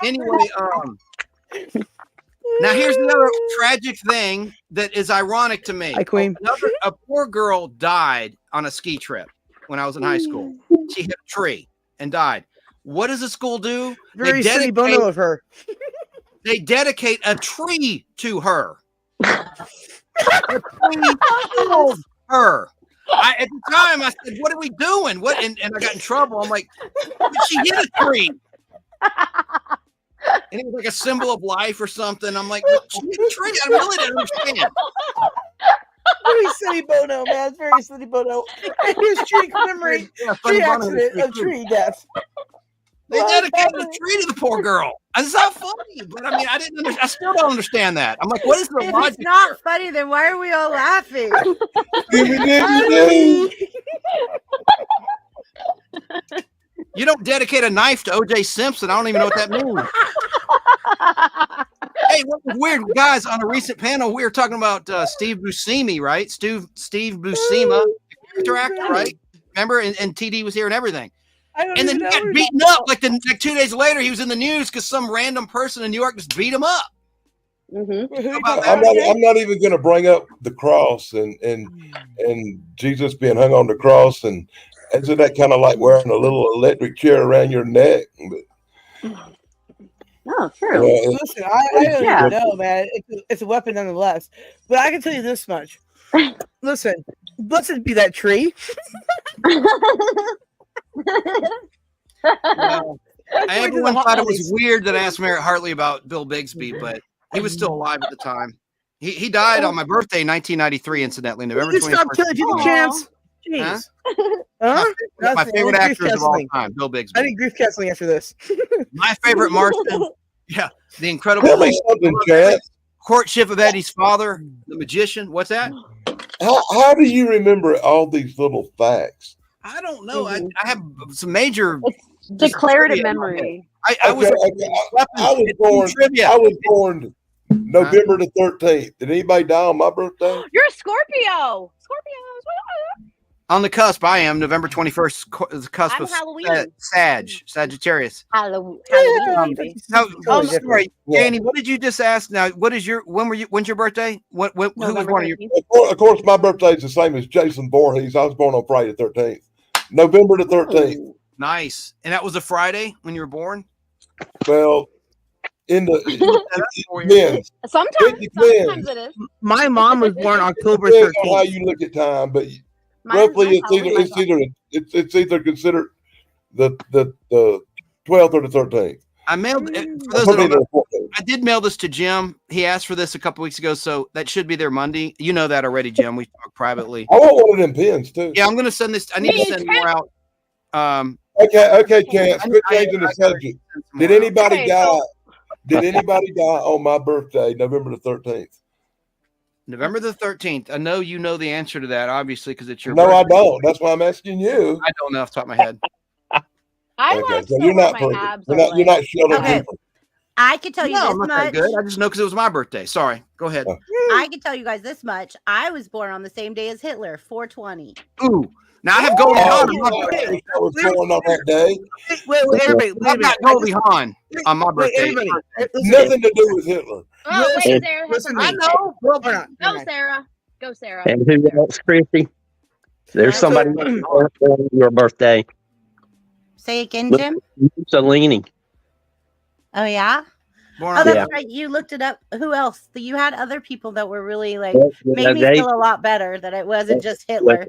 Anyway, now here's another tragic thing that is ironic to me. Hi, Queen. A poor girl died on a ski trip when I was in high school. She hit a tree and died. What does the school do? Very silly bono of her. They dedicate a tree to her. A tree to her. At the time, I said, "What are we doing?" What? And I got in trouble. I'm like, "She hit a tree." And it was like a symbol of life or something. I'm like, "She hit a tree." I really didn't understand. Very silly bono, man. Very silly bono. Here's tree commemorate tree accident of tree death. They dedicated a tree to the poor girl. It's not funny, but I mean, I still don't understand that. I'm like, what is the If logic? it's not funny, then why are we all laughing? You don't dedicate a knife to O.J. Simpson. I don't even know what that means. Hey, what was weird, guys? On a recent panel, we were talking about Steve Buscemi, right? Steve Buscema, character actor, right? Remember? And TD was here and everything. And then he got beaten up. Like 2 days later, he was in the news because some random person in New York just beat him up. I'm not even going to bring up the cross and Jesus being hung on the cross, and isn't that kind of like wearing a little electric chair around your neck? Oh, true. Listen, I don't even know, man. It's a weapon nonetheless. But I can tell you this much. Listen, blessed be that tree. Everyone thought it was weird that I asked Mariette Hartley about Bill Bixby, but he was still alive at the time. He died on my birthday in 1993, incidentally, November 21st. Stop killing people, chance. Jeez. Huh? My favorite actors of all time, Bill Bixby. I need grief counseling after this. My favorite Martian. Yeah, The Incredible Tell me something, Chad. Courtship of Eddie's father, the magician. What's that? How do you remember all these little facts? I don't know. I have some major Declarative memory. I was born November the 13th. Did anybody die on my birthday? You're a Scorpio. on the cusp. I am November 21st, the cusp I'm of Halloween. Sagittarius. Halloween. Now, sorry, Danny, what did you just ask? Now, when's your birthday? Who was one of your? Of course, my birthday is the same as Jason Voorhees. I was born on Friday the 13th, November the 13th. Nice. And that was a Friday when you were born? Well, in the for you. men's. Sometimes depends. it is. My mom was born October Depends on how 13th. you look at time, but Mine's roughly Halloween, it's either considered the 12th or the 13th. I mailed for those that Probably don't know, the 14th. I did mail this to Jim. He asked for this a couple weeks ago, so that should be there Monday. You know that already, Jim. We talked privately. I want one of them pins too. Yeah, I'm going to send this. I need to send more out. Okay, Chance. Quit changing the I subject. send some Did more out. anybody Okay, die? so- Did anybody die on my birthday, November the 13th? November the 13th. I know you know the answer to that, obviously, because it's your No, I birthday. don't. That's why I'm asking you. I don't know off the top of my head. I Okay, laughed so so you're hard not my perfect. abs You're are not. You're like- not Sheldon Okay. Cooper. I can tell you No, this I'm not much. that good. I just know because it was my birthday. Sorry. Go ahead. I can tell you guys this much. I was born on the same day as Hitler, 420. Ooh. Now I have Goldie Oh, Hawn on you my know, birthday. I was born on that day. Wait, everybody, wait a I've minute. got Goldie Hawn on my Wait, birthday. everybody. Listen, Nothing to do with Hitler. Oh, wait, Listen, Sarah has listen to something me. to say. I know. Well, hold on. Go, Sarah. Go, Sarah. And who else, Chrissy? There's So- somebody on your birthday. Say again, Jim. Mussolini. Oh yeah. born Oh, on that's Yeah. right. You looked it up. Who else? You had other people that were really like Yeah, made me they- feel a lot better that it wasn't just Hitler.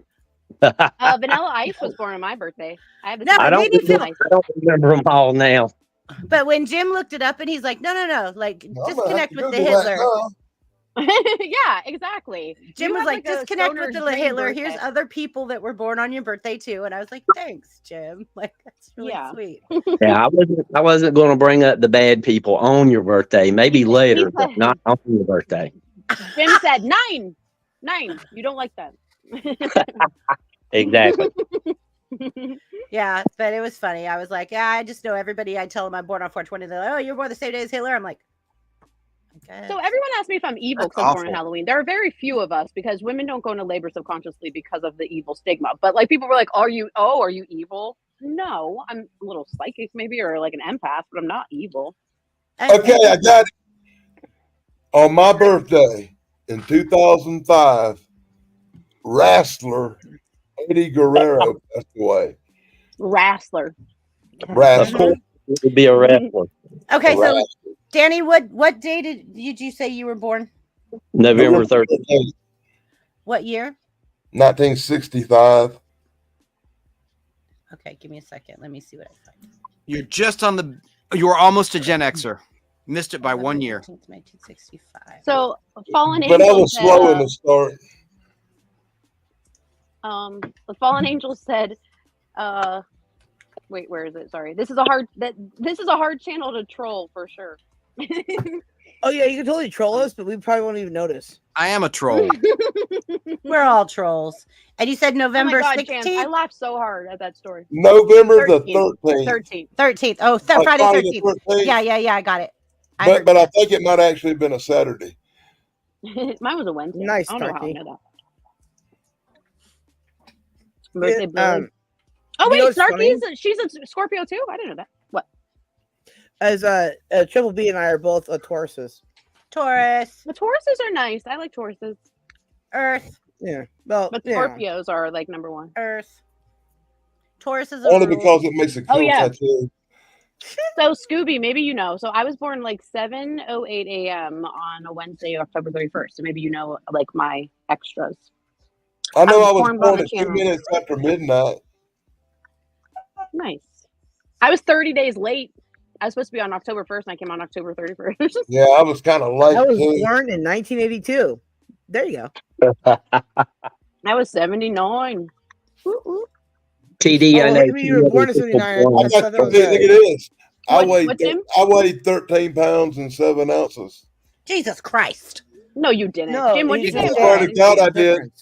Vanilla Ice was born on my birthday. I have the No, same but I don't, made me feel- nice. I don't remember them all now. But when Jim looked it up and he's like, no, like I'm gonna have disconnect to with the Google that Hitler. now. Yeah, exactly. Jim You was have, like, a disconnect stoner with the dream Hitler. birthday. Here's other people that were born on your birthday too. And I was like, thanks, Jim. Like that's really Yeah. sweet. Yeah, I wasn't going to bring up the bad people on your birthday. Maybe later, but said- not on your birthday. Jim said 9. 9. You don't like that. Exactly. Yeah, but it was funny. I was like, yeah, I just know everybody. I tell them I'm born on 420. They're like, oh, you're born the same day as Hitler. I'm like, okay. So everyone asks me if I'm evil That's because I'm born on awful. Halloween. There are very few of us because women don't go into labor subconsciously because of the evil stigma. But like people were like, are you evil? No, I'm a little psychic maybe or like an empath, but I'm not evil. Okay, I got it. On my birthday in 2005, wrestler Eddie Guerrero passed away. Wrestler. Of Wrestler. course, it would be a wrestler. Okay, so Wrestler. Danny, what day did you say you were born? November 13th. What year? 1965. Okay, give me a second. Let me see what I find. You're just on the. You were almost a Gen Xer. Missed it by 1 year. 1965. So Fallen But I Angel was said, slow in the start. the Fallen Angel said, wait, where is it? Sorry. This is a hard channel to troll for sure. Oh yeah, you can totally troll us, but we probably won't even notice. I am a troll. We're all trolls. And you said Oh my November God, Chance, I 16th? laughed so hard at that story. November the 13th. 13th. 13th. 13th. Oh, Oh, Friday Friday 13th. the 13th. Yeah, I got it. But I think it might actually have been a Saturday. Mine was a Wednesday. Nice, I don't know how I Starkey. know that. Birthday Billy. Oh, Oh you know wait, what's funny? she's a Scorpio too? I didn't know that. What? As Triple B and I are both Tauruses. Taurus, The Tauruses are nice. I like Tauruses. Earth, Yeah. Well, But yeah. Scorpios are like number one. Earth. Taurus is a Only rule. because it makes a cool Oh, yeah. tattoo. So Scooby, maybe you know. So I was born like 7:08 a.m. on a Wednesday, October 31st. So maybe you know like my extras. I know I was informed on born the at 2 channel. minutes after midnight. Nice. I was 30 days late. I was supposed to be on October 1st and I came on October 31st. Yeah, I was kind of late I was too. born in 1982. There you go. I was 79. Ooh, ooh. TD, I Oh, know. maybe you were born in 79. I I got thought that was look at this. I What, Tim? weighed 13 pounds and 7 ounces. Jesus Christ. No, you didn't. No, Jim, what'd you he's say? I swear to God I did. different.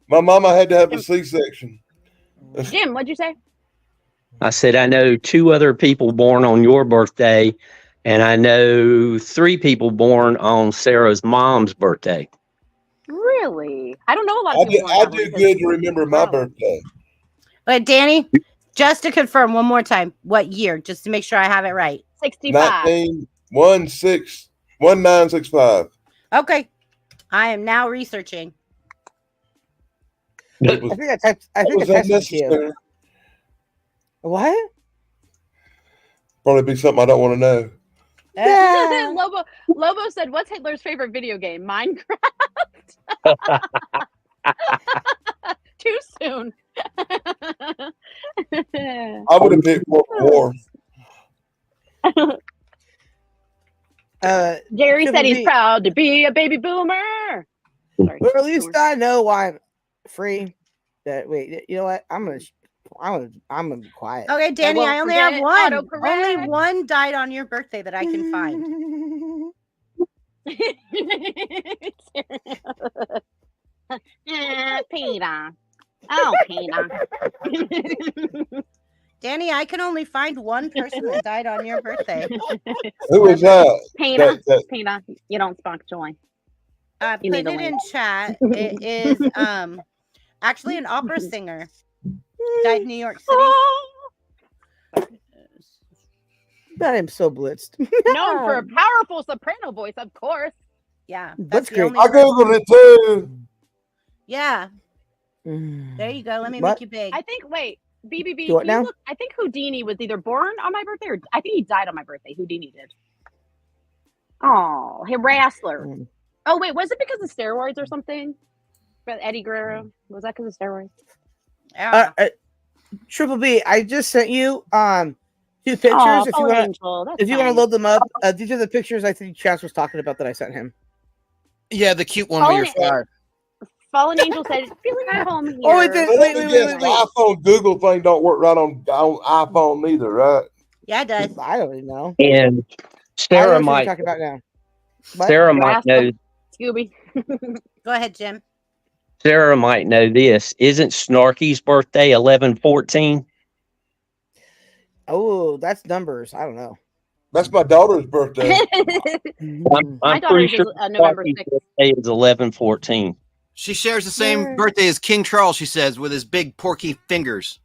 My mama had to have a C-section. Jim, what'd you say? I said, I know 2 other people born on your birthday, and I know 3 people born on Sarah's mom's birthday. Really? I don't know a lot I of people. do good to remember my Wow. birthday. But Danny, just to confirm one more time, what year? Just to make sure I have it right. 65. 1965. Okay. I am now researching. It was, I think I it was texted it to you. unnecessary. What? Probably be something I don't want to know. Yeah. Lobo said, "What's Hitler's favorite video game? Minecraft." Too soon. I would have picked World War. Jerry said he's B. proud to be a baby boomer. Sorry. Well, at least I know why I'm free. Wait, you know what? I'm gonna be quiet. Okay, Danny, won't I only have forget one. autocorrect. Only one died on your birthday that I can find. Peter. Oh, Peter. Danny, I can only find one person that died on your birthday. Who was that? Peter. That- Peter, you don't spark joy. Put You need it to in win. chat. It is actually an opera singer. Died in New York City. I am so blitzed. Known for a powerful soprano voice, of course. Yeah, That's the great. only I person- googled it too. Yeah, there you go. Let me What? make you big. I think, wait, BBB, Do what can you now? look? I think Houdini was either born on my birthday or I think he died on my birthday. Houdini did. Oh, Wrestler. Mm. Oh, wait, was it because of steroids or something? For Eddie Guerrero? Was that because of steroids? Yeah. Triple B, I just sent you 2 pictures. Oh, if you Fallen want Angel. That's if you want to nice. load them up, these are the pictures I think Chance was talking about that I sent him. Yeah, the cute one where you're fired. Fallen Angel said, feeling at home here. Oh, it did. But Wait, let me wait, guess, wait, the wait. iPhone Google thing don't work right on iPhone neither, right? Yeah, it does. I don't even know. And I Sarah know what you're might talking about now. What? Sarah might Grasp know Scooby. Go ahead, Jim. Sarah might know this. Isn't Snarky's birthday 11/14? Oh, that's numbers. I don't know. That's my daughter's birthday. Mm. My I'm daughter's pretty sure is November Snarky's 6th. birthday is 11/14. She shares the same Yeah. birthday as King Charles, she says, with his big porky fingers.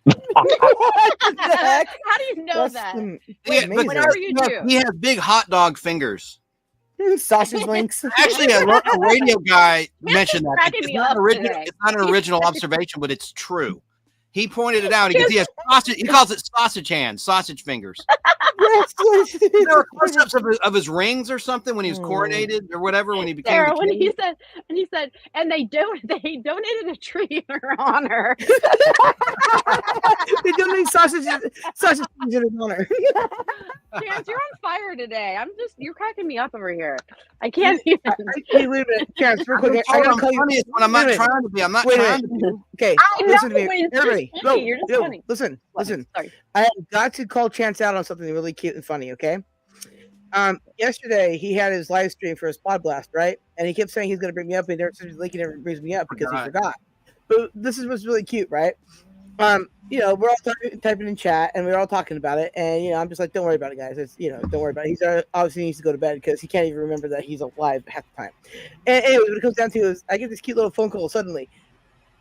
What the heck? How do you know That's that? the- Yeah, but whatever you do. he has big hot dog fingers. sausage links. Actually, a radio guy mentioned that. cracking me up today. It's not an original observation, but it's true. He pointed it out. He has sausage. He calls it sausage hands, sausage fingers. There were close-ups of his rings or something when he was coronated or whatever. When he became Sarah, the when king. he said, and they donated a tree in her honor. They donate sausage in his honor. Chance, you're on fire today. You're cracking me up over here. I can't even. Hey, wait a minute, Chance, real quick. I gotta I'm call you. funniest when I'm wait a not minute. trying to be. I'm not Wait a trying minute. to be. Okay, I know listen to me. it's Everybody, just no, funny. You're just no, funny. listen. Sorry. I have got to call Chance out on something really cute and funny, okay? Yesterday he had his live stream for his Podblast, right? And he kept saying he's gonna bring me up, and every time he's linking never brings me up because he forgot. But this is what's really cute, right? We're all typing in chat and we're all talking about it, and I'm just like, don't worry about it, guys. It's don't worry about it. He's obviously needs to go to bed because he can't even remember that he's alive half the time. And anyway, what it comes down to is I get this cute little phone call suddenly.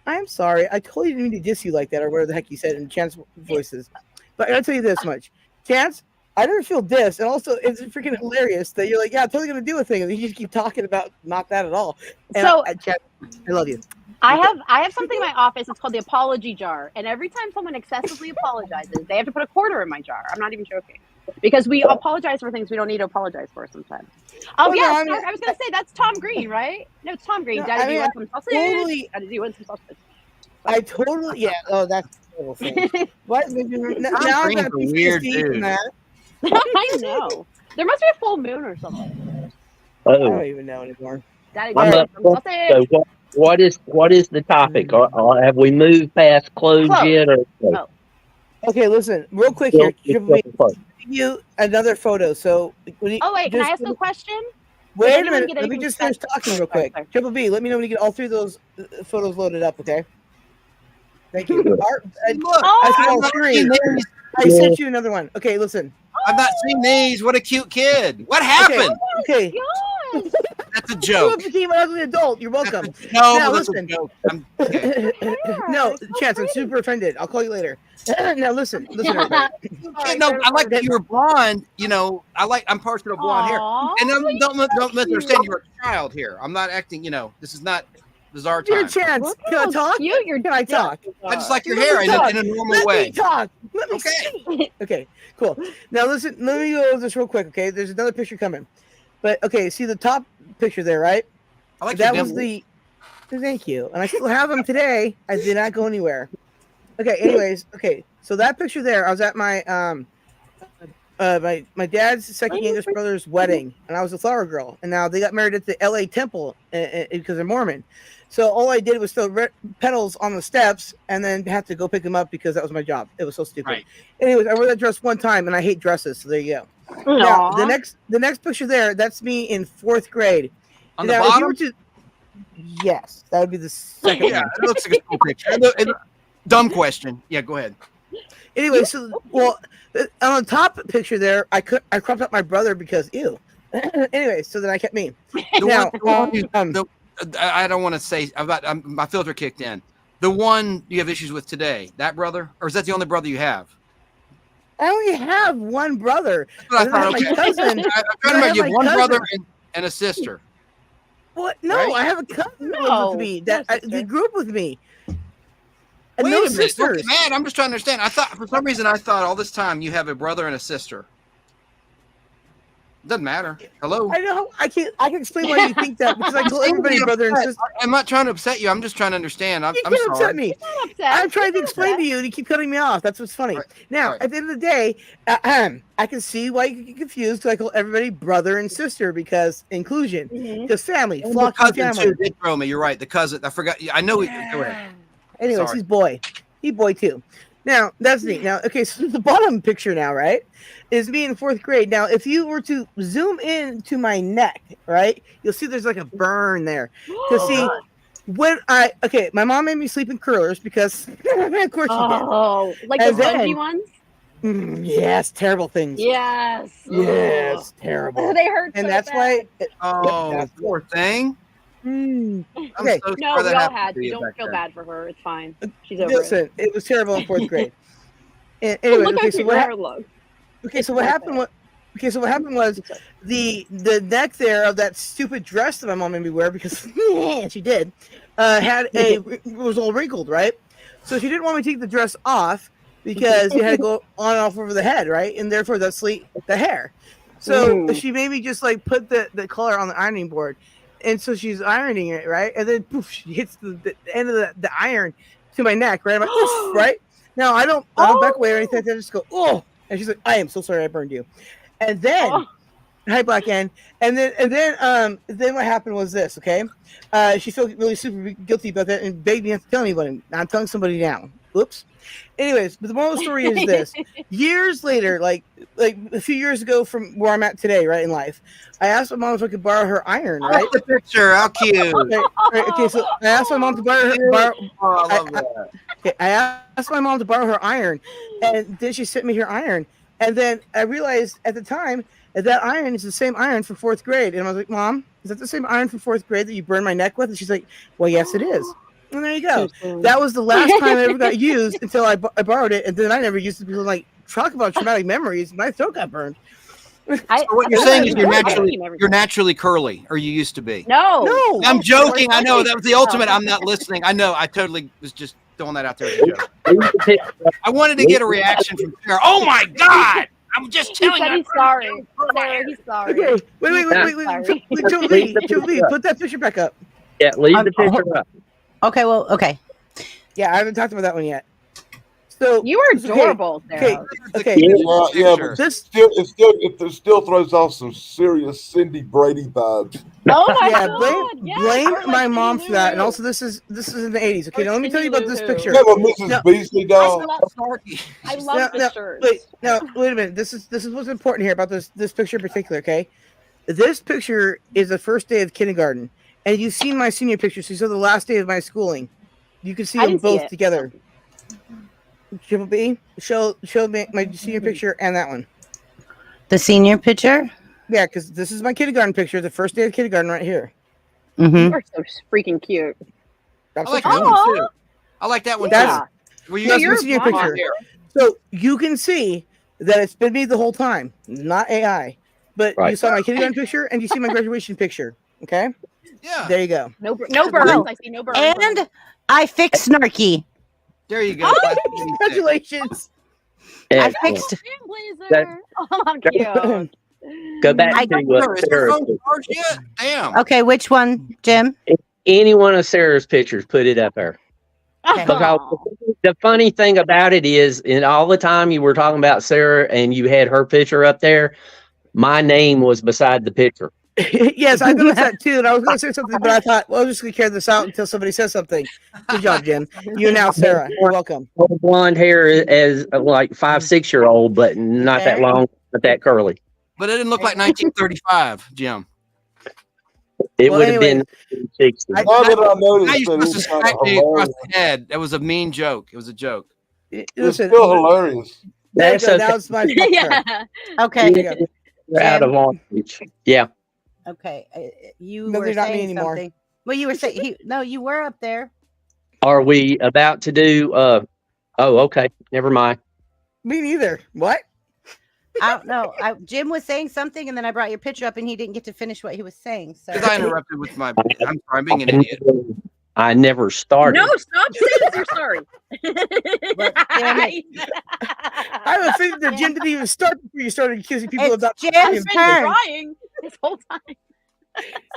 I'm sorry, I totally didn't mean to diss you like that, or whatever the heck you said in Chance voices. But I gotta tell you this much, Chance, I never feel dissed, and also it's freaking hilarious that you're like, yeah, I'm totally gonna do a thing, and you just keep talking about not that at all. And So- Chance, I love you. I have something in my office. It's called the apology jar, and every time someone excessively apologizes, they have to put a quarter in my jar. I'm not even joking, because we apologize for things we don't need to apologize for sometimes. Oh Well, yeah, no, I was gonna say that's Tom Green, right? No, it's Tom Green. No, Daddy, I do you mean, want some sausage? totally- Daddy, do you want some sausage? I totally, yeah. Oh, that's a terrible thing. What? Now I'm Green's gonna a weird PTSD from dude. that. I know. There must be a full moon or something. I Oh, don't even know anymore. Daddy, do I'm you up. want some sausage? So what is the topic? Or have we moved past clothes Clothes. yet? Or Oh. Okay, listen, real quick Still- here. Triple B, give you another photo. So, when you, Oh wait, can I just- ask a question? Wait a anyone minute. get Let me anything just finish special? talking Sorry, real quick. sorry. Triple B, let me know when you get all three of those photos loaded up, okay? Thank you. Good. Look, I saw I've all not three. seen these. I sent you another one. Okay, listen. I've not seen these. What a cute kid. What happened? Okay. God. That's a You joke. became an ugly adult. You're welcome. No, Now, that's a listen. joke. Okay. No, it's so Chance, I'm pretty. super offended. I'll call you later. Now listen, everybody. Yeah, no, I like that you were blonde. I'm partial to blonde hair. Aw, And don't so misunderstand. cute. You're a child here. I'm not acting. This is not. This is our Your time. chance. Can I talk? Can I talk? I just like your Let hair me in talk. a normal Let way. me talk. Let me Okay. speak. Okay, cool. Now listen, let me go over this real quick, okay? There's another picture coming. But okay, see the top picture there, right? I like That your was dimple. thank you. And I still have them today. I did not go anywhere. Okay, anyways, okay. So that picture there, I was at my my dad's second youngest brother's wedding, and I was a flower girl. And now they got married at the LA temple because they're Mormon. So all I did was throw petals on the steps and then have to go pick them up because that was my job. It was so stupid. Right. Anyways, I wore that dress one time, and I hate dresses. So there you go. Now the next picture there, that's me in 4th grade. On the Now, if you bottom? were to, yes, that would be the second Yeah, one. it looks like a cool picture. Dumb question. Yeah, go ahead. Anyway, so on the top picture there, I cropped up my brother because ew. Anyway, so then I kept me. Now, I don't want to say my filter kicked in. The one you have issues with today, that brother, or is that the only brother you have? I only have one brother. That's what I And thought. then I have Okay. my cousin. I'm trying to remember. You have my one cousin. brother and a sister. What? No, Right? I have a cousin that lives No, with me. no They grew up with me. And Wait no a minute. Don't sisters. get mad. I'm just trying to understand. I thought for some reason all this time you have a brother and a sister. Doesn't matter. Hello. I know. I can explain why you think that because I call everybody brother and sister. I'm not trying to upset you. I'm just trying to understand. I'm You can't sorry. upset me. I'm trying to explain to you, and you keep cutting me off. That's what's funny. Right. Now, Right. at the end of the day, I can see why you get confused. I call everybody brother and sister because inclusion, because family, And flock the and cousin family. too did throw me. You're right. The cousin. I forgot. I know. Go ahead. Anyways, Sorry. he's boy. He boy too. Now that's neat. Now, okay, so the bottom picture now, right, is me in 4th grade. Now, if you were to zoom in to my neck, right, you'll see there's like a burn there. Because see, my mom made me sleep in curlers because of course she did. Oh, like And the then- spongy ones? Yes, terrible things. Yes. Yes, terrible. They hurt And so that's bad. why. Oh, poor thing. Okay. I'm so No, sorry we that all happened had to to. you Don't back feel then. bad for her. It's fine. She's over it. Listen, it was terrible in 4th grade. Anyway, Look okay, at so your what? hair look. Okay, so what happened was. Okay, so what happened was the neck there of that stupid dress that my mom made me wear because she did was all wrinkled, right? So she didn't want me to take the dress off because you had to go on and off over the head, right? And therefore that's the hair. So she made me just like put the collar on the ironing board, and so she's ironing it, right? And then poof, she hits the end of the iron to my neck, right? I'm like, oof, right? Now I don't back away or anything. I just go, oh, and she's like, I am so sorry I burned you. And then, hi Black Ann. And then what happened was this, okay? She felt really super guilty about that and begged me not to tell anybody. I'm telling somebody now. Oops. Anyways, but the moral of the story is this: years later, like a few years ago from where I'm at today, right in life, I asked my mom if I could borrow her iron, right? That's the picture. How cute. Okay, so I asked my mom to borrow her. Oh, I love that. Okay, I asked my mom to borrow her iron, and then she sent me her iron. And then I realized at the time that iron is the same iron from 4th grade. And I was like, Mom, is that the same iron from 4th grade that you burned my neck with? And she's like, well, yes, it is. And there you go. That was the last time it ever got used until I borrowed it. And then I never used it because, like, talk about traumatic memories. My throat got burned. So what you're saying is you're naturally curly, or you used to be. No. I'm joking. I know that was the ultimate. I'm not listening. I know. I totally was just throwing that out there as a joke. I wanted to get a reaction from Sarah. Oh my God! I'm just He telling said you. he's sorry. Sarah, he's sorry. Okay, wait. Jolie, put that picture back up. Yeah, leave the picture up. Okay, well, okay. Yeah, I haven't talked about that one yet. So You are adorable, Sarah. Okay. Yeah, but it still throws off some serious Cindy Brady vibes. Oh my Yeah, God. blame Or like my mom Cindy for that. Lou And also, this is in the 80s. Okay, Or now let me tell you Cindy about this Lou picture. You have a Mrs. Beasley doll. I love the shirt. Wait a minute. This is what's important here about this picture in particular. Okay, this picture is the first day of kindergarten, and you've seen my senior picture. So you saw the last day of my schooling. You can see I them didn't see both it. together. Triple B, show me my senior picture and that one. The senior picture? Yeah, because this is my kindergarten picture, the first day of kindergarten right here. Mm-hmm. You are so freaking cute. That's I like what that you one too. I like that one That's- too. Were you That's you're my senior fine. picture. So you can see that it's been me the whole time, not AI. But you Right. saw my kindergarten picture and you see my graduation picture. Okay, Yeah. there you go. No birds. I see no birds. And I fixed Snarky. There you go. Congratulations. I Excellent. fixed. Blazer. Oh, I'm cute. Go back I- to Is your Sarah's. phone charged yet? Damn. Okay, which one, Jim? Any one of Sarah's pictures, put it up there. Okay. Because the funny thing about it is, in all the time you were talking about Sarah and you had her picture up there, my name was beside the picture. Yes, I noticed that too, and I was going to say something, but I thought, well, I'm just going to carry this out until somebody says something. Good job, Jim. You now, Sarah. You're welcome. Blonde hair as like 5-6-year-old, but not that Okay. long, not that curly. But it didn't look like 1935, Jim. It Well, would have been anyway, 60. Now that I Now noticed you're that supposed to it's kind smack of me across hilarious. the head. That was a mean joke. It was a joke. It's Listen, still hilarious. there you That's go. okay. Now it's my turn. Yeah. Okay. There you go. You're out of on reach. Yeah. Okay. You No, were they're not me saying anymore. something. Well, you were saying no. You were up there. Are we about to do? Oh, okay. Never mind. Me neither. What? I don't know. Jim was saying something, and then I brought your picture up, and he didn't get to finish what he was saying. So Because I interrupted with my. I'm sorry, I'm being an idiot. I never started. No, stop saying you're sorry. But damn it. I have a feeling that Jim didn't even start before you started accusing people It's about Jim's I've been turn. trying this whole time.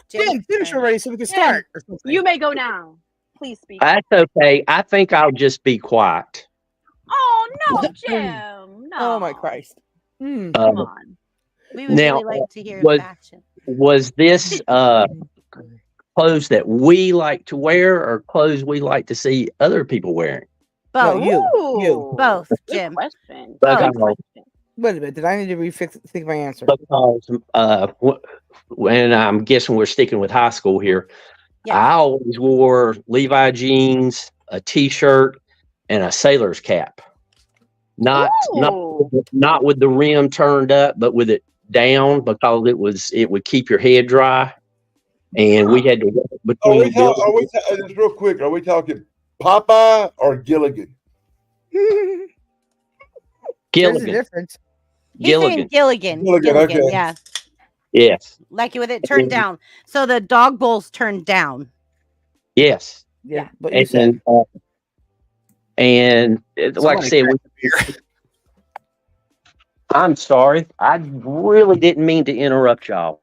Jim, finish turn. already so we can Jim, start. or something. You may go now. Please speak. That's okay. I think I'll just be quiet. Oh no, Jim. No. Oh my Christ. Hmm. Come on. We would Now, really like to hear was- fashion. Was this clothes that we like to wear or clothes we like to see other people wearing? No, Both. you. Both, Good Jim. question. But Good I- question. Wait a minute. Did I need to think my answer? Because when I'm guessing we're sticking with high school here, Yeah. I always wore Levi jeans, a t-shirt, and a sailor's cap. Not Ooh. not with the rim turned up, but with it down because it would keep your head dry. And we had to walk Are between we, the buildings. just real quick, are we talking Popeye or Gilligan? There's a Gilligan. difference. He's saying Gilligan. Gilligan, okay. Yeah. Yes. Like with it turned down. So the dog bowl's turned down. Yes. Yeah, but you said. Like I said, I'm sorry. I really didn't mean to interrupt y'all.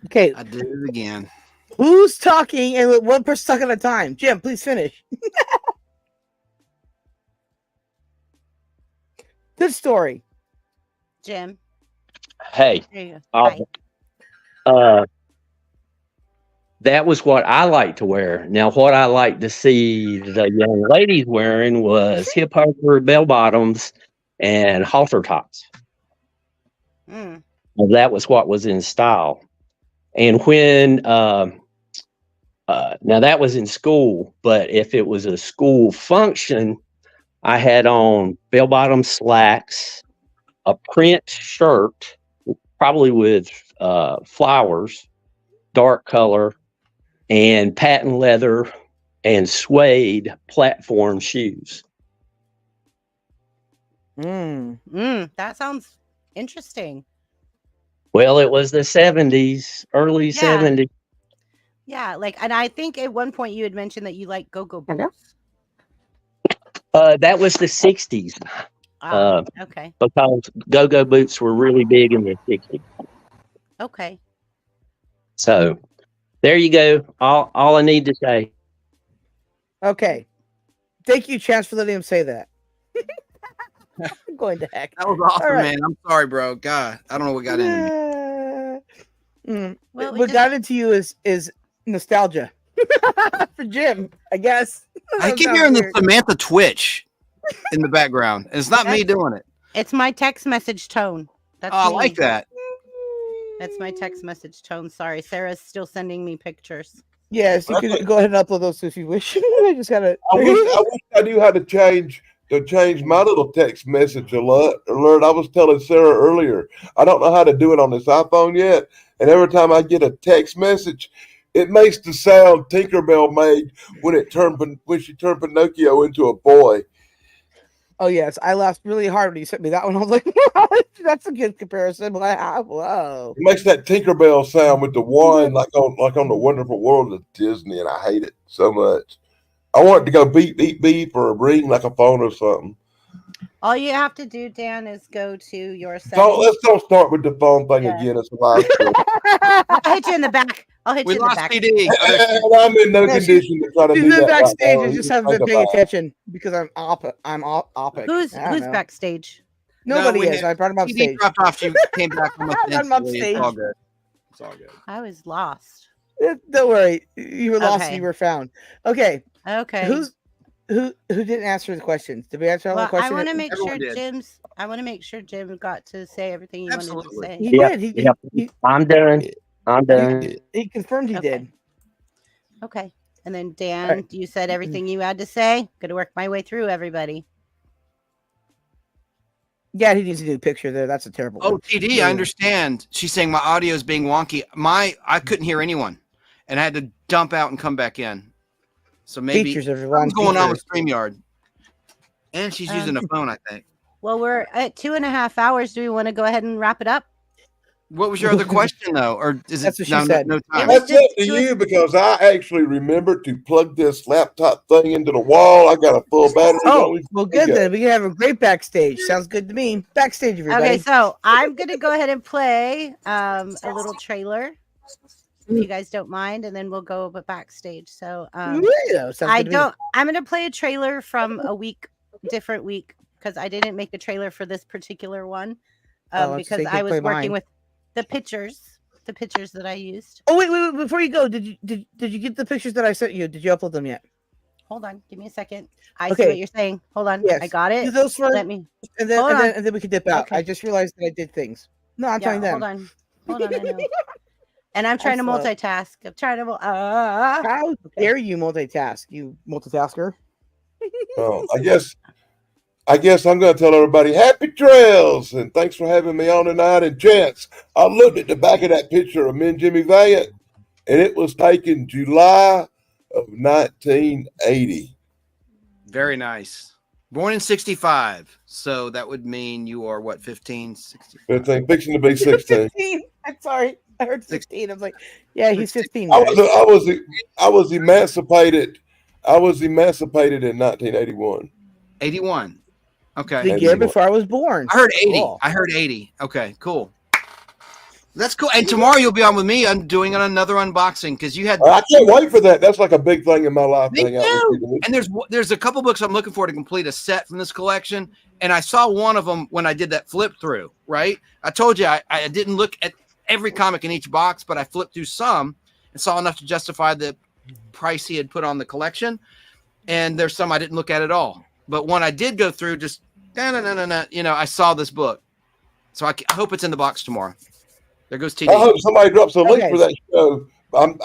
Okay, I did it again. who's talking and one person talking at a time? Jim, please finish. Good story. Jim. Hey, There you go. uh, Hi. that was what I like to wear. Now, what I like to see the young ladies wearing was hip hopper bell bottoms and halter tops. Mm. Well, that was what was in style. And when now that was in school, but if it was a school function, I had on bell bottom slacks, a print shirt, probably with flowers, dark color, and patent leather and suede platform shoes. That sounds interesting. Well, it was the 70s, early Yeah. 70s. Yeah, and I think at one point you had mentioned that you like go-go boots. That was the 60s. Okay. Because go-go boots were really big in the 60s. Okay. So there you go. All I need to say. Okay. Thank you, Chance, for letting him say that. I'm going to heck. That was awesome, All right. man. I'm sorry, bro. God, I don't know what got into me. Well, What got into you is nostalgia for Jim, I guess. I That keep sounds hearing the weird. Samantha Twitch in the background. It's not me doing it. It's my text message tone. That's Oh, I me. like that. That's my text message tone. Sorry, Sarah's still sending me pictures. Yes, you can go ahead and upload those if you wish. I just gotta. I wish I knew how to change my little text message alert. I was telling Sarah earlier, I don't know how to do it on this iPhone yet. And every time I get a text message, it makes the sound Tinkerbell made when she turned Pinocchio into a boy. Oh yes, I laughed really hard when you sent me that one. I was like, "That's a good comparison." Whoa! It makes that Tinkerbell sound with the one, like on the Wonderful World of Disney, and I hate it so much. I want it to go beep beep beep or ring like a phone or something. All you have to do, Dan, is go to your So settings. let's don't start with the phone thing Yeah. again. It's a live show. I'll hit you in the back. I'll hit We you in the lost back. PD. And I'm in no Yeah, condition to try to She's do been that. Right backstage. now. I just haven't been paying attention because I'm opic. Who's I don't know. backstage? Nobody we is. I brought him up PD stage. dropped off. She came back from I'm up It's stage. all good. It's all good. I was lost. Don't worry, you were lost Okay. and you were found. Okay, Okay. who didn't answer the questions? Did we answer all the Well, I questions? want to make sure Everyone did. I want to make sure Jim got to say everything he wanted Absolutely. to say. He Yep, did. yep. I'm done. I'm done. He confirmed he Okay. did. Okay. And then Dan, All right. you said everything you had to say. Gonna work my way through everybody. Yeah, he needs to do a picture there. That's a terrible Oh, one. TD, Yeah. I understand. She's saying my audio is being wonky. I couldn't hear anyone, and I had to dump out and come back in. So maybe Features, everyone. something's going on with Features. StreamYard. And she's using a phone, I think. Well, we're at 2.5 hours. Do we want to go ahead and wrap it up? What was your other question, though? Or is That's it what she no, said. no time? was That's up to it was- you because I actually remembered to plug this laptop thing into the wall. I got a full battery. Oh, on it. well, good then. We can have a great backstage. Sounds good to me. Backstage, everybody. Okay, so I'm gonna go ahead and play a little trailer, if you guys don't mind, and then we'll go backstage. So Yeah, sounds I good to me. don't. I'm gonna play a trailer from a different week, because I didn't make a trailer for this particular one, Oh, let's because take it, I was play working mine. with the pictures that I used. Oh wait! Before you go, did you get the pictures that I sent you? Did you upload them yet? Hold on, give me a second. I see Okay. what you're saying. Hold on, Yes. I got Do it. those first, Let me. and then hold and on. then, and then we can dip out. Okay. I just realized that I did things. No, I'm Yeah, telling them. hold on. I know. And I'm trying to slow. multitask. I'm trying to. How dare you multitask, you multitasker? Oh, I guess I'm going to tell everybody happy trails and thanks for having me on tonight. And Chance, I looked at the back of that picture of me and Jimmy Valiant, and it was taken July of 1980. Very nice. Born in 65. So that would mean you are what, 15, 16? 15, fixing to be 16. 15. I'm sorry, I heard 16. I was like, yeah, he's 15. I guys. was emancipated. I was emancipated in 1981. 81. Okay. The year before I was born. I heard 80. Cool. I heard 80. Okay, cool. That's cool. And tomorrow you'll be on with me. I'm doing another unboxing because you had. I can't wait for that. That's like a big thing in my life. Me to hang out too. with people. And there's a couple books I'm looking for to complete a set from this collection. And I saw one of them when I did that flip through, right? I told you I didn't look at every comic in each box, but I flipped through some and saw enough to justify the price he had put on the collection. And there's some I didn't look at all. But when I did go through, just I saw this book. So I hope it's in the box tomorrow. There goes TD. I hope somebody drops a link Okay. for that show.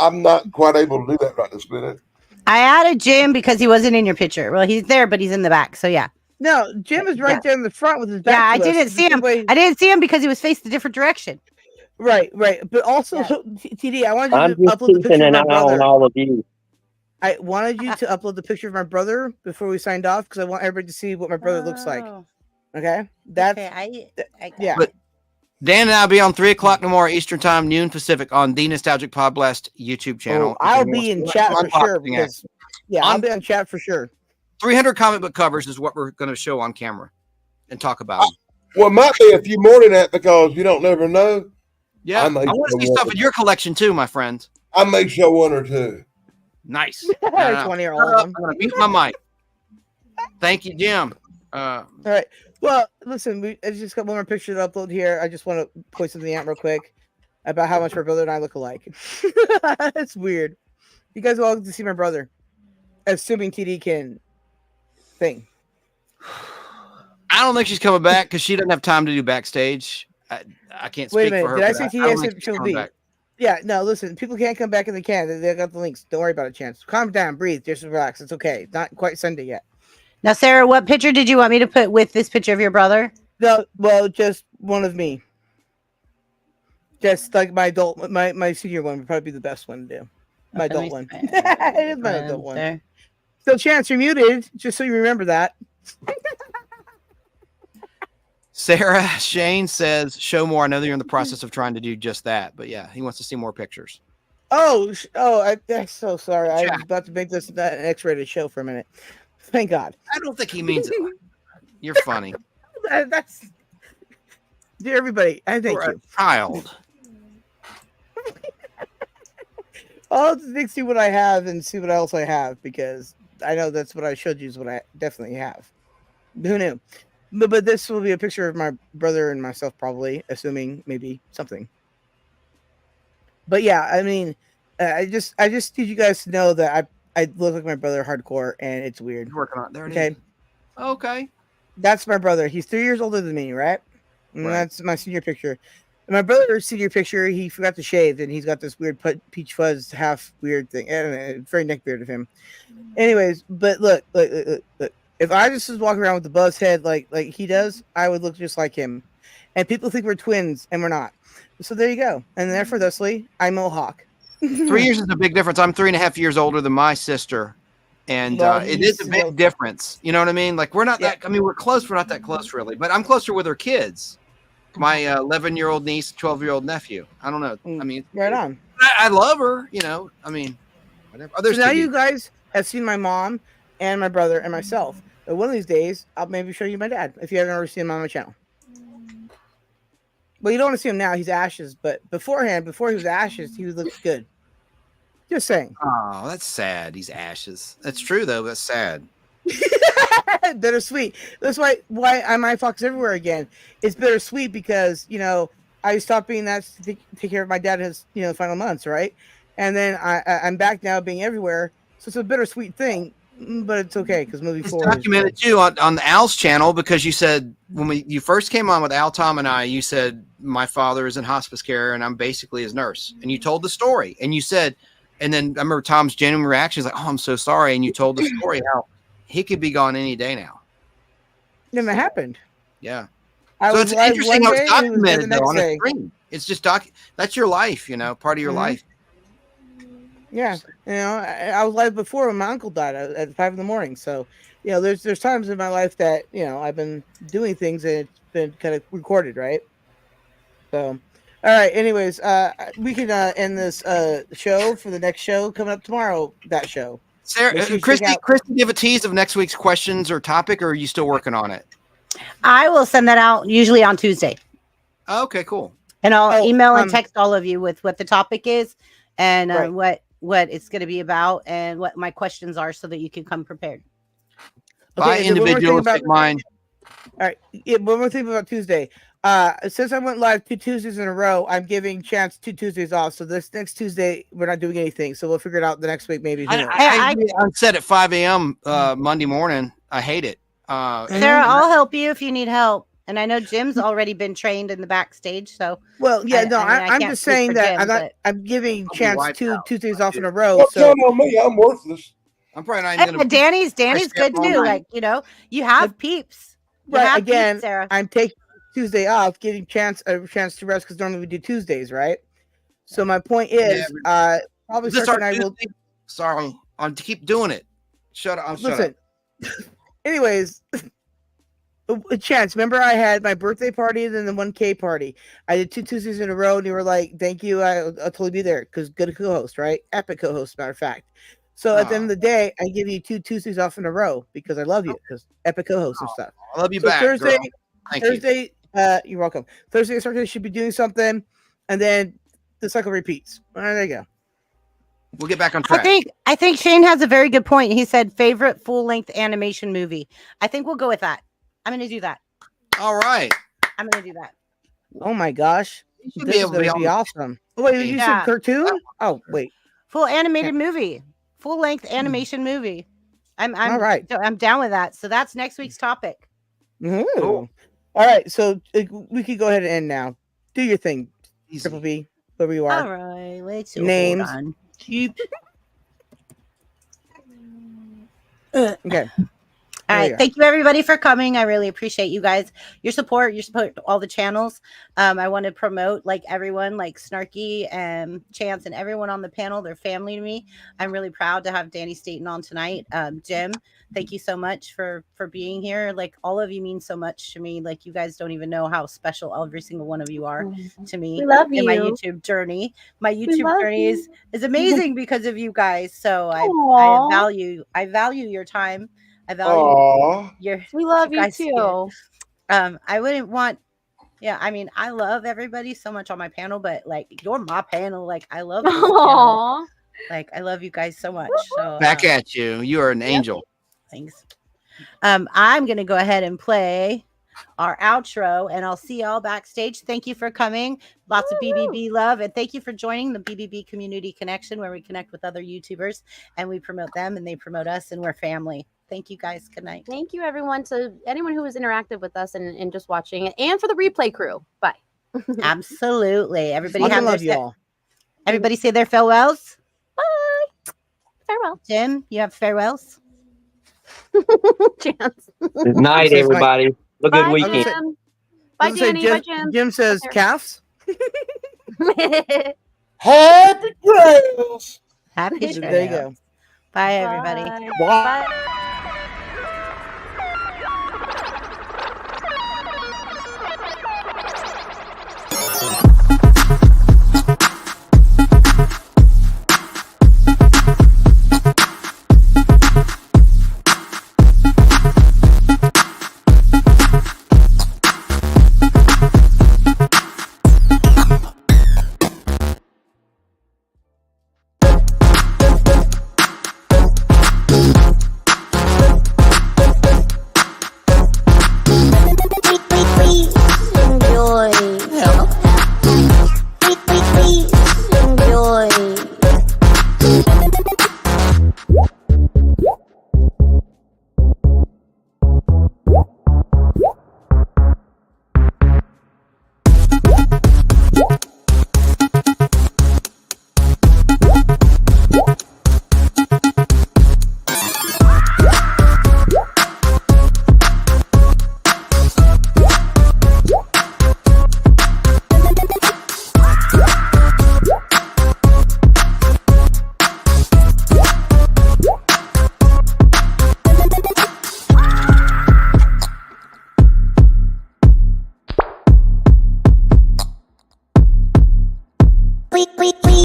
I'm not quite able to do that right this minute. I added Jim because he wasn't in your picture. Well, he's there, but he's in the back. So yeah. No, Jim is right Yeah. there in the front with his back. Yeah, I to us. didn't see him. Wait, I didn't see him because he was faced a different direction. right. But also, Yeah. TD, I wanted I'm you to just upload the keeping picture of an my eye on brother. all of you. I wanted you to upload the picture of my brother before we signed off because I want everybody to see what my brother looks like. Oh, Okay, that's okay. I got yeah. it. But Dan and I will be on 3:00 tomorrow Eastern Time, noon Pacific, on the Nostalgic Podblast YouTube channel. Oh, I'll be in chat for sure. Unboxing Because, yeah, I'll be on chat for sure. 300 comic book covers is what we're going to show on camera and talk about. them. Well, it might be a few more than that because you don't never know. Yeah, I I may want to see show stuff one. in your collection too, my friend. I may show one or two. Nice. There's one here, all Shut of up. them. I'm going to mute my mic. Thank you, Jim. All right. Well, listen, I just got one more picture to upload here. I just want to point something out real quick about how much my brother and I look alike. That's weird. You guys will all get to see my brother, assuming TD can thing. I don't think she's coming back because she doesn't have time to do backstage. I can't speak Wait a minute. for her. Did I but say don't TD? think said she's she'll coming be. back. Yeah, no, listen, people can't come back and they can. They got the links. Don't worry about it, Chance. Calm down, breathe, just relax. It's okay. It's not quite Sunday yet. Now, Sarah, what picture did you want me to put with this picture of your brother? No, well, just one of me. Just like my adult, my senior one would probably be the best one to do. My Okay, let adult me one. see. It is my adult one. There. So, Chance, you're muted, just so you remember that. Sarah Shane says, "Show more." I know that you're in the process of trying to do just that, but yeah, he wants to see more pictures. I'm so sorry. I was about to make this an X-rated show for a minute. Thank God. I don't think he means it. You're funny. That's dear everybody. I thank You're you. a child. I'll just see what I have and see what else I have, because I know that's what I showed you is what I definitely have. Who knew? But this will be a picture of my brother and myself, probably, assuming maybe something. But yeah, I mean, I just need you guys to know that I look like my brother hardcore, and it's weird. You're working on it. There it Okay. is. Okay. That's my brother. He's 3 years older than me, right? And Right. that's my senior picture. And my brother's senior picture, he forgot to shave, and he's got this weird peach fuzz half weird thing. I don't know, very neck beard of him. Anyways, but look. If I just was walking around with the buzz head like he does, I would look just like him. And people think we're twins, and we're not. So there you go. And therefore, thusly, I'm Mohawk. 3 years is a big difference. I'm 3.5 years older than my sister. And Well, it is a big difference. You know what I mean? Like, we're not that, I mean, we're close. We're not that close, really. But I'm closer with her kids. My 11-year-old niece, 12-year-old nephew. I don't know. I mean, right on. I love her, you know. I mean, whatever. So now you guys have seen my mom and my brother and myself. But one of these days, I'll maybe show you my dad if you haven't ever seen him on my channel. Well, you don't want to see him now. He's ashes. But beforehand, before he was ashes, he looks good. Just saying. Oh, that's sad. He's ashes. That's true, though. That's sad. Bittersweet. That's why I might Fox everywhere again. It's bittersweet because, you know, I stopped being that to take care of my dad in his, you know, final months, right? And then I'm back now being everywhere. So it's a bittersweet thing, but it's okay because moving forward. It's documented too on the Al's channel, because you said when you first came on with Al, Tom, and I, you said my father is in hospice care and I'm basically his nurse, and you told the story, and you said, and then I remember Tom's genuine reaction is like, "Oh, I'm so sorry," and you told the story how he could be gone any day now. Then that happened. Yeah. So it's interesting how it's documented though on a screen. It's just that's your life, you know, part of your life. Yeah, you know, I was live before when my uncle died at 5 a.m. So, you know, there's times in my life that, you know, I've been doing things and it's been kind of recorded, right? So, all right. Anyways, we can end this show for the next show coming up tomorrow. That show. Sarah, Christy, give a tease of next week's questions or topic, or are you still working on it? I will send that out usually on Tuesday. Okay, cool. And I'll email and text all of you with what the topic is and right. what it's going to be about and what my questions are, so that you can come prepared. By individualistic mind. All right. Yeah, one more thing about Tuesday. Since I went live 2 Tuesdays in a row, I'm giving Chance 2 Tuesdays off. So this next Tuesday, we're not doing anything. So we'll figure it out the next week, maybe. I'm set at 5 a.m. Monday morning. I hate it. Sarah, I'll help you if you need help. And I know Jim's already been trained in the backstage. So, well, yeah, I'm just saying that Jim, I'm giving Chance 2 Tuesdays off in a row. Don't count on me. I'm worthless. I'm probably not even gonna. Danny's good too. Like, you know, you have peeps. Right. Again, Sarah. I'm taking Tuesday off, giving a chance to rest, because normally we do Tuesdays, right? So my point is, probably Sorry, I'll keep doing it. Shut up. Listen. Anyways, a chance. Remember, I had my birthday party and then the 1K party. I did 2 Tuesdays in a row, and you were like, "Thank you, I'll totally be there," because good co-host, right? Epic co-host, matter of fact. So at the end of the day, I give you 2 Tuesdays off in a row because I love you, because epic co-host and stuff. I love you back. Thursday, girl. Thursday, you're welcome. Thursday and Saturday should be doing something, and then the cycle repeats. All right, there you go. We'll get back on track. I think Shane has a very good point. He said favorite full-length animation movie. I think we'll go with that. I'm going to do that. All right. I'm going to do that. Oh my gosh. This is going to be awesome. Oh, wait, you said cartoon? Oh, wait. Full animated movie. Full-length animation movie. I'm all right. I'm down with that. So that's next week's topic. Ooh. Cool. All right. So we could go ahead and end now. Do your thing. Easy. Triple B, whoever you are. All right. Let's names. Okay. All There you right. go. Thank you, everybody, for coming. I really appreciate you guys, your support all the channels. I want to promote like everyone, like Snarky and Chance and everyone on the panel. They're family to me. I'm really proud to have Danny Staten on tonight. Jim, thank you so much for being here. Like all of you mean so much to me. Like you guys don't even know how special every single one of you are to me. We love in my you. YouTube journey. My We YouTube love journey you. is amazing because of you guys. So I Aw. value your time. I value Aw. We love you guys get. too. I wouldn't want. Yeah, I mean, I love everybody so much on my panel, but like you're my panel. Like I love this panel. Aw. Like I love you guys so much. So Back at you. You are an angel. thanks. I'm gonna go ahead and play our outro, and I'll see y'all backstage. Thank you for coming. Lots of BBB love, and thank you for joining the BBB Community Connection, where we connect with other YouTubers and we promote them and they promote us, and we're family. Thank you guys. Good night. Thank you, everyone, to anyone who was interactive with us and just watching, and for the replay crew. Bye. Absolutely. Everybody Fucking have love you all. Everybody say their farewells. Bye. Farewell. Jim, you have farewells. Chance. Good night, Says everybody. Have a good Bye, weekend. Jim. I Bye, was gonna say, Danny. Bye, Jim. Jim says Bye, calves. Happy trails. Happy There you trails. go. Bye, everybody. Bye. Bye. Bye.